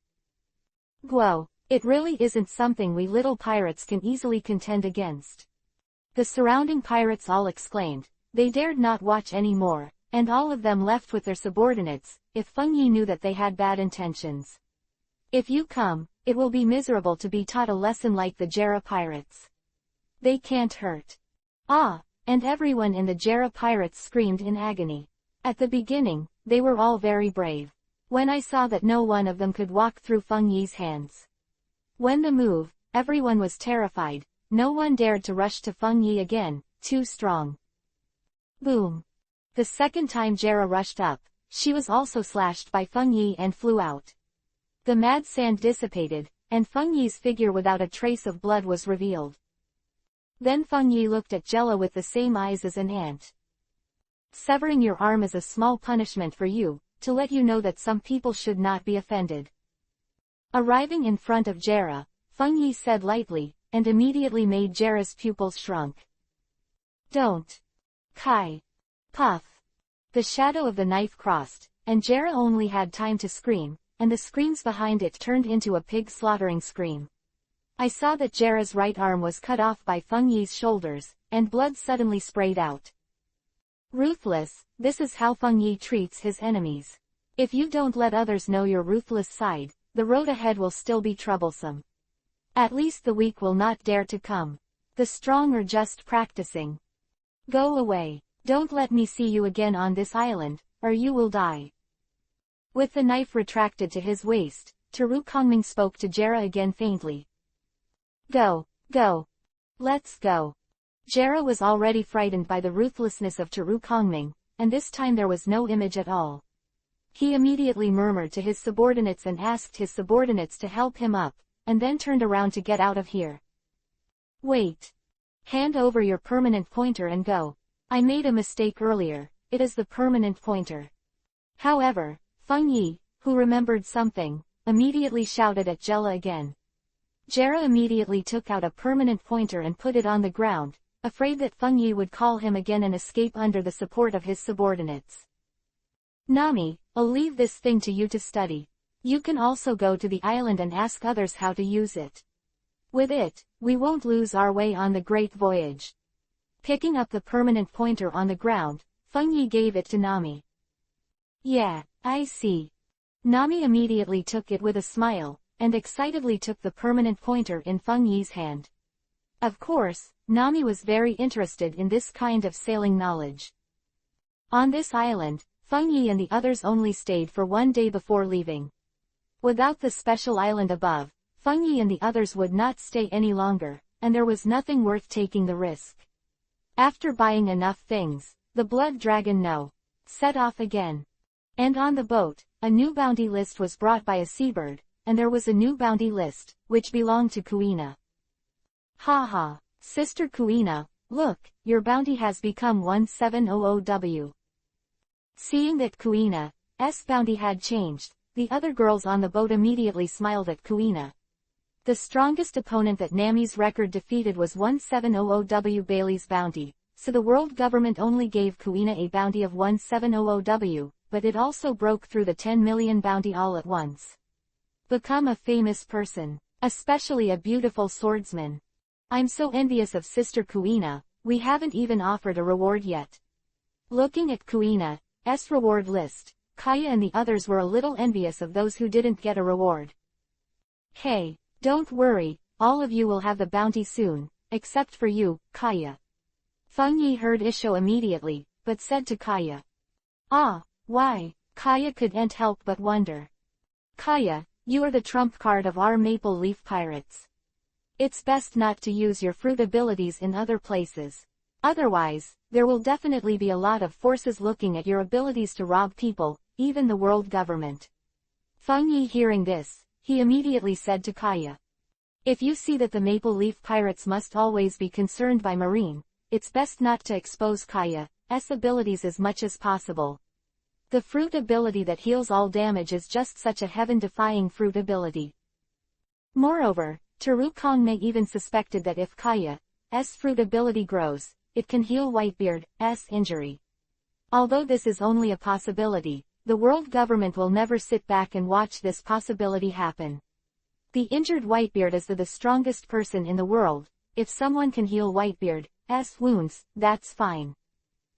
Guo, it really isn't something we little pirates can easily contend against. The surrounding pirates all exclaimed. They dared not watch any more, and all of them left with their subordinates, if Feng Yi knew that they had bad intentions. If you come, it will be miserable to be taught a lesson like the Jera pirates. They can't hurt. Ah, and everyone in the Jera pirates screamed in agony. At the beginning, they were all very brave. When I saw that no one of them could walk through Feng Yi's hands. When the move, everyone was terrified, no one dared to rush to Feng Yi again, too strong. Boom. The second time Jera rushed up, she was also slashed by Feng Yi and flew out. The mad sand dissipated, and Feng Yi's figure without a trace of blood was revealed. Then Feng Yi looked at Jella with the same eyes as an ant. Severing your arm is a small punishment for you, to let you know that some people should not be offended. Arriving in front of Jera, Feng Yi said lightly, and immediately made Jera's pupils shrunk. Don't. Kai. Puff. The shadow of the knife crossed, and Jera only had time to scream, and the screams behind it turned into a pig slaughtering scream. I saw that Jera's right arm was cut off by Feng Yi's shoulders, and blood suddenly sprayed out. Ruthless, this is how Feng Yi treats his enemies. If you don't let others know your ruthless side, the road ahead will still be troublesome. At least the weak will not dare to come. The strong are just practicing. Go away. Don't let me see you again on this island, or you will die. With the knife retracted to his waist, Teru Kongming spoke to Jera again faintly. Go, go. Let's go. Jera was already frightened by the ruthlessness of Teru Kongming, and this time there was no image at all. He immediately murmured to his subordinates and asked his subordinates to help him up, and then turned around to get out of here. Wait. Hand over your permanent pointer and go. I made a mistake earlier, it is the permanent pointer. However, Feng Yi, who remembered something, immediately shouted at Jella again. Jera immediately took out a permanent pointer and put it on the ground, afraid that Feng Yi would call him again and escape under the support of his subordinates. Nami, I'll leave this thing to you to study. You can also go to the island and ask others how to use it. With it, we won't lose our way on the great voyage. Picking up the permanent pointer on the ground, Feng Yi gave it to Nami. Yeah, I see. Nami immediately took it with a smile, and excitedly took the permanent pointer in Feng Yi's hand. Of course, Nami was very interested in this kind of sailing knowledge. On this island, Feng Yi and the others only stayed for one day before leaving. Without the special island above, Feng Yi and the others would not stay any longer, and there was nothing worth taking the risk. After buying enough things, the Blood Dragon set off again. And on the boat, a new bounty list was brought by a seabird, and there was a new bounty list, which belonged to Kuina. Ha ha, Sister Kuina, look, your bounty has become 1700W. Seeing that Kuina's bounty had changed, the other girls on the boat immediately smiled at Kuina. The strongest opponent that Nami's record defeated was 1700W Bailey's bounty, so the world government only gave Kuina a bounty of 1700W, but it also broke through the 10 million bounty all at once. Become a famous person, especially a beautiful swordsman. I'm so envious of Sister Kuina, we haven't even offered a reward yet. Looking at Kuina's reward list, Kaya and the others were a little envious of those who didn't get a reward. Hey, don't worry, all of you will have the bounty soon, except for you, Kaya. Feng Yi heard Isho immediately, but said to Kaya. Ah, why? Kaya couldn't help but wonder. Kaya, you are the trump card of our Maple Leaf Pirates. It's best not to use your fruit abilities in other places. Otherwise, there will definitely be a lot of forces looking at your abilities to rob people, even the world government. Feng Yi hearing this, he immediately said to Kaya. If you see that the Maple Leaf Pirates must always be concerned by marine, it's best not to expose Kaya's abilities as much as possible. The fruit ability that heals all damage is just such a heaven-defying fruit ability. Moreover, Taru Kong may even suspected that if Kaya's fruit ability grows, it can heal Whitebeard's injury. Although this is only a possibility, the world government will never sit back and watch this possibility happen. The injured Whitebeard is the strongest person in the world. If someone can heal Whitebeard's wounds, that's fine.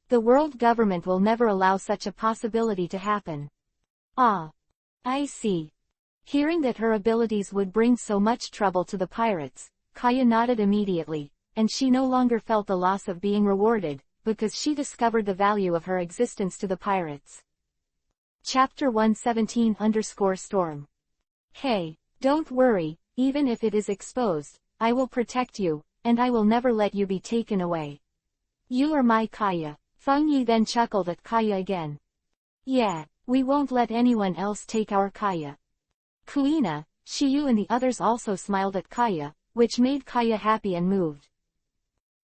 The world government will never allow such a possibility to happen. Ah. I see. Hearing that her abilities would bring so much trouble to the pirates, Kaya nodded immediately, and she no longer felt the loss of being rewarded, because she discovered the value of her existence to the pirates. Chapter 117-Storm. Hey, don't worry, even if it is exposed, I will protect you, and I will never let you be taken away. You are my Kaya. Feng Yi then chuckled at Kaya again. Yeah, we won't let anyone else take our Kaya. Kuina, Shiyu and the others also smiled at Kaya, which made Kaya happy and moved.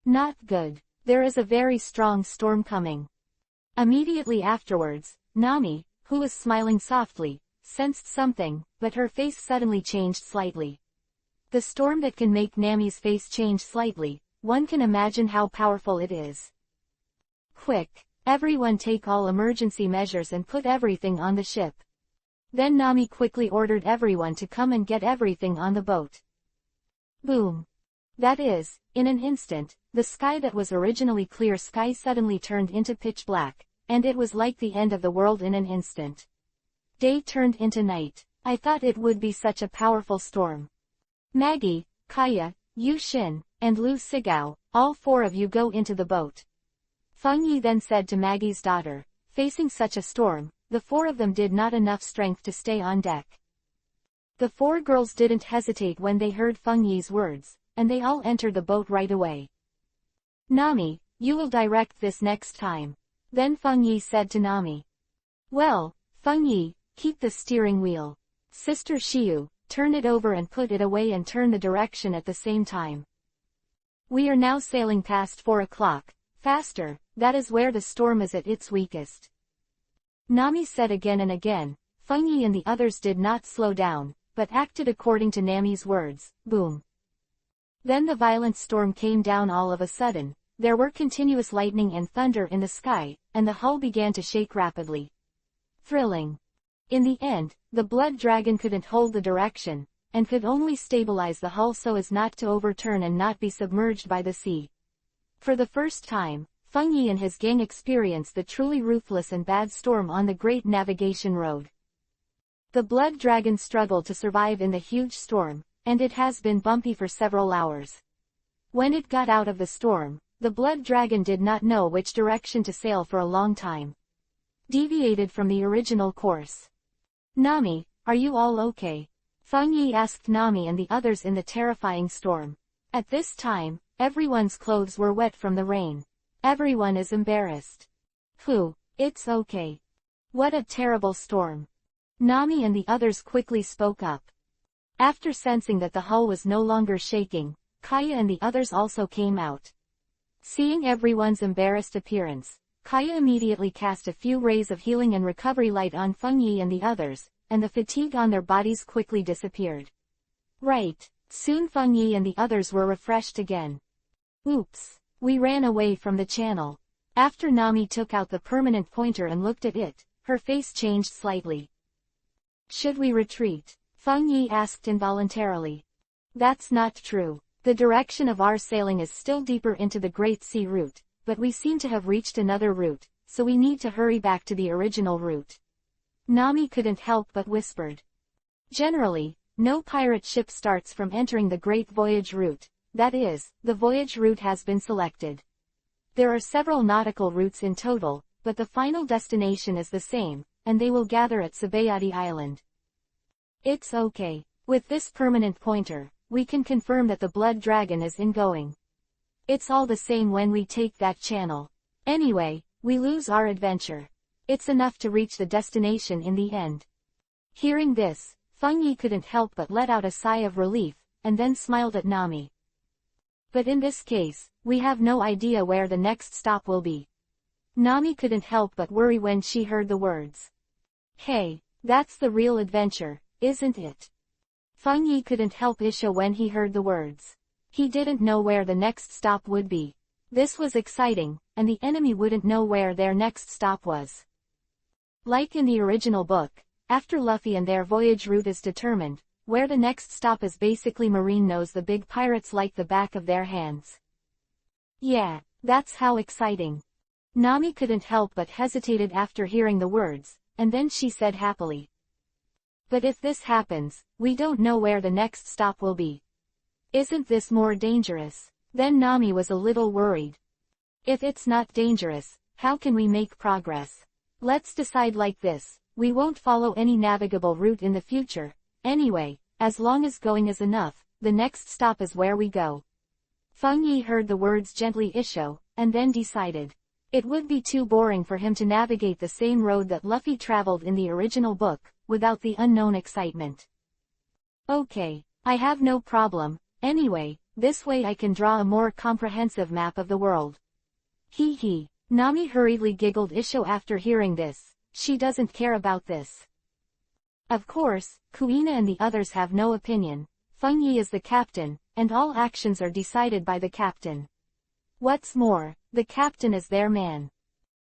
Not good. There is a very strong storm coming. Immediately afterwards, Nami, who was smiling softly, sensed something, but her face suddenly changed slightly. The storm that can make Nami's face change slightly, one can imagine how powerful it is. Quick, everyone take all emergency measures and put everything on the ship. Then Nami quickly ordered everyone to come and get everything on the boat. Boom. That is, in an instant, the sky that was originally clear sky suddenly turned into pitch black, and it was like the end of the world in an instant. Day turned into night. I thought it would be such a powerful storm. Maggie, Kaya, Yu Xin, and Lu Sigao, all four of you go into the boat. Feng Yi then said to Maggie's daughter, facing such a storm, the four of them did not enough strength to stay on deck. The four girls didn't hesitate when they heard Feng Yi's words, and they all entered the boat right away. Nami, you will direct this next time. Then Feng Yi said to Nami. Well, Feng Yi, keep the steering wheel. Sister Shiyu, turn it over and put it away and turn the direction at the same time. We are now sailing past 4 o'clock. Faster, that is where the storm is at its weakest. Nami said again and again. Feng Yi and the others did not slow down, but acted according to Nami's words. Boom. Then the violent storm came down all of a sudden. There were continuous lightning and thunder in the sky, and the hull began to shake rapidly. Thrilling. In the end, the blood dragon couldn't hold the direction, and could only stabilize the hull so as not to overturn and not be submerged by the sea. For the first time, Feng Yi and his gang experienced the truly ruthless and bad storm on the Great Navigation Road. The blood dragon struggled to survive in the huge storm, and it has been bumpy for several hours. When it got out of the storm, the blood dragon did not know which direction to sail for a long time. Deviated from the original course. Nami, are you all okay? Feng Yi asked Nami and the others in the terrifying storm. At this time, everyone's clothes were wet from the rain. Everyone is embarrassed. Phew, it's okay. What a terrible storm. Nami and the others quickly spoke up. After sensing that the hull was no longer shaking, Kaya and the others also came out. Seeing everyone's embarrassed appearance, Kaya immediately cast a few rays of healing and recovery light on Feng Yi and the others, and the fatigue on their bodies quickly disappeared. Right. Soon Feng Yi and the others were refreshed again. Oops. We ran away from the channel. After Nami took out the permanent pointer and looked at it, her face changed slightly. Should we retreat? Feng Yi asked involuntarily. That's not true. The direction of our sailing is still deeper into the Great Sea route, but we seem to have reached another route, so we need to hurry back to the original route. Nami couldn't help but whispered. Generally, no pirate ship starts from entering the Great Voyage route. That is, the voyage route has been selected. There are several nautical routes in total, but the final destination is the same, and they will gather at Sabayati Island. It's okay. With this permanent pointer, we can confirm that the blood dragon is ingoing. It's all the same when we take that channel. Anyway, we lose our adventure. It's enough to reach the destination in the end. Hearing this, Feng Yi couldn't help but let out a sigh of relief, and then smiled at Nami. But in this case, we have no idea where the next stop will be. Nami couldn't help but worry when she heard the words. Hey, that's the real adventure, isn't it? Feng Yi couldn't help issue when he heard the words. He didn't know where the next stop would be. This was exciting, and the enemy wouldn't know where their next stop was. Like in the original book, after Luffy and their voyage route is determined, where the next stop is basically Marine knows the big pirates like the back of their hands. Yeah, that's how exciting. Nami couldn't help but hesitated after hearing the words, and then she said happily. But if this happens, we don't know where the next stop will be. Isn't this more dangerous? Then Nami was a little worried. If it's not dangerous, how can we make progress? Let's decide like this, we won't follow any navigable route in the future. Anyway, as long as going is enough, the next stop is where we go. Feng Yi heard the words gently issue, and then decided. It would be too boring for him to navigate the same road that Luffy traveled in the original book, without the unknown excitement. Okay, I have no problem. Anyway, this way I can draw a more comprehensive map of the world. Hee hee. Nami hurriedly giggled issue after hearing this. She doesn't care about this. Of course, Kuina and the others have no opinion. Feng Yi is the captain, and all actions are decided by the captain. What's more, the captain is their man.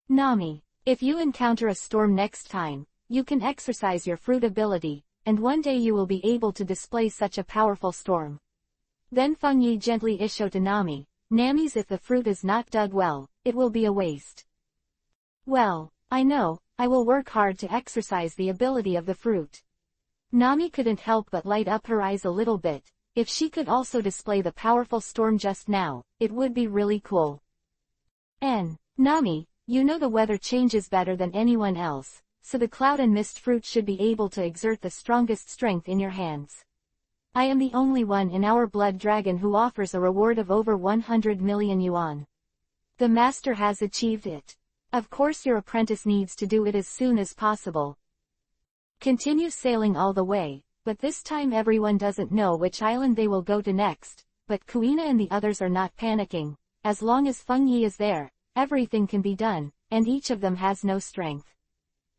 Nami, if you encounter a storm next time, you can exercise your fruit ability, and one day you will be able to display such a powerful storm. Then Feng Yi gently issued to Nami, Nami's if the fruit is not dug well, it will be a waste. Well, I know, I will work hard to exercise the ability of the fruit. Nami couldn't help but light up her eyes a little bit. If she could also display the powerful storm just now, it would be really cool. Nami, you know the weather changes better than anyone else, so the cloud and mist fruit should be able to exert the strongest strength in your hands. I am the only one in our blood dragon who offers a reward of over 100 million yuan. The master has achieved it. Of course your apprentice needs to do it as soon as possible. Continue sailing all the way, but this time everyone doesn't know which island they will go to next, but Kuina and the others are not panicking. As long as Feng Yi is there, everything can be done, and each of them has no strength.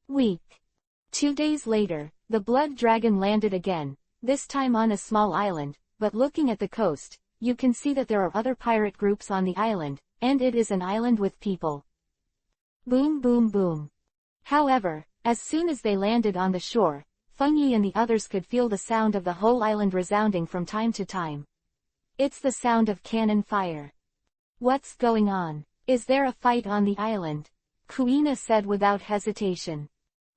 Weak. 2 days later, the blood dragon landed again, this time on a small island, but looking at the coast, you can see that there are other pirate groups on the island, and it is an island with people. Boom boom boom. However, as soon as they landed on the shore, Feng Yi and the others could feel the sound of the whole island resounding from time to time. It's the sound of cannon fire. What's going on? Is there a fight on the island? Kuina said without hesitation.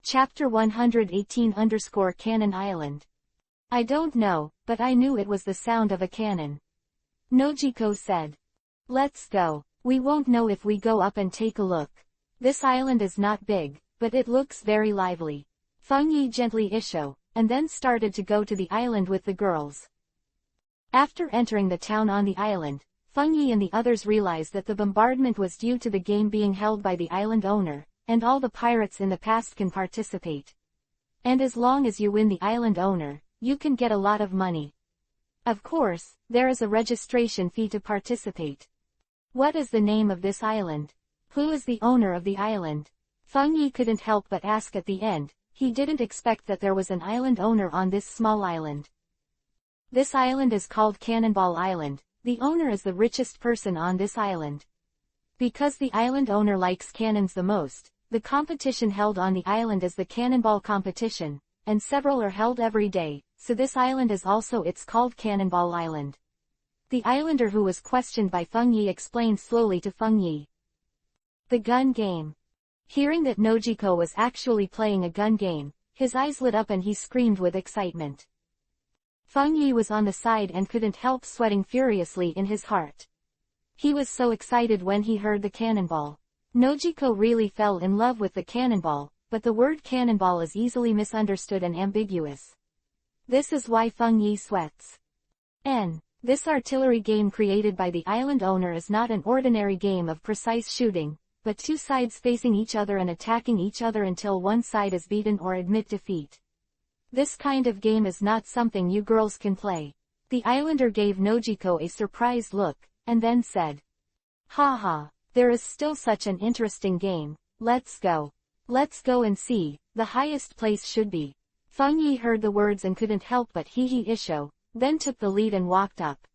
Chapter 118-Cannon Island. I don't know, but I knew it was the sound of a cannon. Nojiko said. Let's go. We won't know if we go up and take a look. This island is not big, but it looks very lively. Feng Yi gently issued, and then started to go to the island with the girls. After entering the town on the island, Feng Yi and the others realized that the bombardment was due to the game being held by the island owner, and all the pirates in the past can participate. And as long as you win the island owner, you can get a lot of money. Of course, there is a registration fee to participate. What is the name of this island? Who is the owner of the island? Feng Yi couldn't help but ask at the end. He didn't expect that there was an island owner on this small island. This island is called Cannonball Island. The owner is the richest person on this island. Because the island owner likes cannons the most, the competition held on the island is the Cannonball competition, and several are held every day, so this island is also it's called Cannonball Island. The islander who was questioned by Feng Yi explained slowly to Feng Yi. The gun game. Hearing that Nojiko was actually playing a gun game, his eyes lit up and he screamed with excitement. Feng Yi was on the side and couldn't help sweating furiously in his heart. He was so excited when he heard the cannonball. Nojiko really fell in love with the cannonball, but the word cannonball is easily misunderstood and ambiguous. This is why Feng Yi sweats. This artillery game created by the island owner is not an ordinary game of precise shooting, but two sides facing each other and attacking each other until one side is beaten or admit defeat. This kind of game is not something you girls can play. The islander gave Nojiko a surprised look, and then said, "Haha, there is still such an interesting game, let's go. Let's go and see, the highest place should be." Feng Yi heard the words and couldn't help but hee isho, then took the lead and walked up.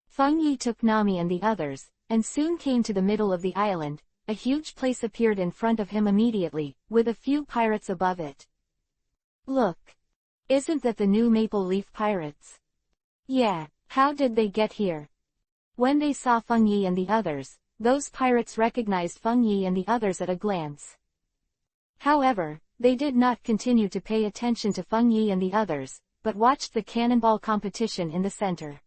Feng Yi took Nami and the others, and soon came to the middle of the island. A huge place appeared in front of him immediately, with a few pirates above it. "Look! Isn't that the new Maple Leaf Pirates?" "Yeah, how did they get here?" When they saw Feng Yi and the others, those pirates recognized Feng Yi and the others at a glance. However, they did not continue to pay attention to Feng Yi and the others, but watched the cannonball competition in the center.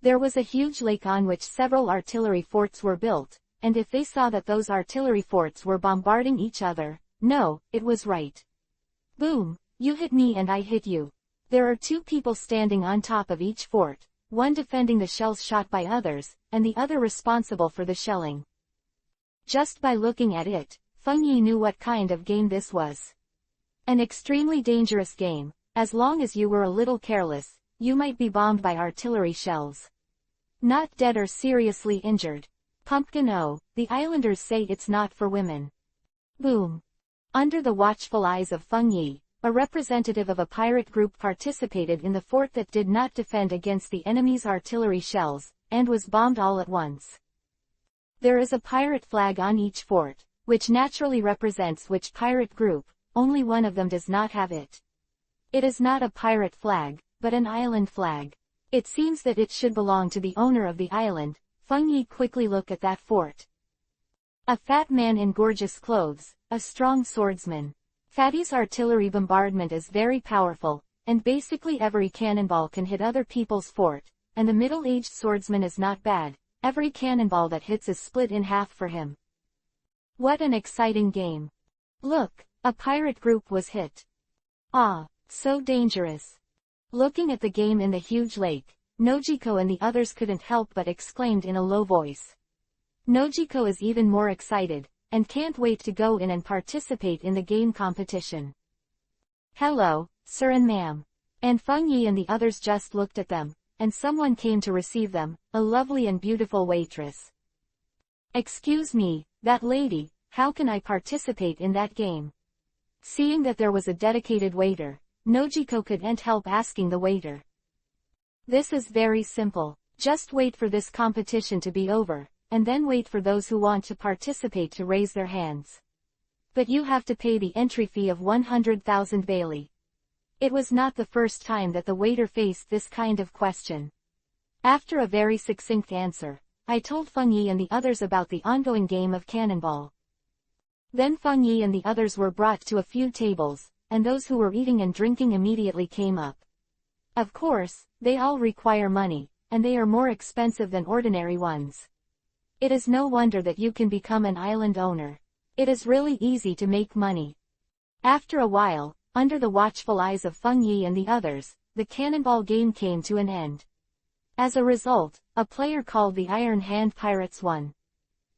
There was a huge lake on which several artillery forts were built, and if they saw that those artillery forts were bombarding each other, no, it was right. Boom, you hit me and I hit you. There are two people standing on top of each fort, one defending the shells shot by others, and the other responsible for the shelling. Just by looking at it, Feng Yi knew what kind of game this was. An extremely dangerous game. As long as you were a little careless, you might be bombed by artillery shells. Not dead or seriously injured. Pumpkin O, the islanders say it's not for women. Boom. Under the watchful eyes of Feng Yi, a representative of a pirate group participated in the fort that did not defend against the enemy's artillery shells, and was bombed all at once. There is a pirate flag on each fort, which naturally represents which pirate group, only one of them does not have it. It is not a pirate flag, but an island flag. It seems that it should belong to the owner of the island. Feng Yi quickly looked at that fort. A fat man in gorgeous clothes, a strong swordsman. Fatty's artillery bombardment is very powerful, and basically every cannonball can hit other people's fort, and the middle-aged swordsman is not bad. Every cannonball that hits is split in half for him. What an exciting game. Look, a pirate group was hit. Ah, so dangerous. Looking at the game in the huge lake, Nojiko and the others couldn't help but exclaimed in a low voice. Nojiko is even more excited, and can't wait to go in and participate in the game competition. "Hello, sir and ma'am." And Feng Yi and the others just looked at them, and someone came to receive them, a lovely and beautiful waitress. "Excuse me, that lady, how can I participate in that game?" Seeing that there was a dedicated waiter, Nojiko couldn't help asking the waiter. "This is very simple. Just wait for this competition to be over, and then wait for those who want to participate to raise their hands. But you have to pay the entry fee of 100,000 Bailey." It was not the first time that the waiter faced this kind of question. After a very succinct answer, I told Feng Yi and the others about the ongoing game of cannonball. Then Feng Yi and the others were brought to a few tables, and those who were eating and drinking immediately came up. Of course, they all require money, and they are more expensive than ordinary ones. It is no wonder that you can become an island owner. It is really easy to make money. After a while, under the watchful eyes of Feng Yi and the others, the cannonball game came to an end. As a result, a player called the Iron Hand Pirates won.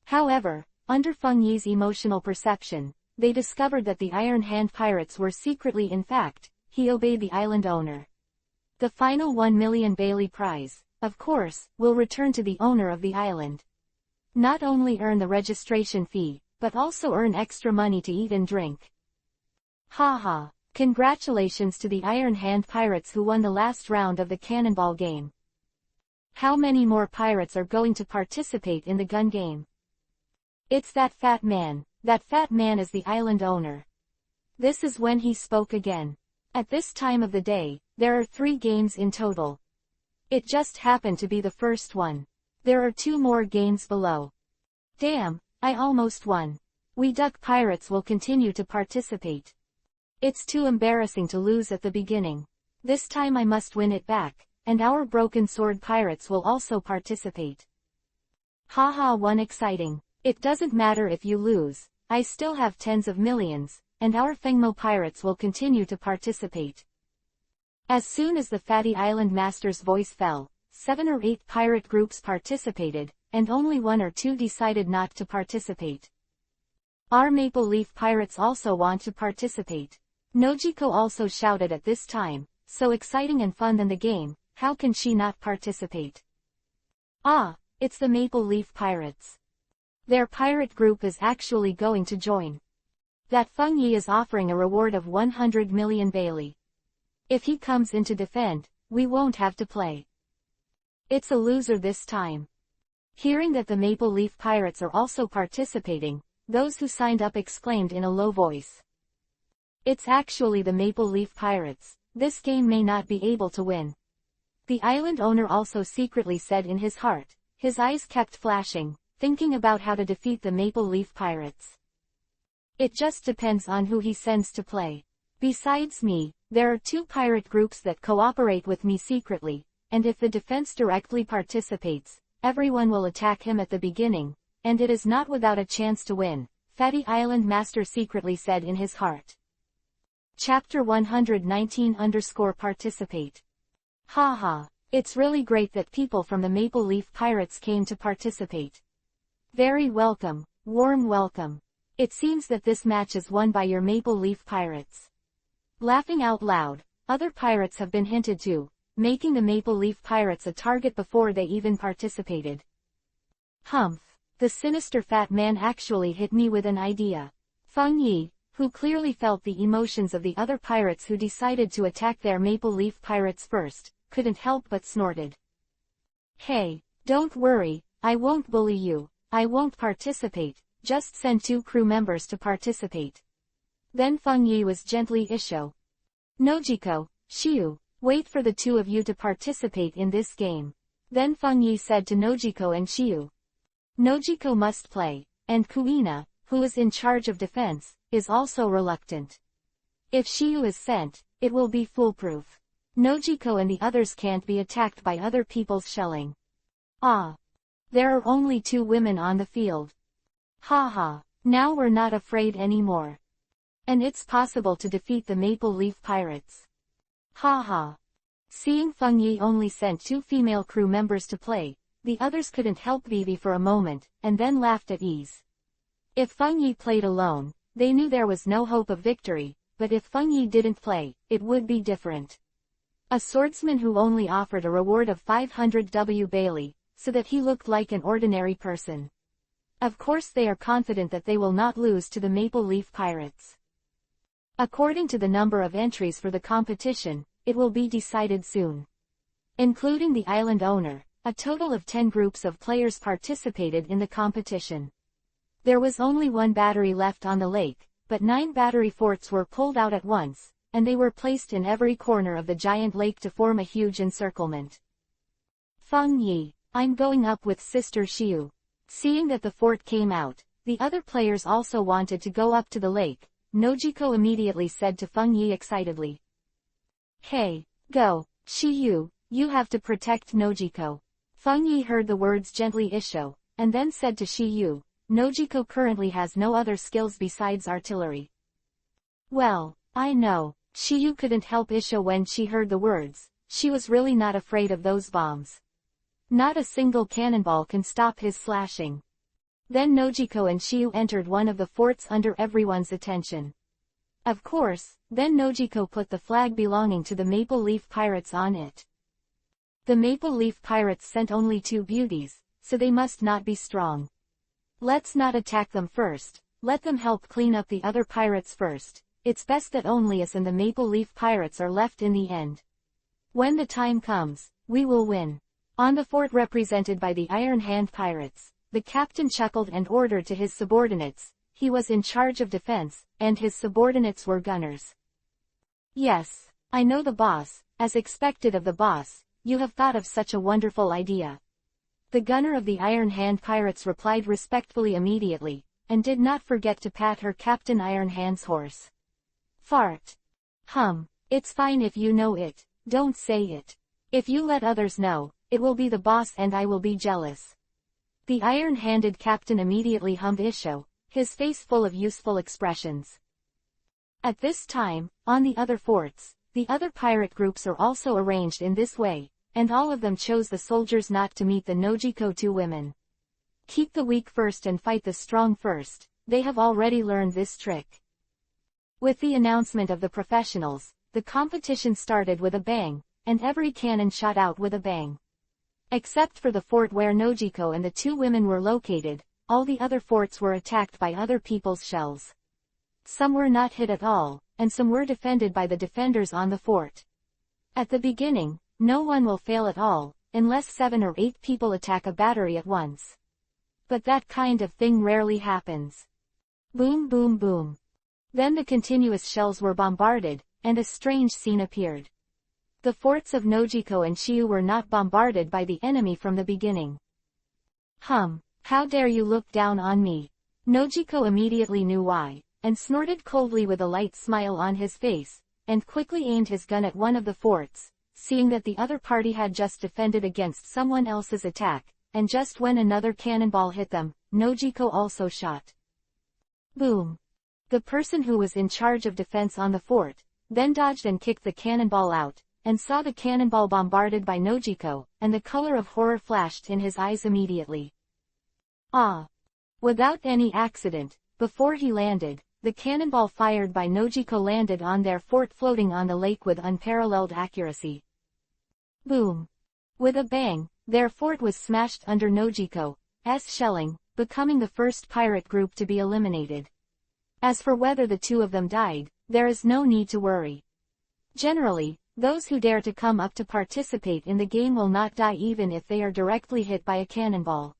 However, under Feng Yi's emotional perception, they discovered that the Iron Hand Pirates were secretly in fact, he obeyed the island owner. The final 1 million Bailey prize, of course, will return to the owner of the island. Not only earn the registration fee, but also earn extra money to eat and drink. Haha, congratulations to the Iron Hand Pirates who won the last round of the cannonball game. How many more pirates are going to participate in the gun game? It's that fat man. That fat man is the island owner. This is when he spoke again. At this time of the day, there are 3 games in total. It just happened to be the first one. There are 2 more games below. Damn, I almost won. We duck pirates will continue to participate. It's too embarrassing to lose at the beginning. This time I must win it back, and our broken sword pirates will also participate. Haha, one exciting. It doesn't matter if you lose, I still have tens of millions, and our Fengmo pirates will continue to participate. As soon as the Fatty Island Master's voice fell, 7 or 8 pirate groups participated, and only 1 or 2 decided not to participate. Our Maple Leaf Pirates also want to participate. Nojiko also shouted at this time, so exciting and fun than the game, how can she not participate? Ah, it's the Maple Leaf Pirates. Their pirate group is actually going to join. That Feng Yi is offering a reward of 100 million Bailey. If he comes in to defend, we won't have to play. It's a loser this time. Hearing that the Maple Leaf Pirates are also participating, those who signed up exclaimed in a low voice. It's actually the Maple Leaf Pirates. This game may not be able to win. The island owner also secretly said in his heart. His eyes kept flashing, thinking about how to defeat the Maple Leaf Pirates. It just depends on who he sends to play. Besides me, there are 2 pirate groups that cooperate with me secretly, and if the defense directly participates, everyone will attack him at the beginning, and it is not without a chance to win, Fatty Island Master secretly said in his heart. Chapter 119_participate. Haha, it's really great that people from the Maple Leaf Pirates came to participate. Very welcome, warm welcome. It seems that this match is won by your Maple Leaf Pirates. Laughing out loud, other pirates have been hinted to, making the Maple Leaf Pirates a target before they even participated. Humph, the sinister fat man actually hit me with an idea. Feng Yi, who clearly felt the emotions of the other pirates who decided to attack their Maple Leaf Pirates first, couldn't help but snorted. Hey, don't worry, I won't bully you, I won't participate. Just send 2 crew members to participate. Then Feng Yi was gently isho. Nojiko, Shiu, wait for the 2 of you to participate in this game. Then Feng Yi said to Nojiko and Shiu. Nojiko must play, and Kuina, who is in charge of defense, is also reluctant. If Shiu is sent, it will be foolproof. Nojiko and the others can't be attacked by other people's shelling. Ah. There are only 2 women on the field. Haha, now we're not afraid anymore. And it's possible to defeat the Maple Leaf Pirates. Haha. Seeing Feng Yi only sent 2 female crew members to play, the others couldn't help Vivi for a moment, and then laughed at ease. If Feng Yi played alone, they knew there was no hope of victory, but if Feng Yi didn't play, it would be different. A swordsman who only offered a reward of 500 W Bailey, so that he looked like an ordinary person. Of course they are confident that they will not lose to the Maple Leaf Pirates. According to the number of entries for the competition, it will be decided soon. Including the island owner, a total of 10 groups of players participated in the competition. There was only 1 battery left on the lake, but 9 battery forts were pulled out at once, and they were placed in every corner of the giant lake to form a huge encirclement. Feng Yi, I'm going up with Sister Shiu. Seeing that the fort came out, the other players also wanted to go up to the lake. Nojiko immediately said to Feng Yi excitedly. Hey, go, Shiu, you have to protect Nojiko. Feng Yi heard the words gently isho, and then said to Shiu, Nojiko currently has no other skills besides artillery. Well, I know, Shiu couldn't help isho when she heard the words. She was really not afraid of those bombs. Not a single cannonball can stop his slashing. Then Nojiko and Shiu entered one of the forts under everyone's attention. Of course, then Nojiko put the flag belonging to the Maple Leaf Pirates on it. The Maple Leaf Pirates sent only 2 beauties, so they must not be strong. Let's not attack them first, let them help clean up the other pirates first. It's best that only us and the Maple Leaf Pirates are left in the end. When the time comes, we will win. On the fort represented by the Iron Hand Pirates, the captain chuckled and ordered to his subordinates. He was in charge of defense, and his subordinates were gunners. Yes, I know the boss, as expected of the boss, you have thought of such a wonderful idea. The gunner of the Iron Hand Pirates replied respectfully immediately, and did not forget to pat her Captain Iron Hand's horse. Fart. It's fine if you know it, don't say it. If you let others know, it will be the boss and I will be jealous. The iron-handed captain immediately hummed isho, his face full of useful expressions. At this time, on the other forts, the other pirate groups are also arranged in this way, and all of them chose the soldiers not to meet the Nojiko 2 women. Keep the weak first and fight the strong first, they have already learned this trick. With the announcement of the professionals, the competition started with a bang, and every cannon shot out with a bang. Except for the fort where Nojiko and the two women were located, all the other forts were attacked by other people's shells. Some were not hit at all, and some were defended by the defenders on the fort. At the beginning, no one will fail at all, unless 7 or 8 people attack a battery at once. But that kind of thing rarely happens. Boom boom boom. Then the continuous shells were bombarded, and a strange scene appeared. The forts of Nojiko and Shiu were not bombarded by the enemy from the beginning. How dare you look down on me? Nojiko immediately knew why, and snorted coldly with a light smile on his face, and quickly aimed his gun at one of the forts, seeing that the other party had just defended against someone else's attack, and just when another cannonball hit them, Nojiko also shot. Boom. The person who was in charge of defense on the fort, then dodged and kicked the cannonball out, and saw the cannonball bombarded by Nojiko, and the color of horror flashed in his eyes immediately. Without any accident, before he landed, the cannonball fired by Nojiko landed on their fort floating on the lake with unparalleled accuracy. Boom. With a bang, their fort was smashed under Nojiko's shelling, becoming the first pirate group to be eliminated. As for whether the two of them died, there is no need to worry. Generally, those who dare to come up to participate in the game will not die even if they are directly hit by a cannonball.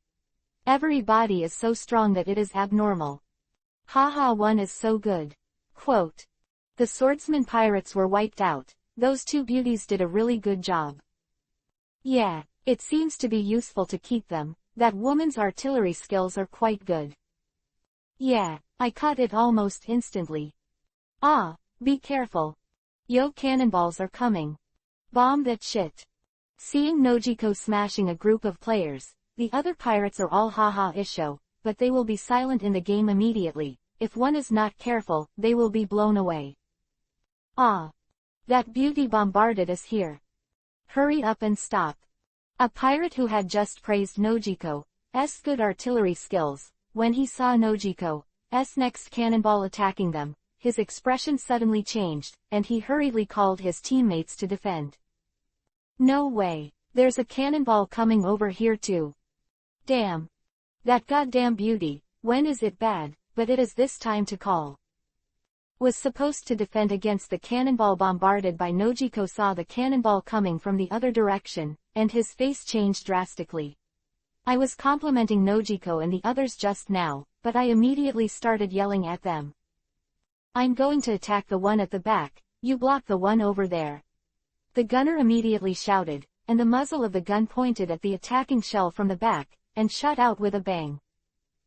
Every body is so strong that it is abnormal. Haha, one is so good. Quote. The swordsman pirates were wiped out. Those two beauties did a really good job. Yeah, it seems to be useful to keep them. That woman's artillery skills are quite good. Yeah, I caught it almost instantly. Be careful. Yo, cannonballs are coming. Bomb that shit. Seeing Nojiko smashing a group of players, the other pirates are all haha isho, but they will be silent in the game immediately. If one is not careful, they will be blown away. That beauty bombarded us here. Hurry up and stop. A pirate who had just praised Nojiko's good artillery skills, when he saw Nojiko's next cannonball attacking them, his expression suddenly changed, and he hurriedly called his teammates to defend. No way, there's a cannonball coming over here too. Damn. That goddamn beauty, when is it bad, but it is this time to call. Was supposed to defend against the cannonball bombarded by Nojiko saw the cannonball coming from the other direction, and his face changed drastically. I was complimenting Nojiko and the others just now, but I immediately started yelling at them. I'm going to attack the one at the back, you block the one over there. The gunner immediately shouted, and the muzzle of the gun pointed at the attacking shell from the back, and shot out with a bang.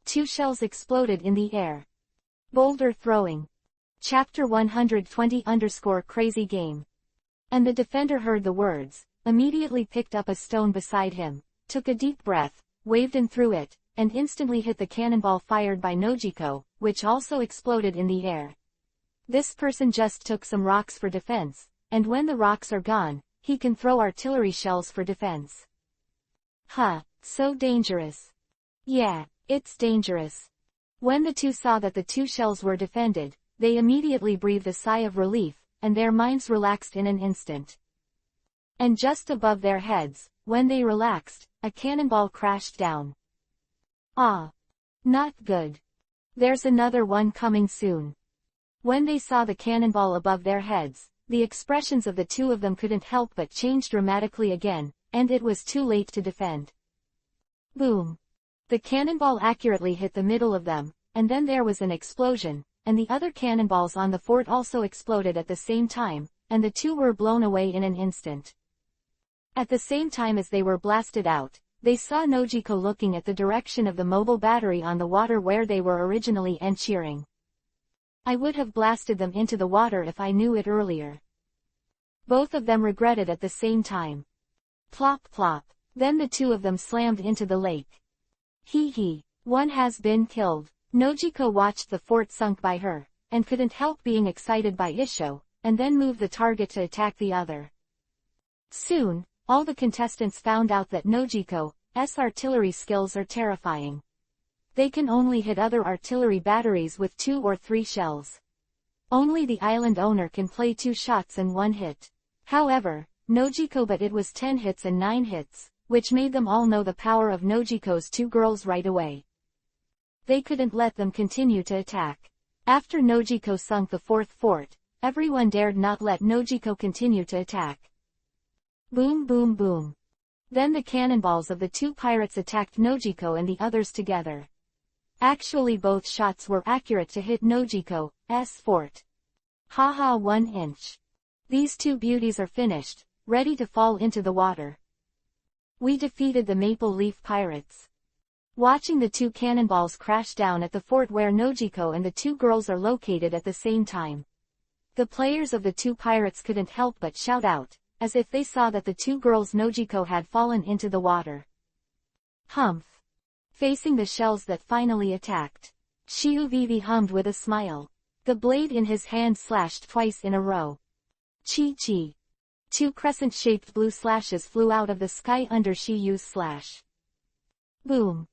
2 shells exploded in the air. Boulder throwing. Chapter 120-Crazy Game. And the defender heard the words, immediately picked up a stone beside him, took a deep breath, waved and threw it, and instantly hit the cannonball fired by Nojiko, which also exploded in the air. This person just took some rocks for defense, and when the rocks are gone, he can throw artillery shells for defense. So dangerous. Yeah, it's dangerous. When the two saw that the 2 shells were defended, they immediately breathed a sigh of relief, and their minds relaxed in an instant. And just above their heads, when they relaxed, a cannonball crashed down. Not good. There's another one coming soon. When they saw the cannonball above their heads, the expressions of the two of them couldn't help but change dramatically again, and it was too late to defend. Boom. The cannonball accurately hit the middle of them, and then there was an explosion, and the other cannonballs on the fort also exploded at the same time, and the 2 were blown away in an instant. At the same time as they were blasted out, they saw Nojiko looking at the direction of the mobile battery on the water where they were originally and cheering. I would have blasted them into the water if I knew it earlier. Both of them regretted at the same time. Plop plop. Then the 2 of them slammed into the lake. Hee, one has been killed. Nojiko watched the fort sunk by her, and couldn't help being excited by Isho, and then moved the target to attack the other. Soon, all the contestants found out that Nojiko's artillery skills are terrifying. They can only hit other artillery batteries with 2 or 3 shells. Only the island owner can play 2 shots in 1 hit. However, Nojiko, but it was 10 hits and 9 hits, which made them all know the power of Nojiko's 2 girls right away. They couldn't let them continue to attack. After Nojiko sunk the 4th fort, everyone dared not let Nojiko continue to attack. Boom boom boom. Then the cannonballs of the 2 pirates attacked Nojiko and the others together. Actually, both shots were accurate to hit Nojiko's fort. Haha, 1 inch. These 2 beauties are finished, ready to fall into the water. We defeated the Maple Leaf Pirates. Watching the 2 cannonballs crash down at the fort where Nojiko and the 2 girls are located at the same time, the players of the 2 pirates couldn't help but shout out, as if they saw that the 2 girls Nojiko had fallen into the water. Humph. Facing the shells that finally attacked, Shiu Vivi hummed with a smile. The blade in his hand slashed twice in a row. Chi-chi. 2 crescent-shaped blue slashes flew out of the sky under Shiyu's slash. Boom.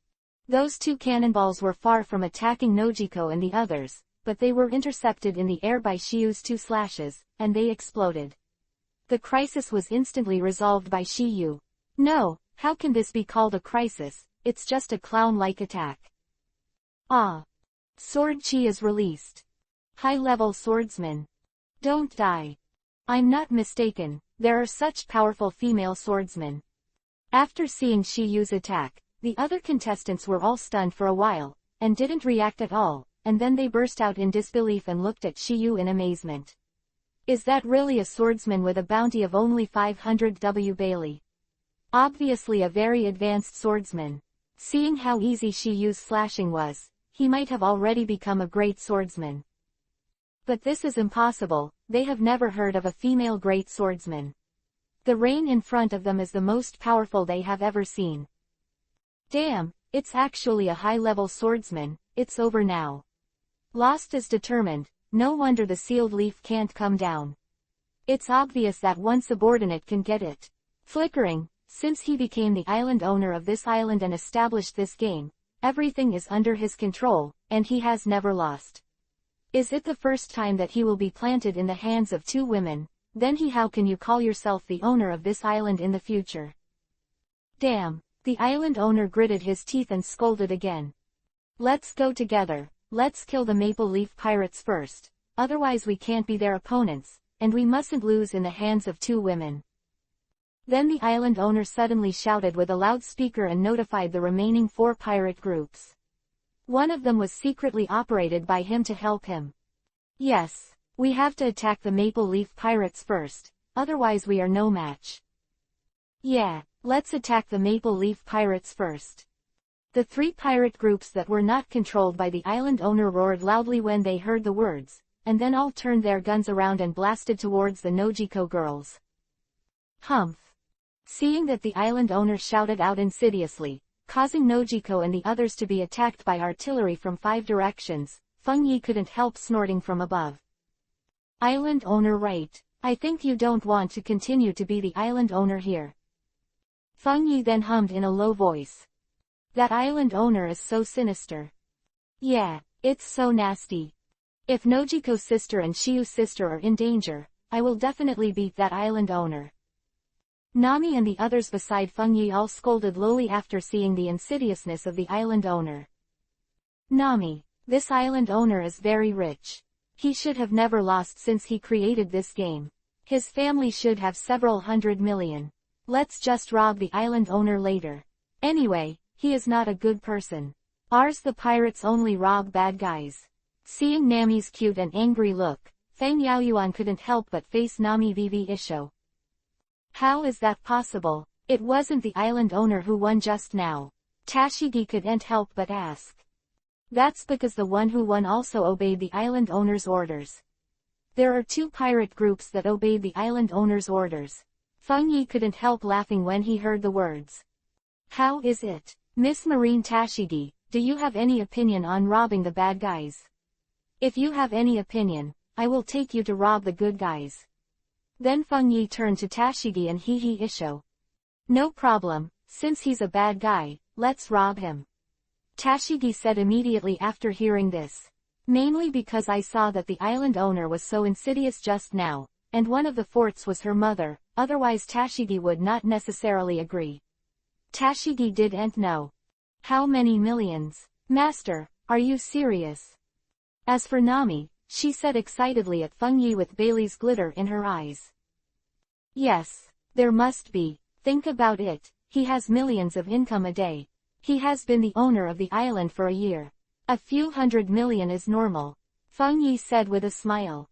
Those 2 cannonballs were far from attacking Nojiko and the others, but they were intercepted in the air by Shiyu's 2 slashes, and they exploded. The crisis was instantly resolved by Shiyu. No, how can this be called a crisis? It's just a clown-like attack. Ah. Sword chi is released. High-level swordsman. Don't die. I'm not mistaken, there are such powerful female swordsmen. After seeing Shiyu's attack, the other contestants were all stunned for a while, and didn't react at all, and then they burst out in disbelief and looked at Shiyu in amazement. Is that really a swordsman with a bounty of only 500 W Bailey? Obviously a very advanced swordsman. Seeing how easy Shiyu's slashing was, he might have already become a great swordsman. But this is impossible, they have never heard of a female great swordsman. The rain in front of them is the most powerful they have ever seen. Damn, it's actually a high-level swordsman. It's over now. Lost is determined, no wonder the sealed leaf can't come down. It's obvious that one subordinate can get it. Flickering, since he became the island owner of this island and established this game, everything is under his control, and he has never lost. Is it the first time that he will be planted in the hands of 2 women? Then how can you call yourself the owner of this island in the future? Damn. The island owner gritted his teeth and scolded again. Let's go together, let's kill the Maple Leaf Pirates first, otherwise we can't be their opponents, and we mustn't lose in the hands of 2 women. Then the island owner suddenly shouted with a loudspeaker and notified the remaining 4 pirate groups. One of them was secretly operated by him to help him. Yes, we have to attack the Maple Leaf Pirates first, otherwise we are no match. Yeah. Let's attack the Maple Leaf Pirates first. The 3 pirate groups that were not controlled by the island owner roared loudly when they heard the words, and then all turned their guns around and blasted towards the Nojiko girls. Humph. Seeing that the island owner shouted out insidiously, causing Nojiko and the others to be attacked by artillery from 5 directions, Feng Yi couldn't help snorting from above. Island owner right, I think you don't want to continue to be the island owner here. Feng Yi then hummed in a low voice. That island owner is so sinister. Yeah, it's so nasty. If Nojiko's sister and Shiyu's sister are in danger, I will definitely beat that island owner. Nami and the others beside Feng Yi all scolded lowly after seeing the insidiousness of the island owner. Nami, this island owner is very rich. He should have never lost since he created this game. His family should have several 100 million. Let's just rob the island owner later. Anyway, he is not a good person. Ours the pirates only rob bad guys. Seeing Nami's cute and angry look, Feng Yaoyuan couldn't help but face Nami Vivi Isho. How is that possible? It wasn't the island owner who won just now. Tashigi couldn't help but ask. That's because the one who won also obeyed the island owner's orders. There are 2 pirate groups that obeyed the island owner's orders. Feng Yi couldn't help laughing when he heard the words. How is it? Miss Marine Tashigi, do you have any opinion on robbing the bad guys? If you have any opinion, I will take you to rob the good guys. Then Feng Yi turned to Tashigi and Hihi Isho. No problem, since he's a bad guy, let's rob him. Tashigi said immediately after hearing this. Mainly because I saw that the island owner was so insidious just now, and one of the fourths was her mother, otherwise Tashigi would not necessarily agree. Tashigi didn't know. How many millions? Master, are you serious? As for Nami, she said excitedly at Fengyi with Bailey's glitter in her eyes. Yes, there must be. Think about it, he has millions of income a day. He has been the owner of the island for a year. A few 100 million is normal. Fengyi said with a smile.